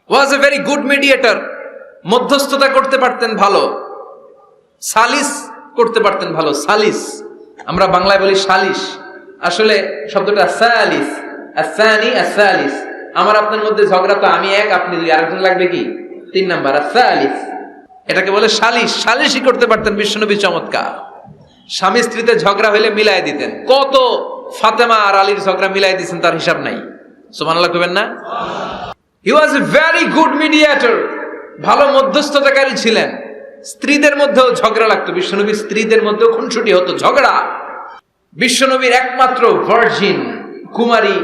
ওয়াজ এ ভেরি গুড মিডিয়েটর। মধ্যস্থতা করতে পারতেন ভালো, সালিস করতে পারতেন ভালো। সালিস আমরা বাংলায় বলি সালিশ, আসলে শব্দটা সালিস, আসানি আসালিস। আমার আপনার মধ্যে ঝগড়া, তো আমি এক আপনি দুই, আরেকজন লাগবে কি? তিন নাম্বার, সালিস। এটাকে বলে সালিশ। সালিশই করতে পারতেন বিশ্বনবী, চমৎকার। স্বামী স্ত্রীতে ঝগড়া হইলে মিলাই দিতেন। কত ফাতেমা আর আলীর ঝগড়া মিলাই দিয়েছেন তার হিসাব নাই। সুবহানাল্লাহ কইবেন না? হি ওয়াজ এ ভেরি গুড মিডিয়েটর। ভালো মধ্যস্থতাকারী ছিলেন। স্ত্রীদের মধ্যেও ঝগড়া লাগতো, বিশ্বনবীর স্ত্রীদের মধ্যেও খুনসুটি হতো, ঝগড়া। বিশ্বনবীর একমাত্র ভার্জিন কুমারী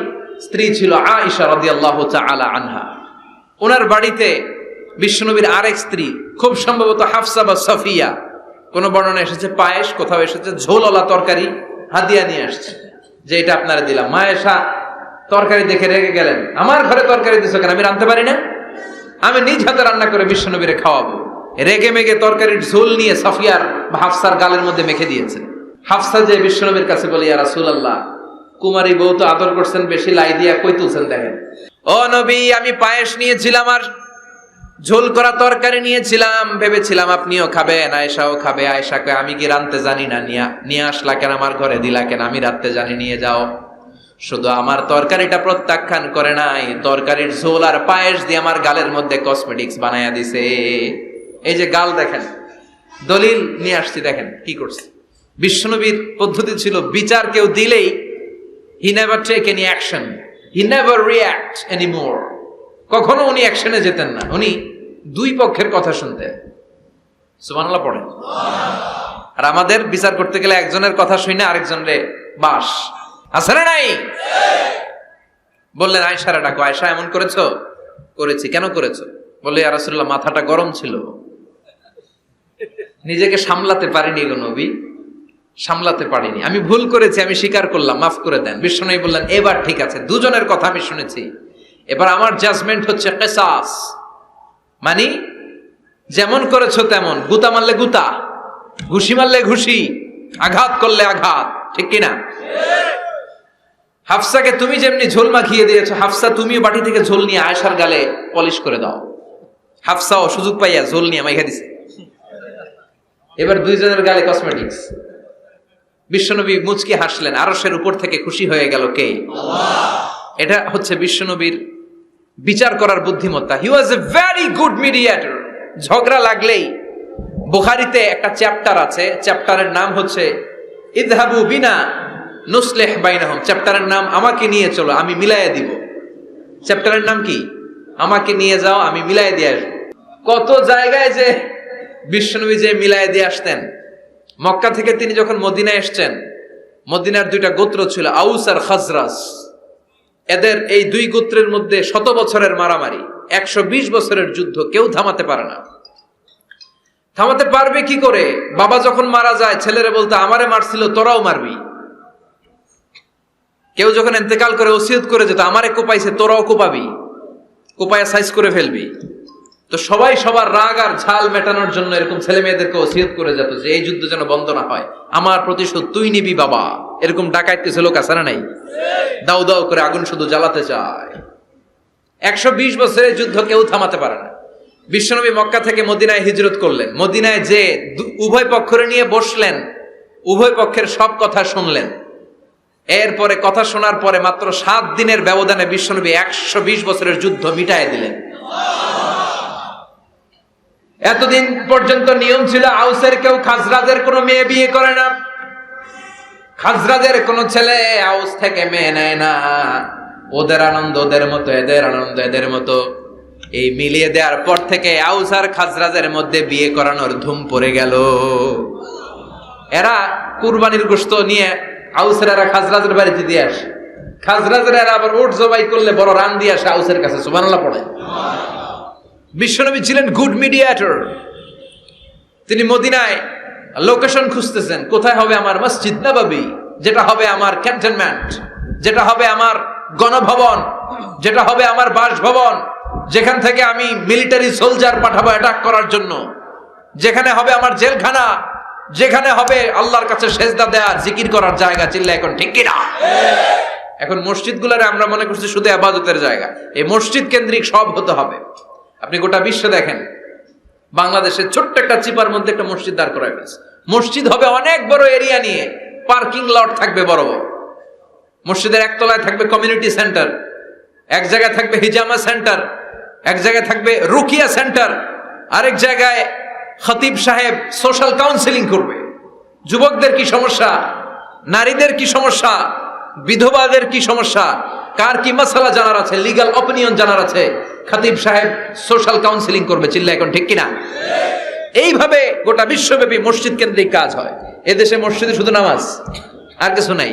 স্ত্রী ছিল আয়েশা রাদিয়াল্লাহু তাআলা আনহা। ওনার বাড়িতে বিশ্বনবীর আরেক স্ত্রী, খুব সম্ভবত হাফসা বা সফিয়া, কোন বর্ণনা এসেছে পায়েস, কোথাও এসেছে ঝোলওয়ালা তরকারি হাদিয়া নিয়ে আসছে, যে এটা আপনারা দিলাম। মা আয়েশা তরকারি দেখে রেগে গেলেন, আমার ঘরে তরকারি দিছো কেন? আমি রাঁধতে পারি না? আমি নিজ হাতে রান্না করে বিশ্বনবীরে খাওয়াবো। রেগে মেগে তরকারির ঝোল নিয়ে সাফিয়ার বা হাফসার গালের মধ্যে মেখে দিয়েছে। হাফসা যে বিশ্বনবীর কাছে বলে, ইয়া রাসূলুল্লাহ, কুমারী বউ তো আদর করছেন বেশি, লাই দিয়া কই তুলছেন দেখেন। ও নবী, আমি পায়েস নিয়েছিলাম আর ঝোল করা তরকারি নিয়েছিলাম, ভেবেছিলাম আপনিও খাবেন, আয়েশাও খাবে। আয়েশা কয়, আমি কি রাঁধতে জানি না? নিয়ে আসলা কেন আমার ঘরে, দিলা কেন? আমি রাঁধতে জানি, নিয়ে যাও। শুধু আমার তরকারিটা প্রত্যাখ্যান করে নাই, তরকারির ঝোল আর পায়েস দিয়ে আমার গালের মধ্যে কসমেটিক্স বানায়া দিছে। এই যে গাল দেখেন, দলিল নিয়ে আসছি, দেখেন কি করছে। বিশ্বনবীর পদ্ধতি ছিল, বিচার কেউ দিলেই he never take any action, he never react anymore. কখনো উনি অ্যাকশনে যেতেন না, উনি দুই পক্ষের কথা শুনতেন। সুবহানাল্লাহ পড়েন। আর আমাদের বিচার করতে গেলে একজনের কথা শুনে আরেকজনের বাস আছে না নাই? বললেন আয়েশারে ডাকো। আয়েশা, এমন করেছো? করেছি। কেন করেছো? বলে, ইয়া রাসূলুল্লাহ, মাথাটা গরম ছিল, নিজেকে সামলাতে পারিনি গো নবী, সামলাতে পারিনি, আমি ভুল করেছি, আমি স্বীকার করলাম, মাফ করে দেন। বিশ্বনবী বললেন, এবার ঠিক আছে, দুজনের কথা আমি শুনেছি, এবার আমার জাজমেন্ট হচ্ছে কিসাস, মানে যেমন করেছো তেমন, গুতা মারলে গুতা, ঘুষি মারলে ঘুষি, আঘাত করলে আঘাত, ঠিক কিনা? হাফসাকে তুমি যেমনি ঝোল মাখিয়ে দিয়েছো, হাফসা তুমিও বাটি থেকে ঝোল নিয়ে আয়েশার গালে পলিশ করে দাও। হাফসাও সুযোগ পাইয়া ঝোল নিয়ে মাইখা দিছে। এবার দুইজনের গালে কসমেটিক্স। বিশ্বনবী মুচকি হাসলেন, আরশের উপর থেকে খুশি হয়ে গেল কে? আল্লাহ। এটা হচ্ছে বিশ্বনবীর বিচার করার বুদ্ধিমত্তা। হি ওয়াজ এ ভেরি গুড মিডিয়েটর। ঝগড়া লাগলেই, বুখারীতে একটা চ্যাপ্টার আছে, চ্যাপ্টারের নাম হচ্ছে ইযহাবু বিনা নুসলিহ বাইনাহুম। চ্যাপ্টারের নাম আমাকে নিয়ে চলো, আমি মিলাইয়া দিব। চ্যাপ্টারের নাম কি? আমাকে নিয়ে যাও, আমি মিলাইয়া দিয়ে আসবো। কত জায়গায় যে বিশ্বনবী যে মিলাইয়া দিয়ে আসতেন। মক্কা থেকে তিনি যখন মদিনায় এসছেন, মদিনার দুইটা গোত্র ছিল, আউস আর খাজরাজ। এদের এই দুই গোত্রের মধ্যে 100 বছরের মারামারি, 120 বছরের যুদ্ধ, কেউ থামাতে পারে না। থামাতে পারবে কি করে? বাবা যখন মারা যায়, ছেলেরা বলতো, আমারে মারছিল, তোরাও মারবি। কেউ যখন ইন্তেকাল করে ওসিয়ত করে যেত, আমারে কোপাইছে, তোরাও কোপাবি, কোপায়া সাইজ করে ফেলবি। তো সবাই সবার রাগ আর ঝাল মেটানোর জন্য এরকম ছেলে মেয়েদেরকে ওসিয়ত করে যেত যে এই যুদ্ধ যেন বন্ধ না হয়, আমার প্রতিশোধ তুই নিবি বাবা। এরকম ডাকাইতে ছিল, কাছে না নাই? দাও দাও করে আগুন শুধু জ্বালাতে চায়। 120 বছরের যুদ্ধ কেউ থামাতে পারে না। বিশ্বনবী মক্কা থেকে মদিনায় হিজরত করলেন, মদিনায় যে উভয় পক্ষরে নিয়ে বসলেন, উভয় পক্ষের সব কথা শুনলেন। এরপরে কথা শোনার পরে মাত্র 7 দিনের ব্যবধানে বিশ্বনবী 120 বছরের যুদ্ধ মিটায় দিলেন। এতদিন পর্যন্ত নিয়ম ছিল আউসের কেউ খাজরাজের কোনো মেয়ে বিয়ে করে না, খাজরাজের কোনো ছেলে আউস থেকে মেয়ে নেয় না। ওদের আনন্দ ওদের মতো, এদের আনন্দ এদের মতো। এই মিলিয়ে দেওয়ার পর থেকে আউস আর খাজরাজের মধ্যে বিয়ে করানোর ধুম পড়ে গেল। এরা কুরবানির গোশত নিয়ে আউসের এরা খাজরাজের বাড়িতে দিয়ে আসে, খাজরাজের এরা আবার উট জবাই করলে বড় রান দিয়ে আসে আউসের কাছে। সুবহানাল্লাহ পড়ে। বিশ্বনবী ছিলেন গুড মিডিয়েটর। তিনি মদিনায় লোকেশন খুঁজতেছেন, কোথায় হবে আমার মসজিদ নববী, যেটা হবে আমার ক্যান্টনমেন্ট, যেটা হবে আমার গণভবন, যেটা হবে আমার বাসভবন, যেখান থেকে আমি মিলিটারি সোলজার পাঠাবো অ্যাটাক করার জন্য, যেখানে হবে আমার জেলখানা, যেখানে হবে আল্লাহর কাছে সেজদা দেয়া জিকির করার জায়গা। চিল্লা এখন ঠিক কিনা? এখন মসজিদগুলোরে আমরা মনে করছি শুধু ইবাদতের জায়গা, এই মসজিদ কেন্দ্রিক সব হতে হবে। আপনি গোটা বিশ্বে দেখেন, বাংলাদেশের ছোট্ট একটা চিপার মধ্যে একটা মসজিদ দাঁড় করায় ফেলছে। মসজিদ হবে অনেক বড় এরিয়া নিয়ে, পার্কিং লট থাকবে বড় বড়। মসজিদের একতলায় থাকবে কমিউনিটি সেন্টার, এক জায়গায় থাকবে হিজামা সেন্টার, এক জায়গায় থাকবে রুকিয়া সেন্টার, আরেক জায়গায় খতিব সাহেব সোশ্যাল কাউন্সিলিং করবে। যুবকদের কি সমস্যা, নারীদের কি সমস্যা, বিধবাদের কি সমস্যা, কার কি মাসালা জানার আছে, লিগ্যাল অপিনিয়ন জানার আছে, খতিব সাহেব সোশ্যাল কাউন্সিলিং করবে। চিল্লা এখন ঠিক কিনা? এইভাবে গোটা বিশ্বব্যাপী মসজিদ কেন্দ্রিক কাজ হয়। এদেশে মসজিদে শুধু নামাজ, আর কিছু নাই।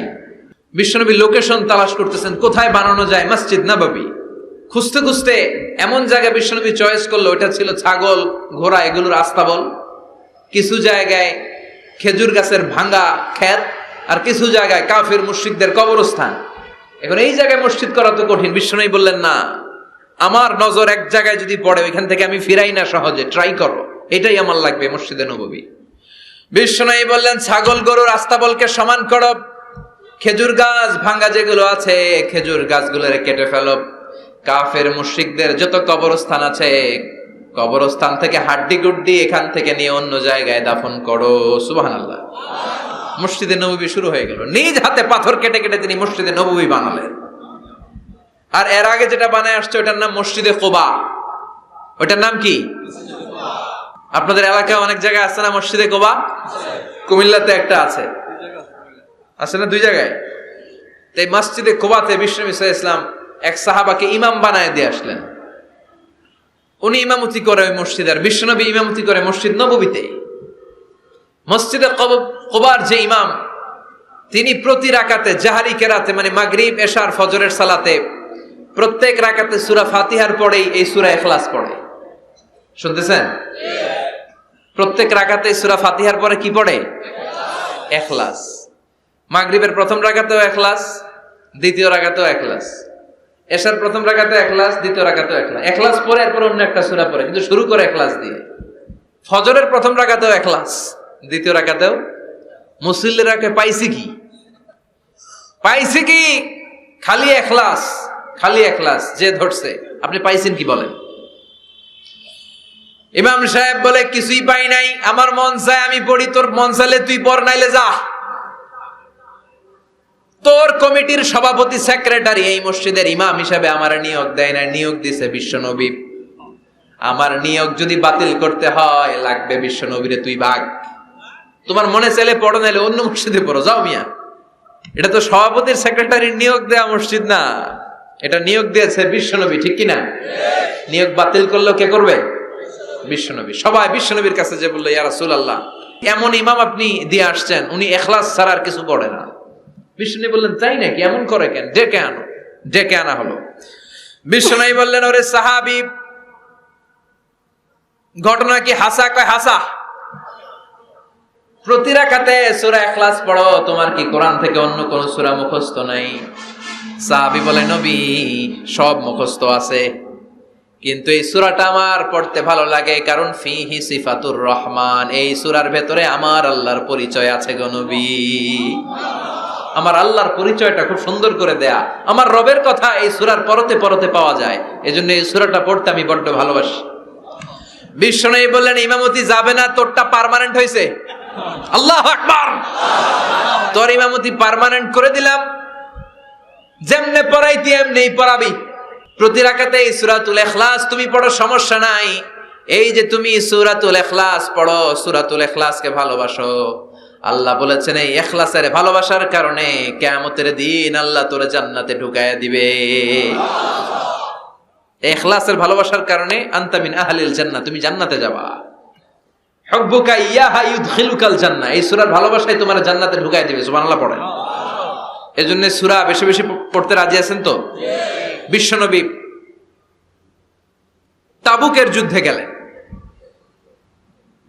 বিশ্বনবী লোকেশন তালাশ করতেছেন, কোথায় বানানো যায় মসজিদ নববী। খুঁজতে খুঁজতে এমন জায়গা বিশ্বনবী চয়েস করলো, ওটা ছিল ছাগল ঘোড়া এগুলোর আস্তাবল, কিছু জায়গায় খেজুর গাছের ভাঙ্গা ক্ষেত, আর কিছু জায়গায় কাফির মুশরিকদের কবরস্থান। এখন এই জায়গায় মসজিদ করা তো কঠিন। বিশ্বনবী বললেন, না, আমার নজর এক জায়গায় যদি পড়ে ওইখান থেকে আমি ফিরাই না সহজে, ট্রাই করো, এটাই আমার লাগবে মসজিদে নববী। বিশ্বনবী বললেন, ছাগল গরুর আস্তাবলকে সমান করো, খেজুর গাছ ভাঙ্গা যেগুলো আছে খেজুর গাছগুলোরে কেটে ফেলো, কাফের মুশরিকদের যত কবরস্থান আছে কবরস্থান থেকে হাড্ডি গুড্ডি এখান থেকে নিয়ে অন্য জায়গায় দাফন করো। সুবহানাল্লাহ। মসজিদে নববী শুরু হয়ে গেল। নিজ হাতে পাথর কেটে কেটে তিনি মসজিদে নববী বানালেন। আর এর আগে যেটা বানায় আসছে ওটার নাম মসজিদে কুবা। ওটার নাম কি? আপনাদের এলাকায় অনেক জায়গায় আছে না মসজিদে কুবা? কুমিল্লাতে একটা আছে, আছে না? 2 জায়গায়। এই মসজিদে কুবাতে বিশ্বনবী সাল্লাল্লাহু আলাইহি ওয়াসাল্লাম এক সাহাবাকে ইমাম বানায় দিয়ে আসলেন। উনি ইমামতি করে ওই মসজিদে, আর বিশ্বনবী ইমামতি করে মসজিদ নববীতে। মসজিদে কুবার যে ইমাম, তিনি প্রতি রাকাতে জাহারি কেরাতে মানে মাগরিব এশার ফজরের সালাতে প্রত্যেক রাকাতে সূরা ফাতিহার পরেই এই সূরা ইখলাস পড়ে। শুনতেছেন? প্রত্যেক রাকাতে সূরা ফাতিহার পরে কি পড়ে? ইখলাস। মাগরিবের প্রথম রাকাতেও ইখলাস, দ্বিতীয় রাকাতেও ইখলাস, এশার প্রথম রাকাতে ইখলাস, দ্বিতীয় রাকাতেও ইখলাস। ইখলাস পরে এরপর অন্য একটা সূরা পড়ে, কিন্তু শুরু করে ইখলাস দিয়ে। ফজরের প্রথম রাকাতেও ইখলাস, দ্বিতীয় রাকাতেও। মুসল্লিরাকে পাইছি কি? পাইছি কি? খালি ইখলাস, খালি ইখলাস। যে ধরছে, আপনি পাইছেন কি বলেন? ইমাম সাহেব বলে, কিছুই পাই নাই, আমার মন চায় আমি পড়ি, তোর মন চাইলে তুই পড়, নাইলে যা। তোর কমিটির সভাপতি সেক্রেটারি এই মসজিদের ইমাম হিসাবে আমার নিয়োগ দেয় না, নিয়োগ দিছে বিশ্বনবী। আমার নিয়োগ যদি বাতিল করতে হয় লাগবে বিশ্বনবীরে তুই ভাগ। তোমার মনে চাইলে পড়ো, নাইলে অন্য মসজিদে পড়ো, যাও মিয়া। এটা তো সভাপতির সেক্রেটারির নিয়োগ দেয়া মসজিদ না, এটা নিয়োগ দিয়েছে বিশ্বনবী। ঠিক কিনা? নিয়োগ বাতিল করলো কে করবে? বিশ্বনবী। সবাই বিশ্বনবীর কাছে যে বললো, ইয়া রাসূলুল্লাহ, এমন ইমাম আপনি দিয়ে আসছেন, উনি ইখলাস ছাড়া আর কিছু পড়ে না। বিশ্বনবী বললেন, তাই নাকি? এমন করে কেন? ডেকে আনো। ডেকে আনা হলো। বিশ্বনবী বললেন, ওরে সাহাবী, ঘটনা কি হাসা? কয় হাসা। প্রতি রাকাতে সূরা ইখলাস পড়ো, তোমার কি কোরআন থেকে অন্য কোন সূরা মুখস্থ নাই? সাহাবী বলে, নবী, সব মুখস্থ আছে, কিন্তু এই সূরাটা আমার পড়তে ভালো লাগে, কারণ ফিহি সিফাতুর রহমান, এই সূরার ভেতরে আমার আল্লাহর পরিচয় আছে গো নবী। আমার আল্লাহর পরিচয়টা খুব সুন্দর করে দেয়া, আমার রবের কথা এই সূরার পরতে পরতে পাওয়া যায়। এজন্য এই সূরাটা পড়তে আমি বড্ড ভালোবাসি। বিশ্বনবী বললেন, ইমামতি যাবে না, তোরটা পার্মানেন্ট হয়েছে। আল্লাহু আকবার। তোর ইমামতি পার্মানেন্ট করে দিলাম, যেমনে পড়াইতি এমনিই পড়াবি। প্রতি রাকাতে এই সূরাতুল ইখলাস তুমি পড়ো, সমস্যা নাই। এই যে তুমি সূরাতুল ইখলাস পড়ো, সূরাতুল ইখলাসকে ভালোবাসো, আল্লাহ বলেছেন এই ইখলাসের ভালোবাসার কারণে কিয়ামতের দিন আল্লাহ তোরে জান্নাতে ঢুকায়া দিবে। ইখলাসের ভালোবাসার কারণে আনতা মিন আহলিল জান্নাহ, তুমি জান্নাতে যাবা। হুব্বুকা ইয়াহা ইউদখিলুকাল জান্নাহ, এই সূরার ভালোবাসায় তোমার জান্নাতে ঢুকায়া দিবে। সুবহানাল্লাহ পড়েন। এজন্য সূরা বেশি বেশি পড়তে রাজি আছেন তো? বিশ্বনবী তাবুকের যুদ্ধে গেলেন।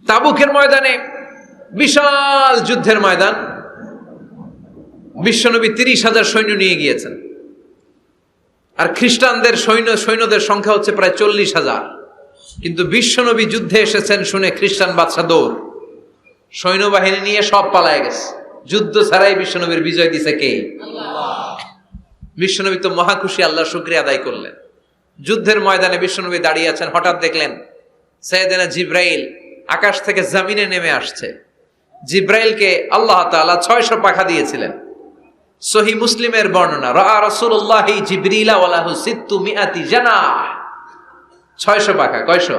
তাবুকের ময়দানে বিশাল যুদ্ধের ময়দান, বিশ্বনবী 30,000 সৈন্য নিয়ে গিয়েছেন। আর খ্রিস্টানদের সৈন্যদের সংখ্যা হচ্ছে প্রায় 40,000। কিন্তু বিশ্বনবী যুদ্ধে এসেছেন শুনে খ্রিস্টান বাদশা দৌড়, সৈন্যবাহিনী নিয়ে সব পালায় গেছে। যুদ্ধ ছাড়াই বিশ্বনবীর বিজয় দিছে কে? বিশ্বনবী তো মহা খুশি, আল্লাহর শুকরিয়া আদায় করলেন। যুদ্ধের ময়দানে বিশ্বনবী দাঁড়িয়ে আছেন, হঠাৎ দেখলেন সাইয়েদনা জিব্রাইল আকাশ থেকে জমিনে নেমে আসছে। জিব্রাইলকে আল্লাহ তাআলা 600 পাখা দিয়েছিলেন। সহিহ মুসলিমের বর্ণনা, রাআ রাসূলুল্লাহি জিবরিলা ওয়া লাহু 600 জানাহ। 600 পাখা। কয়শো?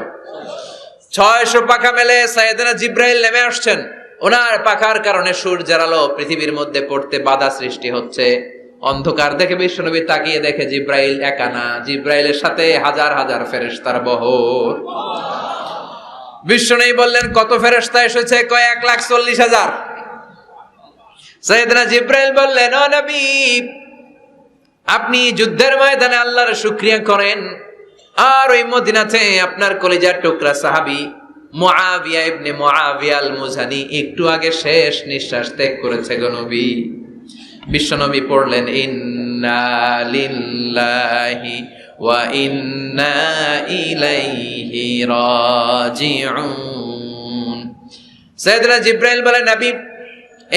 600 পাখা মেলে সাইয়েদনা জিব্রাইল নেমে আসছেন। ওনার পাখার কারণে সূর্যের আলো পৃথিবীর মধ্যে পড়তে বাধা সৃষ্টি হচ্ছে। অন্ধকার দেখে বিশ্বনবী তাকিয়ে দেখে জিব্রাইল একা না, জিব্রাইলের সাথে হাজার হাজার ফেরেশতার বহর। বিশ্বনবী বললেন, কত ফেরেশতা এসেছে? কয় 1,40,000। সাইয়েদনা জিব্রাইল বললেন, ও নবী, আপনি যুদ্ধের ময়দানে আল্লাহর শুকরিয়া করেন, আর ওই মদিনাতে আপনার কলিজার টুকরা সাহাবী মুআবিয়া ইবনে মুআবিয়া আল মুজানি একটু আগে শেষ নিঃশ্বাস ত্যাগ করেছে গো নবী। বিশ্বনবী পড়লেন, ইন্না লিল্লাহি ওয়া ইন্না ইলাইহি রাজিউন। সাইয়েদনা জিব্রাইল বলেন, নবী,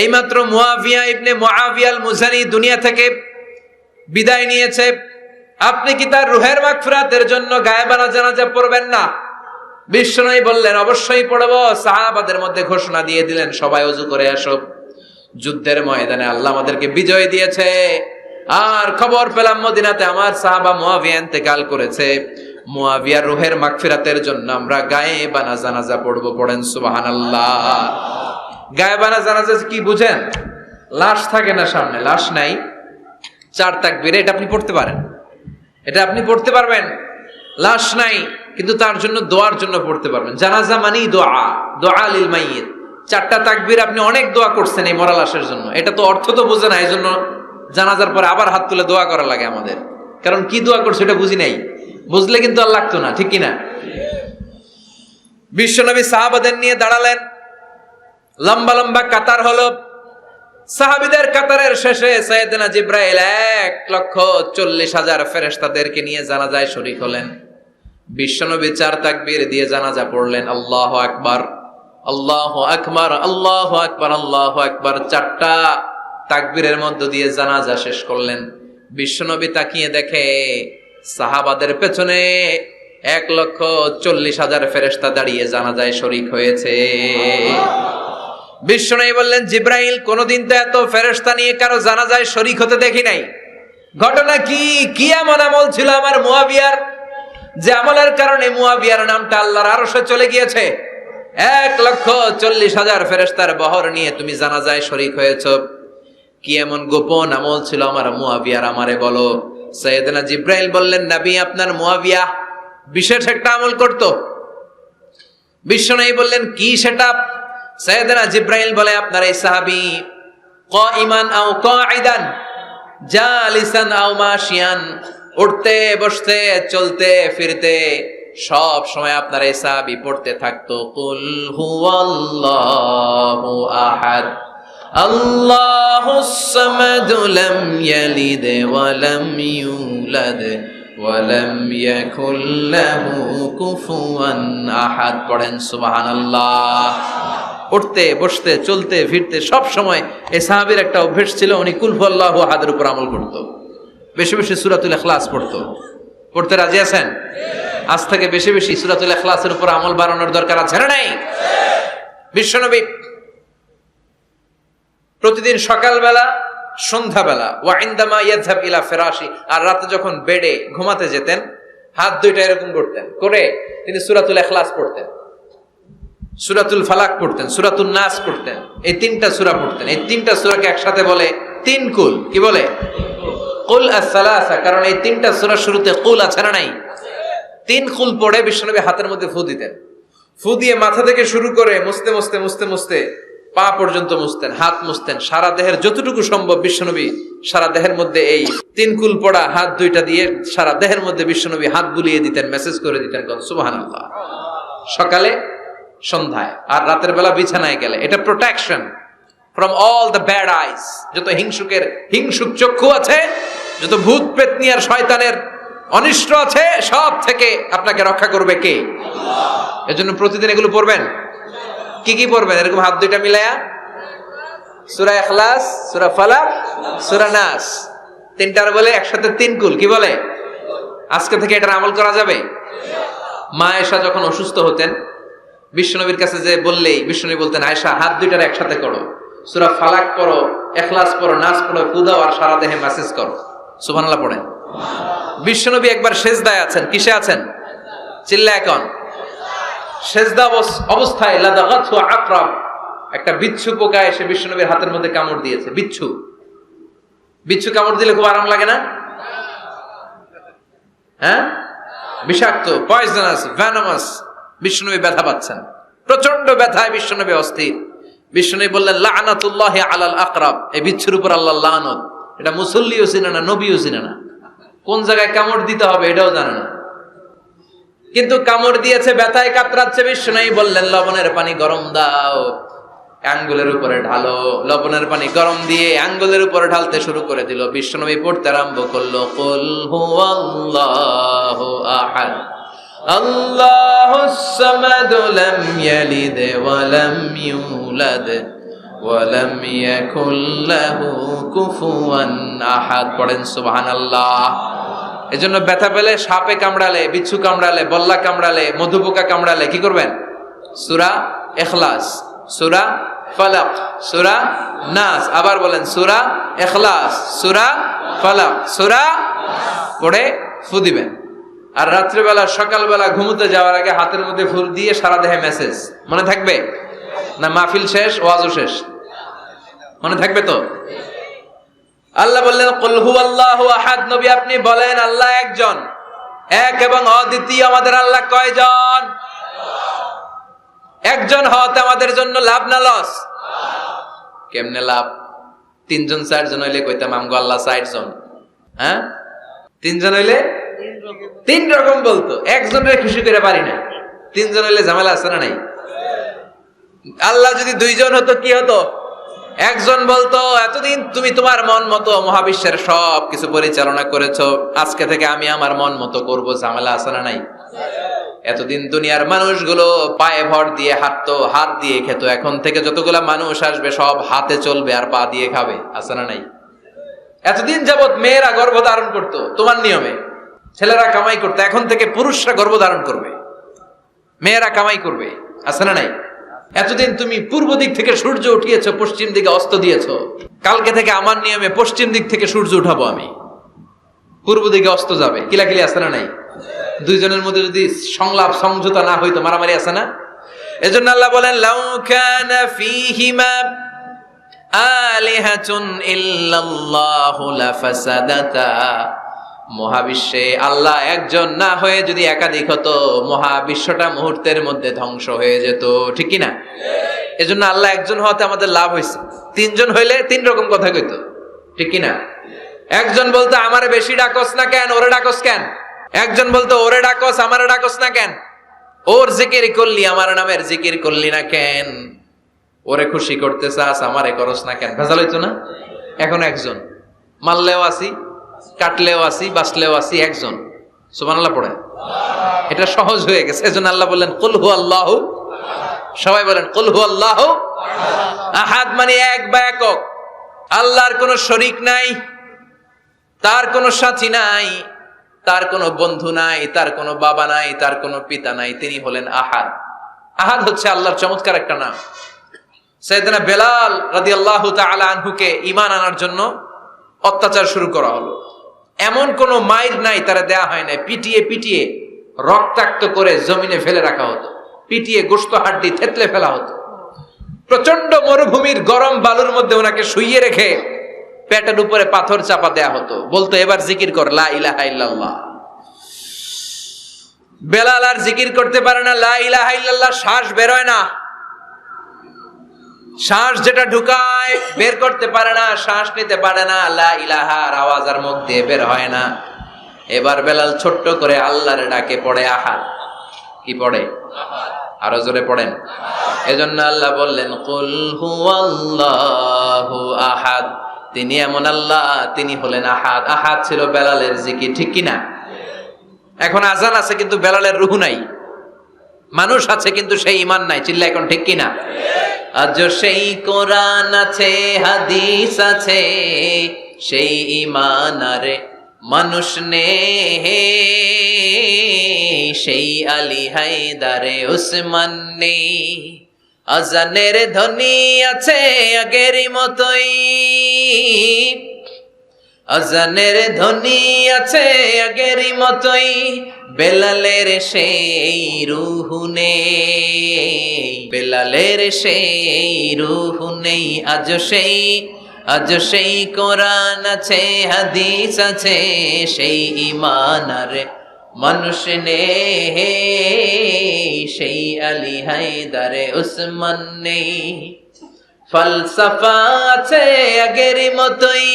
এইমাত্র মুআবিয়া ইবনে মুআবিয়া আল মুজানি দুনিয়া থেকে বিদায় নিয়েছে, আপনি কি তার রূহের মাগফিরাতের জন্য গায়েবানা জানাজা পড়বেন না? বিশ্বনবী বললেন, অবশ্যই পড়ব। সাহাবাদের মধ্যে ঘোষণা দিয়ে দিলেন, সবাই ওযু করে আসো। যুদ্ধের ময়দানে আল্লাহ আমাদেরকে বিজয় দিয়েছে, আর খবর পেলাম মদিনাতে আমার সাহাবা মুআবিয়া ইন্তেকাল করেছে। মুআবিয়ার রূহের মাগফিরাতের জন্য আমরা গায়েবানা জানাজা পড়ব। পড়েন সুবহানাল্লাহ। গায়েবানা জানাজা কি বুঝেন? লাশ থাকে না সামনে, লাশ নাই, 4 তাকবীরে এটা আপনি পড়তে পারেন, এটা আপনি পড়তে পারবেন। লাশ নাই কিন্তু তার জন্য দোয়ার জন্য পড়তে পারবেন। জানাজা মানেই দোয়া, দোয়া লিল মাইয়িত। 4টা তাকবীর আপনি অনেক দোয়া করছেন এই মরা লাশের জন্য, এটা তো অর্থ তো বুঝে না, এই জন্য জানাজার পরে আবার হাত তুলে দোয়া করা লাগে আমাদের, কারণ কি দোয়া করছে এটা বুঝি নাই। বুঝলে কিন্তু আর লাগতো না, ঠিক কিনা? বিশ্বনবী সাহাবাদের নিয়ে দাঁড়ালেন, লম্বা লম্বা কাতার হলো। সাহাবীদের কাতারের শেষে সাইয়েদনা জিব্রাইল 1,40,000 ফেরেশতাদেরকে নিয়ে জানাজায় শরীক হলেন। বিশ্বনবী 4 তাকবীর দিয়ে জানাজা পড়লেন, আল্লাহু আকবার, আল্লাহু আকবার, আল্লাহু আকবার, আল্লাহু আকবার। 4টা তাকবীরের মধ্য দিয়ে জানাজা শেষ করলেন। বিশ্বনবী তাকিয়ে দেখে সাহাবাদের পেছনে 1,40,000 ফেরেশতা দাঁড়িয়ে জানাজায় শরীক হয়েছে। বিশ্বনবী বললেন, জিব্রাইল, কোনদিন তো এত ফেরেশতা নিয়ে কারো জানাজায় শরীক হতে দেখি নাই। ঘটনা কি? কি এমন আমল ছিল আমার মুআবিয়ার, যে আমলের কারণে মুআবিয়ার নামটা আল্লাহর আরশে চলে গিয়েছে? 1,40,000 ফেরেশতার বহর নিয়ে তুমি জানাজায় শরীক হয়েছো। কি এমন গোপন আমল ছিল আমার মুআবিয়ার, আমারে বলো। সাইয়েদনা জিব্রাইল বললেন, নবী, আপনার মুআবিয়া বিশেষ একটা আমল করত। বিশ্বনবী বললেন, কি সেটা? সাইয়েদনা জিব্রাইল বলে, আপনার এই সাহাবী কাইমান আও কাঈদান, জালিসান আও মাশিয়ান, উঠতে বসতে চলতে ফিরতে সব সময় আপনার এই সাহাবী পড়তে থাকতো, কুল হুয়াল্লাহু আহাদ, আল্লাহুস সামাদ, লাম ইয়ালিদ ওয়া লাম ইউলাদ ওয়া লাম ইয়াকুল লাহু কুফুয়ান আহাদ। পড়েন সুবহানাল্লাহ। উঠতে বসতে চলতে ফিরতে সব সময় এই সাহাবীর একটা অভ্যেস ছিল, উনি কুল হুয়াল্লাহু আহাদের উপর আমল করত, বেশি বেশি সূরাতুল ইখলাস পড়তো। পড়তে রাজি আছেন? আজ থেকে বেশি বেশি সূরাতুল ইখলাসের উপর আমল বাড়ানোর দরকার আছে না নাই? বিশ্বনবী প্রতিদিন সকালবেলা সন্ধ্যাবেলা ওয়া ইনদামা ইয়াযহাব ইলা ফিরাশি, আর রাতে যখন বেডে ঘুমাতে যেতেন হাত দুইটা এরকম করতেন, করে তিনি সূরাতুল ইখলাস পড়তেন, সূরাতুল ফালাক পড়তেন, সূরাতুন নাস পড়তেন, এই তিনটা সূরা পড়তেন। এই তিনটা সূরাকে একসাথে বলে তিন কুল। কি বলে? কুল আস-সালাসা, কারণ এই তিনটা সূরার শুরুতে কুল আছে না নাই? তিন কুল পড়ে বিশ্বনবী হাতের মধ্যে ফু দিতেন। ফু দিয়ে মাথা থেকে শুরু করে মুছতে মুছতে মুছতে মুছতে পা পর্যন্ত মুছতেন, হাত মুছতেন, সারা দেহের যতটুকু সম্ভব বিশ্বনবী সারা দেহের মধ্যে এই তিন কুল পড়া হাত দুইটা দিয়ে সারা দেহের মধ্যে বিশ্বনবী হাত বুলিয়ে দিতেন, মেসেজ করে দিতেন সুবহানাল্লাহ। সকালে সন্ধ্যায় আর রাতের বেলা বিছানায় গেলে। এটা protection from all the bad আইস। যত হিংসুক চক্ষু আছে, যত ভূত প্রেতনি আর শয়তানের অনিষ্ট আছে, সব থেকে আপনাকে রক্ষা করবে কে? আল্লাহ। এজন্য প্রতিদিন এগুলো পড়বেন। কি কি পড়বেন? এরকম হাত দুইটা মিলায়া সূরা ইখলাস, সূরা ফালাক, সূরা নাস, তিনটার বলে একসাথে তিন কুল। কি বলে? আজকে থেকে এটার আমল করা যাবে। মা আয়েশা যখন অসুস্থ হতেন বিশ্বনবীর কাছে যে বললেই বিশ্বনবী বলতেন, আয়েশা হাত দুইটার একসাথে করো, সূরা ফালাক পড়ো, ইখলাস পড়ো, নাস পড়ো, ফু দাও আর সারা দেহে মেসেজ করো। সুবহানাল্লাহ পড়েন। বিশ্বনবী একবার সেজদায় আছেন। কিসে আছেন? চিল্লা এখন। সেজদা অবস্থায় লাদাগাতহু আকরাব, একটা বিচ্ছু পোকা এসে বিশ্বনবীর হাতের মধ্যে কামড় দিয়েছে। বিচ্ছু কামড় দিলে খুব আরাম লাগে না? হ্যাঁ, বিষাক্ত, পয়জনাস, ভেনামাস। বিশ্বনবী ব্যথা পাচ্ছেন, প্রচন্ড ব্যথায় বিশ্বনবী অস্থির। বিশ্বনবী বললেন, লাআনাতুল্লাহি আলাল আকরাব, এই বিচ্ছুর উপর আল্লাহর লানত। এটা মুসল্লিও চিনে না, নবীও চিনে না, কোন জায়গায় কামড় দিতে হবে এটাও জানে না, কিন্তু কামড় দিয়েছে, ব্যথায় কাতরাচ্ছে। বিশ্বনবী বললেন, লবণের পানি গরম দাও, আঙ্গুলের উপরে ঢালো। লবণের পানি গরম দিয়ে আঙ্গুলের উপরে ঢালতে শুরু করে দিল। বিশ্বনবী পড়তে আরম্ভ করলো, কুল হুয়াল্লাহু আহাদ আল্লাহুস সামাদ লাম ইয়ালিদ ওয়া লাম ইউলাদ ওয়া লাম ইয়াকুল লাহু কুফুয়ান আহাদ। পড়েন সুবহানাল্লাহ। এজন্য ব্যথা পেলে, সাপে কামড়ালে, বিচ্ছু কামড়ালে, বল্লা কামড়ালে, মধুপোকা কামড়ালে কি করবেন? সূরা ইখলাস, সূরা ফালাক, সূরা নাস। আবার বলেন, সূরা ইখলাস, সূরা ফালাক, সূরা পড়ে ফু দিবেন। আর রাত্রিবেলা সকালবেলা ঘুমোতে যাওয়ার আগে হাতের মধ্যে ফুল দিয়ে সারা দেহে মেসেজ। মনে থাকবে না? মাহফিল শেষ, ওয়াজও শেষ, মনে থাকবে তো? আল্লাহ বললেন, কুল হুয়াল্লাহু আহাদ। নবী আপনি বলেন, আল্লাহ একজন, এক এবং অদ্বিতীয়। আমাদের আল্লাহ কয়জন? একজন হওয়াতে আমাদের জন্য লাভ না লস? কেমনে লাভ? তিনজন চারজন হইলে কইতাম আমগো আল্লাহ 60 জন। হ্যাঁ, তিনজন হইলে তিন রকম বলতো, একজনের খুশি করে পারি না। তিনজন হইলে ঝামেলা আছে না নাই? আল্লাহ যদি দুইজন হতো কি হতো? একজন বলতো, এতদিন তুমি তোমার মন মতো মহাবিশ্বের সব কিছু পরিচালনা করেছো, আজকে থেকে আমি আমার মন মতো করবো। ঝামেলা আছে না নাই? এতদিন দুনিয়ার মানুষগুলো পায়ে ভর দিয়ে হাঁটতো, হাত দিয়ে খেত, এখন থেকে যতগুলা মানুষ আসবে সব হাতে চলবে আর পা দিয়ে খাবে। আছে না নাই? এতদিন যাবত মেয়েরা গর্ভধারণ করতো তোমার নিয়মে, ছেলেরা কামাই করতো, এখন থেকে পুরুষরা গর্ভধারণ করবে, মেয়েরা কামাই করবে। আছে না নাই? এতদিন তুমি পূর্ব দিক থেকে সূর্য উঠিয়েছো, পশ্চিম দিকে অস্ত দিয়েছো, কালকে থেকে আমার নিয়মে পশ্চিম দিক থেকে সূর্য উঠাবো আমি, পূর্ব দিকে অস্ত যাবে। কিলাকিলি আছে না নাই? দুইজনের মধ্যে যদি সংলাপ সমঝোতা না হইতো মারামারি আছে না? এজন্য আল্লাহ বলেন, লাউ কানা ফীহিমা আলিহাতুন ইল্লাল্লাহু লাফাসাদাতা। মহাবিশ্বে আল্লাহ একজন না হয়ে যদি একাধিক হতো, মহাবিশ্বটা মুহূর্তের মধ্যে ধ্বংস হয়ে যেত। ঠিক কি না? এজন্য আল্লাহ একজন হওয়াতে আমাদের লাভ হয়েছে। তিনজন হইলে তিন রকম কথা কইতো। ঠিক কি না? একজন বলতো, আমারে বেশি ডাকস না কেন, ওরে ডাকস কেন? একজন বলতো, ওরে ডাকস, আমারে ডাকস না কেন? ওর জিকির করলি, আমার নামের জিকির করলি না কেন? ওরে খুশি করতে চাস, আমারে করস না কেন? ভেজাল হইতো না? এখন একজন, মারলেও আসি, কাটলেও আসি, বাঁচলেও আসি, একজন। সুবহানাল্লাহ পড়েন। এটা সহজ হয়ে গেছে। এজন্য আল্লাহ বললেন, কুল হুয়াল্লাহু। সবাই বলেন কুল হুয়াল্লাহু আহাদ, মানে এক বা একক। আল্লাহর কোনো শরীক নাই, তার কোনো সাথী নাই, তার কোনো বন্ধু নাই, তার কোনো বাবা নাই, তার কোনো পিতা নাই, তিনি হলেন আহাদ। আহাদ হচ্ছে আল্লাহর চমৎকার একটা নাম। সাইয়েদনা বেলাল রাদিয়াল্লাহু তাআলা আনহুকে ঈমান আনার জন্য অত্যাচার শুরু করা হলো। এমন কোন মাইর নাই তারা দেয়া হয় না, পিটিয়ে পিটিয়ে রক্তাক্ত করে জমিনে ফেলে রাখা হতো, পিটিয়ে গোশত হাড্ডি থেতলে ফেলা হতো। প্রচন্ড মরুভূমির গরম বালুর মধ্যে ওনাকে শুইয়ে রেখে পেটের উপরে পাথর চাপা দেয়া হতো, বলতো এবার জিকির কর লা ইলাহা ইল্লাল্লাহ। বেলাল আর জিকির করতে পারে না, লা ইলাহা ইল্লাল্লাহ শ্বাস বের হয় না, শ্বাস যেটা ঢুকায় বের করতে পারে না, শ্বাস নিতে পারে না, লা ইলাহার আওয়াজ আর মুখ দিয়ে বের হয় না। এবার বেলাল ছোট্ট করে আল্লাহর ডাকে পড়ে আহাদ। কি পড়ে? আরো জোরে পড়েন। এজন্য আল্লাহ বললেন কুল হুয়াল্লাহু আহাদ, তিনি এমন আল্লাহ, তিনি হলেন আহাদ। আহাদ ছিল বেলালের জিকির, ঠিক কিনা? এখন আজান আছে কিন্তু বেলালের রূহ নাই, মানুষ আছে কিন্তু সেই ঈমান নাই। চিল্লা এখন ঠিক কিনা? আজ সেই কোরআন আছে, হাদিস আছে, সেই ঈমান আরে মানুষ নে, সেই আলী হায়দারে উসমান নে। আজানের ধ্বনি আছে আগেরই মতোই, আজানের ধ্বনি আছে আগেরই মতোই, বেলালের সেই রূহ নেই, বেলালের সেই রূহ নেই। আজ সেই কোরআন আছে, হাদিস আছে, সেই ঈমান আর মানুষ নেই, সেই আলী হায়দারে উসমান নেই। ফলসফা আছে আগেরই মতোই,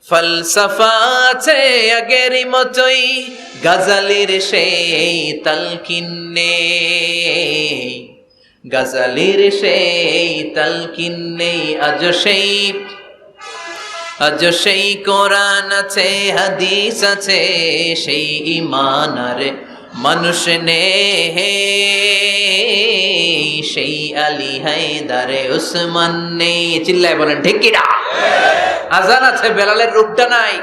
ফলসফা আছে আগেরই মতোই, গাজালির সেই তালকিন নেই, গাজালির সেই তালকিন নেই। আজ সেই কোরআন আছে, হাদিস আছে, সেই ঈমান আর মানুষ নেই, সেই আলী হায়দারে উসমান নেই। চিল্লায় বলেন ঠিক কিনা? আজান আছে, বেলালের রূপটা নাই।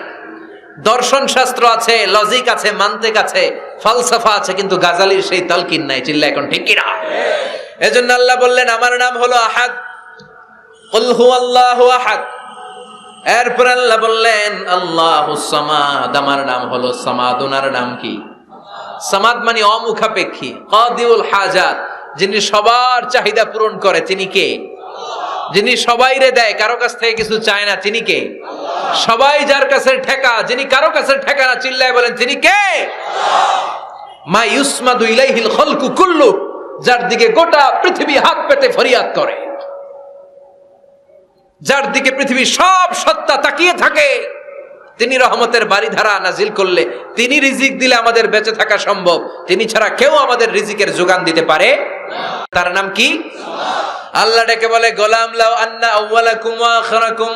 দর্শন শাস্ত্র আছে, লজিক আছে, মান্তিক আছে, ফলসফা আছে, কিন্তু গাজালির সেই তালকিন নাই। চিল্লায় এখন ঠিক কিনা? এজন্য আল্লাহ বললেন আমার নাম হলো আহাদ, কুল হুয়াল্লাহু আহাদ। এরপর আল্লাহ বললেন আল্লাহুস সামাদ, আমার নাম হলো সামাদ। ওনার নাম কি? সামাদ মানে অমুখাপেক্ষী, কাদিউল হাজাত, যিনি সবার চাহিদা পূরণ করে। তিনি কে? যিনি সবাইরে দেয়, কারো কাছ থেকে কিছু চায় না। তিনি কে? সবাই যার কাছে ঠেকা, যিনি কারো কাছে ঠেকা না। চিল্লায় বলেন তিনি কে? মা ইউসমাদু ইলাইহিল খালকু কুল্লু, যার দিকে গোটা পৃথিবী হাত পেতে ফরিয়াদ করে, যার দিকে পৃথিবীর সব সত্তা তাকিয়ে থাকে। তিনি রহমতের বারিধারা নাজিল করলে, তিনি রিজিক দিলে আমাদের বেঁচে থাকা সম্ভব। তিনি ছাড়া কেউ আমাদের রিজিকের যোগান দিতে পারে না। তার নাম কি? আল্লাহ ডেকে বলে গোলাম লাউ আন্না আউওয়ালাকুম ওয়া আখিরাকুম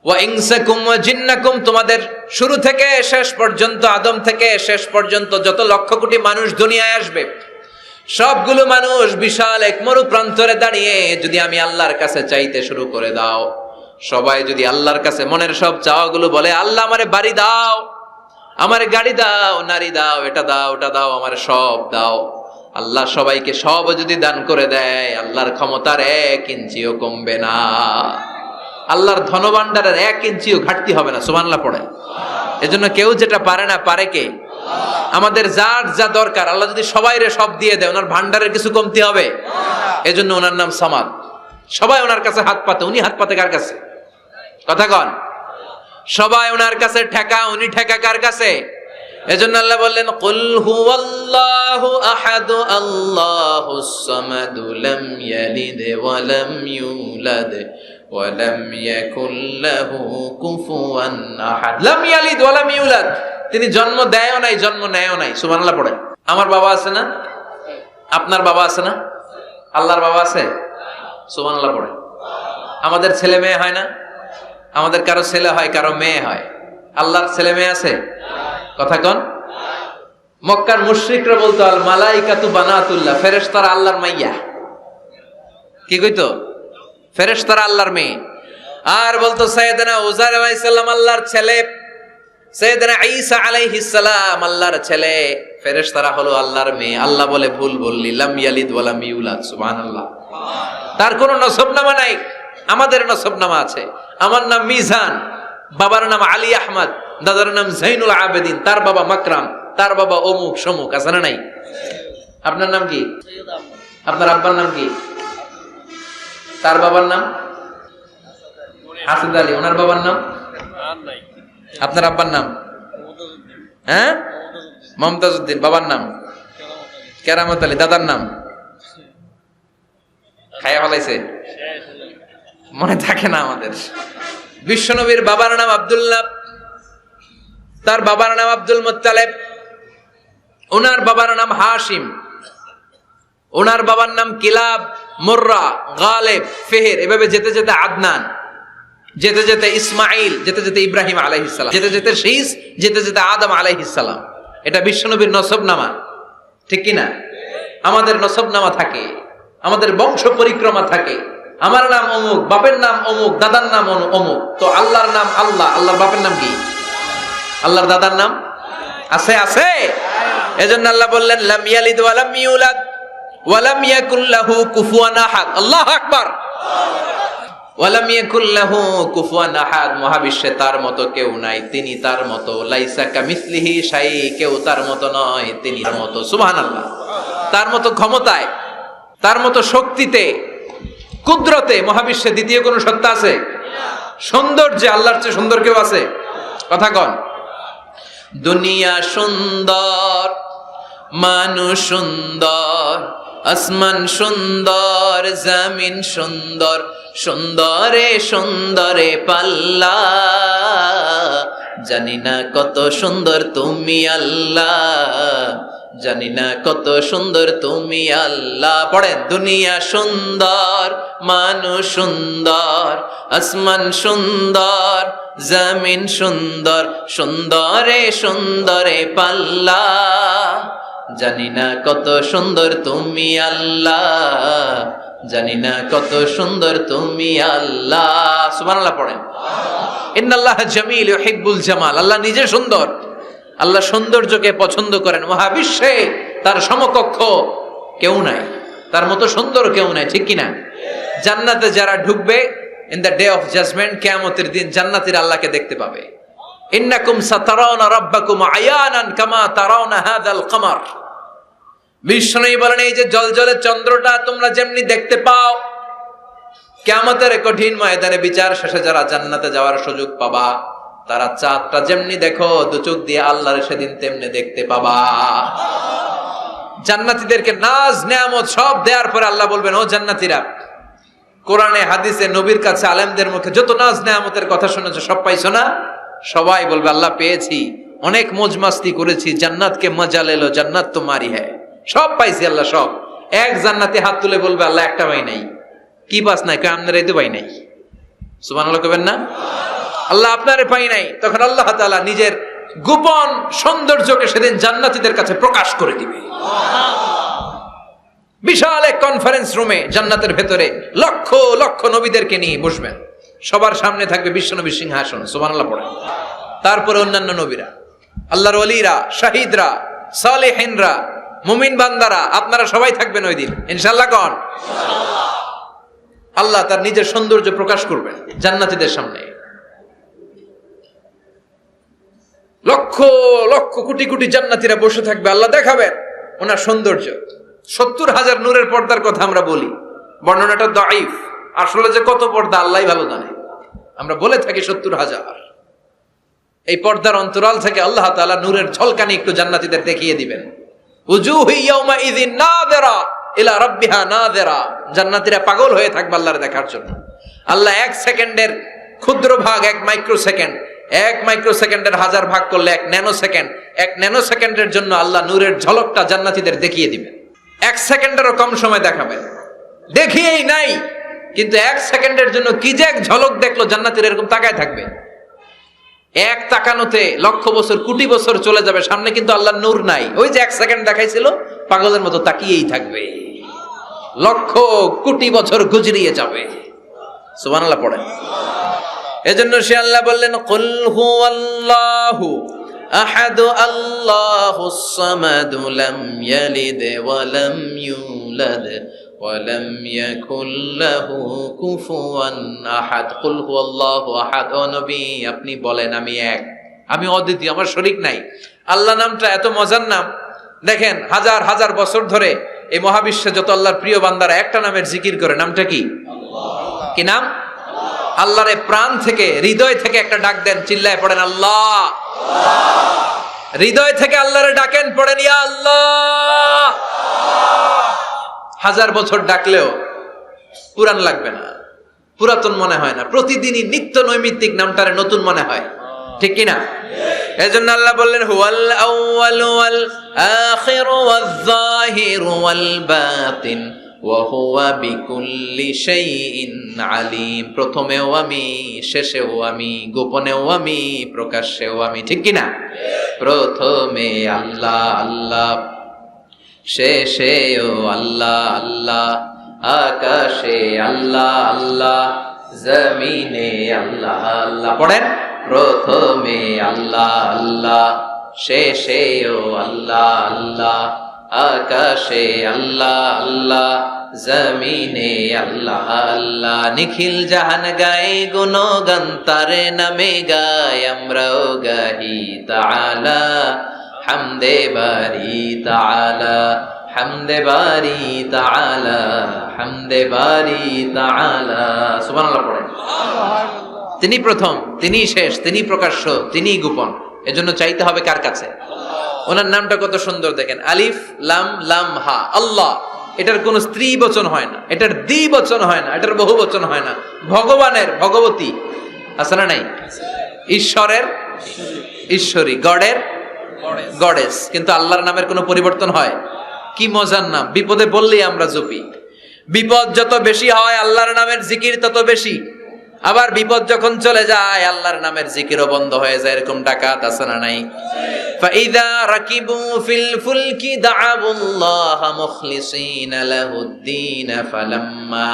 ওয়া ইনসাকুম ওয়া জিন্নাকুম, তোমাদের শুরু থেকে শেষ পর্যন্ত, আদম থেকে শেষ পর্যন্ত যত লক্ষ কোটি মানুষ দুনিয়ায় আসবে, সবগুলো মানুষ বিশাল এক মরু প্রান্তরে দাঁড়িয়ে যদি আমি আল্লাহর কাছে চাইতে শুরু করে দাও, সবাই যদি আল্লাহর কাছে মনের সব চাওয়াগুলো বলে, আল্লাহ আমারে বাড়ি দাও, আমারে গাড়ি দাও, নারী দাও, এটা দাও, ওটা দাও, আমারে সব দাও, আল্লাহ সবাইকে সব যদি দান করে দেয়, আল্লাহর ক্ষমতার 1 ইঞ্চিও কমবে না, আল্লাহর ধনভাণ্ডারের 1 ইঞ্চিও ঘাটতি হবে না। সুবহানাল্লাহ পড়ে। এজন্য কেউ যেটা পারে না, পারে কে? আমাদের যার যা দরকার আল্লাহ যদি সবাইরে সব দিয়ে দেয়, ওনার ভান্ডারের কিছু কমতি হবে? এজন্য ওনার নাম সামাদ। সবাই ওনার কাছে হাত পাতে। উনি হাত পাতে কার কাছে? কথা কন। সবাই ওনার কাছে ঠেকা, উনি ঠেকা কার কাছে? এজন্য আল্লাহ বললেন কুল হুয়াল্লাহু আহাদ, আল্লাহুস সামাদ, লাম ইয়ালিদ ওয়া লাম ইউলাদ ওয়া লাম ইয়াকুল লাহু কুফুয়ান আহাদ। লাম ইয়ালিদ ওয়া লাম ইউলাদ, তিনি জন্ম দেয়ও নাই, জন্ম নেয়ও নাই। সুবহানাল্লাহ পড়েন। আমার বাবা আছে না? আপনার বাবা আছে না? আল্লাহর বাবা আছে? সুবহানাল্লাহ পড়েন। আমাদের ছেলে মেয়ে হয় না? আমাদের কারো ছেলে হয়, কারো মেয়ে হয়। আল্লাহর ছেলে মেয়ে আছে? কথা কন। মক্কার মুশরিকরা বলতো আল মালাইকাতু বানাতুল্লাহ, ফেরেশতারা আল্লাহর মাইয়া। কি কইতো? ফেরেশতারা আল্লাহর মেয়ে। আর বলতো সাইয়েদনা উযাইর আলাইহিস সালাম আল্লাহর ছেলে, সাইয়েদনা ঈসা আলাইহিস সালাম আল্লাহর ছেলে, ফেরেশতারা হলো আল্লাহর মেয়ে। আল্লাহ বলে ভুল বললি, লাম ইয়ালিদ ওয়া লাম ইউলাদ। সুবহানাল্লাহ। তার কোনো নসবনামা নাই, আমাদের নসবনামা আছে। আমার নাম মিজান, বাবার নাম আলী আহমদ, দাদার নাম জাইনুল আবেদিন, তার বাবা মাকরাম, তার বাবা অমুক সমুক, আছে না নাই? আপনার নাম কি? আপনার আব্বার নাম কি? তার বাবার নাম হাসিদ আলী, ওনার বাবার নাম? আপনার আব্বার নাম? হ্যাঁ, মমতাজ উদ্দিন। বাবার নাম কেরামত আলী। দাদার নাম খায়া ফলাইছে, মনে থাকে না আমাদের। বিশ্বনবীর বাবার নাম আব্দুল্লাহ, তার বাবার নাম আব্দুল মুত্তালিব, ওনার বাবার নাম হাশিম, ওনার বাবার নাম কিলাব, মুররা, গালেব, ফেহের, এভাবে যেতে যেতে আদনান, যেতে যেতে ইসমাইল, যেতে যেতে ইব্রাহিম আলাইহিস সালাম, যেতে যেতে শীস, যেতে যেতে আদম আলাইহিস সালাম। এটা বিশ্বনবীর নসবনামা, ঠিক কি না? আমাদের নসবনামা থাকে, আমাদের বংশ পরিক্রমা থাকে। আমার নাম অমুক, বাপের নাম অমুক, দাদার নাম অমুক। তো আল্লাহর নাম আল্লাহ, আল্লাহর বাপের নাম কি? আল্লাহর দাদার নাম আছে? আছে। এজন্য আল্লাহ বললেন লাম ইয়ালিদ ওয়া লাম ইউলাদ ওয়া লাম ইয়াকুল লাহু কুফুয়ান আহাদ। আল্লাহু আকবার। ওয়া লাম ইয়াকুল লাহু কুফুয়ান আহাদ, মহাবিশ্বে তার মতো কেউ নাই, তিনি তার মতো। লাইসা কামিসলিহি শাই, কেউ তার মতো নয়, তিনি তার মতো। সুবহানাল্লাহ। তার মতো ক্ষমতায়, তার মতো শক্তিতে, কুদরতে মহাবিশ্বে দ্বিতীয় কোন সত্তা আছে? সৌন্দর্যে আল্লাহর চেয়ে সুন্দর কেউ আছে? কথা কন। দুনিয়া সুন্দর, মানুষ সুন্দর, আসমান সুন্দর, জমিন সুন্দর, সুন্দরে সুন্দরে পাল্লা, জানি না কত সুন্দর তুমি আল্লাহ, জানি না কত সুন্দর তুমি আল্লাহ। পড়েন, দুনিয়া সুন্দর, মানুষ সুন্দর, আসমান সুন্দর, জমিন সুন্দর, সুন্দরে সুন্দরে পাল্লা, জানি না কত সুন্দর তুমি আল্লাহ, জানি না কত সুন্দর তুমি আল্লাহ। সুবহানাল্লাহ পড়েন। ইন্নাল্লাহ জামিল ইউহিব্বুল জামাল, আল্লাহ নিজে সুন্দর, আল্লাহ সৌন্দর্যকে পছন্দ করেন। মহাবিশ্বে তার সমকক্ষ কেউ নাই, তার মতো সুন্দর কেউ নাই, ঠিক কিনা? জান্নাতে যারা ঢুকবে in the day of judgement, কিয়ামতের দিন জান্নাতীরা আল্লাহকে দেখতে পাবে। ইন্নাকুম সাতারাউনা রাব্বাকুম আয়ানান কামা তারাউনা হাযাল কমার। বিষ্ণুই বলেন, এই যে জলজলে চন্দ্রটা তোমরা যেমনি দেখতে পাও, কিয়ামতের কঠিন ময়দানে বিচার শেষে যারা জান্নাতে যাওয়ার সুযোগ পাবা, তারা চাঁদটা যেমনি দেখো দু চোখ দিয়ে আল্লাহর সেদিন তেমনি দেখতে পাবা। জান্নাতীদেরকে নাজ নেয়ামত সব দেওয়ার পরে আল্লাহ বলবেন, ও জান্নাতীরা, কোরআনে হাদিসে নবীর কাছে আলেমদের মুখে যত নাজ নেয়ামতের কথা শুনেছো সব পাইছো না? সবাই বলবে আল্লাহ পেয়েছি, অনেক মজ মাস্তি করেছি, জান্নাতকে মজা লেলো, জান্নাত তোমারই হ্যাঁ, সব পাইছি আল্লাহ সব। এক জান্নাতি হাত তুলে বলবে আল্লাহ একটা পাই নাই। কি পাস নাই? কয় আপনারাই তো পাই নাই। সুবহানাল্লাহ কইবেন না? আল্লাহ আপনারে পাই নাই। তখন আল্লাহ তাআলা নিজের গোপন সৌন্দর্যকে সেদিন জান্নাতীদের কাছে প্রকাশ করে দিবে। বিশাল এক কনফারেন্স রুমে জান্নাতের ভেতরে লক্ষ লক্ষ নবীদেরকে নিয়ে বসবেন, সবার সামনে থাকবে বিশ্বনবীর সিংহাসন। সুবহানাল্লাহ পড়ে। তারপরে অন্যান্য নবীরা, আল্লাহর ওলিরা, শাহিদরা, সালেহিনরা, মুমিন বান্দারা, আপনারা সবাই থাকবেন ওই দিন ইনশাআল্লাহ। কোন আল্লাহ তার নিজের সৌন্দর্য প্রকাশ করবেন জান্নাতীদের সামনে। লক্ষ লক্ষ কোটি কোটি জান্নাতীরা বসে থাকবে, আল্লাহ দেখাবেন ওনার সৌন্দর্য। 70,000 নূরের পর্দার কথা আমরা বলি, বর্ণনাটা দাঈফ, আসলে যে কত পর্দা আল্লাহই ভালো জানে। আমরা বলে থাকি 70,000। এই পর্দার অন্তরাল থেকে আল্লাহ তাআলা নূরের ঝলকানি একটু জান্নাতীদের দেখিয়ে দিবেন। উজুহু ইয়াউমা ইযিন নাযিরা ইলা রাব্বিহা নাযিরা, জান্নাতীরা পাগল হয়ে থাকবে আল্লাহর দেখার জন্য। আল্লাহ এক সেকেন্ডের ক্ষুদ্র ভাগ, এক মাইক্রো সেকেন্ড, এক মাইক্রো সেকেন্ডের 1000 ভাগ করলে এক ন্যানো সেকেন্ড, এক ন্যানো সেকেন্ডের জন্য আল্লাহ নূরের ঝলকটা জান্নাতীদের দেখিয়ে দিবেন। এক সেকেন্ডেরও কম সময় দেখাবেন, দেখিয়েই নাই, কিন্তু এক সেকেন্ডের জন্য কি যে এক ঝলক দেখলো জান্নাতীরা এরকম তাকায় থাকবে। এক তাকানোতে লক্ষ বছর কোটি বছর চলে যাবে, সামনে কিন্তু আল্লাহর নূর নাই। ওই যে 1 সেকেন্ড দেখাইছিল, পাগলের মতো তাকিয়েই থাকবে, লক্ষ কোটি বছর গুজরিয়ে যাবে। সুবহানাল্লাহ পড়েন। এজন্য সে আল্লাহ বললেন, কুল হুয়াল্লাহু আহাদ আল্লাহুস সামাদ লাম ইয়ালিদ ওয়া লাম ইউলাদ ওয়া লাম ইয়াকুল লাহু কুফুয়ান আহাদ। কুল হুয়াল্লাহু আহাদ। ও নবী, আপনি বলেন আমি এক, আমি অদ্বিতীয়, আমার শরীক নাই। আল্লাহ নামটা এত মজার নাম, দেখেন হাজার হাজার বছর ধরে এই মহাবিশ্বে যত আল্লাহর প্রিয় বান্দারা একটা নামের জিকির করে, নামটা কি? আল্লাহ। কি নাম? আল্লাহরে প্রাণ থেকে, হৃদয় থেকে একটা ডাক দেন, চিল্লায় পড়েন আল্লাহ। হৃদয় থেকে আল্লাহরে ডাকেন, পড়েন ইয়া আল্লাহ। হাজার বছর ডাকলেও পুরান লাগবে না, পুরাতন মনে হয় না, প্রতিদিনই নিত্য নৈমিত্তিক নামটারে নতুন মনে হয়, ঠিক কিনা? এজন্য আল্লাহ বললেন, হুয়াল আউয়ালু ওয়াল আখিরু ওয়াজ যাহিরু ওয়াল বাতিন ওয়া হুয়া বিকুল্লি শাইইন আলিম। প্রথমেও আমি, শেষেও আমি, গোপনেও আমি, প্রকাশ্যেও আমি, ঠিক কিনা? প্রথমে আল্লাহ আল্লাহ, শেষেও আল্লাহ আল্লাহ, আকাশে আল্লাহ আল্লাহ, জমিনে আল্লাহ আল্লাহ। পড়েন, প্রথমে আল্লাহ আল্লাহ, শেষেও আল্লাহ আল্লাহ, আকাশে আল্লাহ আল্লাহ, জমিনে আল্লাহ আল্লাহ। নিখিল জাহান গায়ে গুণগান, তারে নামে গায় আমরাও গাহি তাআলা, হামদে বারি তাআলা, হামদে বারি তাআলা, হামদে বারি তাআলা। সুবহানাল্লাহ পড়েন। তিনি প্রথম, তিনি শেষ, তিনি প্রকাশ্য, তিনি গোপন। এজন্য চাইতে হবে কার কাছে? ওনার নামটা কত সুন্দর দেখেন, আলিফ লাম লাম হা, আল্লাহ। এটার কোন স্ত্রী বচন হয় না, এটার দ্বিবচন হয় না, এটার বহু বচন হয় না। ভগবানের ভগবতী আছে না নাই? ঈশ্বরের ঈশ্বরী, গডের গডেস। কিন্তু আল্লাহর নামের কোনো পরিবর্তন হয়? কি মজার নাম! বিপদে বললেই আমরা জপি। বিপদ যত বেশি হয় আল্লাহর নামের জিকির তত বেশি। আবার বিপদ যখন চলে যায় আল্লাহর নামের জিকিরও বন্ধ হয়ে যায়। এরকম ডাকাত আছে না নাই? ফাইদা রাকিবু ফিল ফুলকি দাআবুল্লাহ মুখলিসিনা লাহুদ্দিন ফালাম্মা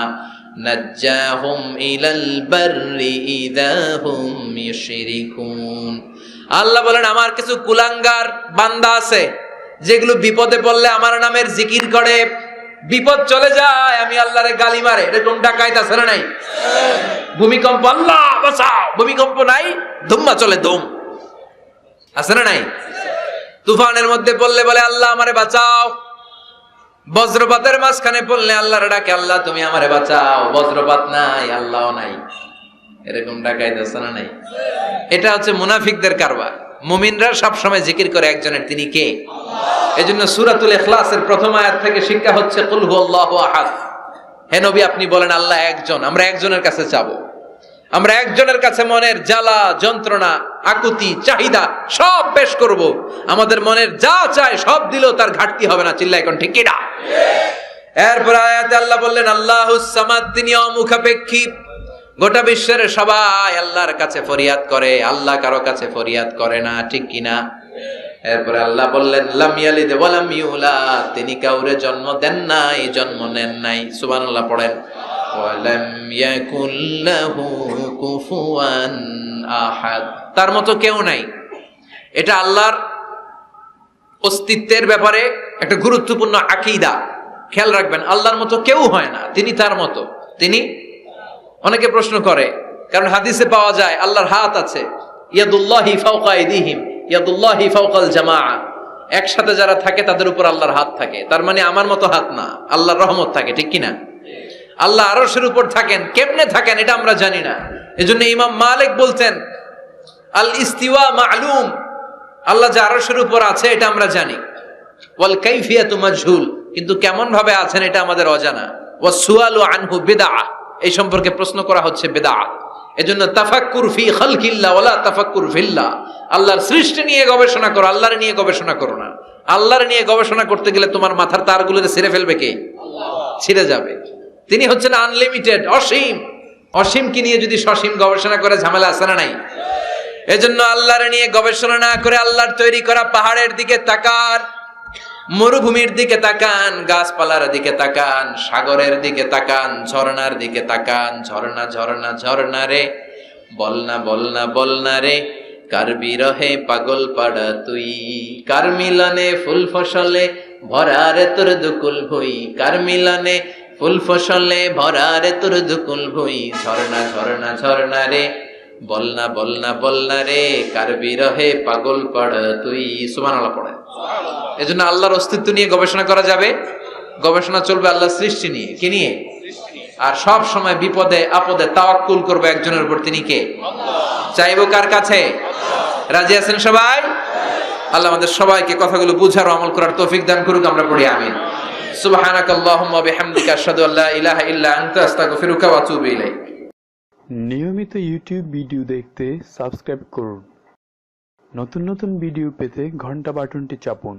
নাজ্জাহুম ইলাল বাররি ইযা হুম ইউশরিকুন। আল্লাহ বলেন, আমার কিছু কুলাঙ্গার বান্দা আছে যেগুলো বিপদে পড়লে আমার নামের জিকির করে, বিপদ চলে যায় আমি আল্লাহরে গালি মারে। এরকম ডাকাইত আছে না নাই? ভূমিকম্প, আল্লাহ বাঁচাও, ভূমিকম্প নাই, ধুম্মা চলে ধুম, আছে না নাই? তুফানের মধ্যে পড়লে বলে আল্লাহ আমারে বাঁচাও। বজ্রপাতের মাঝখানে পড়লে আল্লাহর ডাকে, আল্লাহ তুমি আমারে বাঁচাও। বজ্রপাত নাই, আল্লাহও নাই। এরকম ডাকাইত আছে না নাই? এটা হচ্ছে মুনাফিকদের কারবার। মুমিনরা সবসময় জিকির করে একজনের, তিনি কে? এজন্য সূরাতুল ইখলাসের প্রথম আয়াত থেকে শিক্ষা হচ্ছে কুল হুয়াল্লাহু আহাদ। হে নবী, আপনি বলেন আল্লাহ একজন, আমরা একজনের কাছে চাবো। আমরা একজনের কাছে মনের জ্বালা, যন্ত্রণা, আকুতি, চাহিদা সব পেশ করব। আমাদের মনের যা চায় সব দিলেও তার ঘাটতি হবে না। চিল্লা এখন ঠিক কিনা? এরপর আয়াতে আল্লাহ বললেন আল্লাহুস সামাদ, তিনি অমুখাপেক্ষী। গোটা বিশ্বের সবাই আল্লাহর কাছে ফরিয়াদ করে, আল্লাহ কারো কাছে ফরিয়াদ করে না, ঠিক কিনা? এরপরে আল্লাহ বললেন লাম ইয়ালিদ ওয়া লাম ইউলাদ, তিনি কাউরে জন্ম দেন নাই, জন্ম নেন নাই। সুবহানাল্লাহ পড়েন। ওয়া লাম ইয়াকুল লাহু কুফুয়ান আহাদ, তার মতো কেউ নাই। এটা আল্লাহর অস্তিত্বের ব্যাপারে একটা গুরুত্বপূর্ণ আকীদা। খেয়াল রাখবেন, আল্লাহর মতো কেউ হয় না, তিনি তার মতো। তিনি, অনেকে প্রশ্ন করে, কারণ হাদিসে পাওয়া যায় আল্লাহর হাত আছে, ইয়াদুল্লাহি ফাওকা আইদিহিম, ইয়াদুল্লাহি ফাওকাল জামাআ। একসাথে যারা থাকে তাদের উপর আল্লাহর হাত থাকে। তার মানে আমার মতো হাত না, আল্লাহর রহমত থাকে, ঠিক কিনা? আল্লাহ আরশের উপর থাকেন, কেমনে থাকেন এটা আমরা জানি না। এজন্য ইমাম মালিক বলতেন আল ইস্তিওয়া মা'লুম, আল্লাহ যে আরশের উপর আছে এটা আমরা জানি। ওয়াল কাইফিয়াতু মাজহুল, কিন্তু কেমন ভাবে আছেন এটা আমাদের অজানা। ওয়াস সুআলু আনহু বিদআহ, এই সম্পর্কে প্রশ্ন করা হচ্ছে বিদআত। এজন্য তাফাক্কুর ফি খালকিল্লাহ ওয়ালা তাফাক্কুর ফিল্লাহ, আল্লাহর সৃষ্টি নিয়ে গবেষণা করো, আল্লাহর নিয়ে গবেষণা করো না। আল্লাহর নিয়ে গবেষণা করতে গেলে তোমার মাথার তারগুলো ছিঁড়ে ফেলবে কে? আল্লাহ। ছিঁড়ে যাবে। তিনি হচ্ছেন আনলিমিটেড, অসীম। অসীমকে নিয়ে যদি সসীম গবেষণা করে ঝামেলা আছে না নাই? এজন্য আল্লাহর নিয়ে গবেষণা না করে আল্লাহর তৈরি করা পাহাড়ের দিকে তাকান, মরুভূমির দিকে তাকান, গাছপালার দিকে তাকান, সাগরের দিকে তাকান, ঝর্ণার দিকে তাকান। ঝর্ণা ঝর্ণা ঝর্ণা রে, বলনা বলনা বলনা রে, কার বিরহে পাগল পাড়া তুই, কার মিলনে ফুল ফসলে ভরা রে তোর দুকুল ভুই, কার মিলনে ফুল ফসলে ভরা রে তোর দুকুল ভুই। ঝর্ণা ঝর্ণা ঝর্ণা রে, বলনা বলনা বলনা রে, কার বিরহে পাগল পাড়া তুই। সুবহানাল্লাহ পড়ে। এজন্য আল্লাহর অস্তিত্ব নিয়ে গবেষণা করা যাবে। গবেষণা চলবে আল্লাহর সৃষ্টি নিয়ে, কি নিয়ে? আর সব সময় বিপদে আপদে তাওয়াক্কুল করবে একজনের উপর, তিনি কে? চাইবো কার কাছে? রাজি আছেন সবাই? আল্লাহ আমাদের সবাইকে কথাগুলো বুঝার ও আমল করার তৌফিক দান করুক। আমরা পড়ি আমিন। সুবহানাকাল্লাহুম্মা বিহামদিকা আশহাদু আল্লা ইলাহা ইল্লা আনতা আস্তাগফিরুকা ওয়া আতুবু ইলাইক। নিয়মিত ইউটিউব ভিডিও দেখতে সাবস্ক্রাইব করুন। নতুন নতুন ভিডিও পেতে ঘন্টা বাটনটি চাপুন।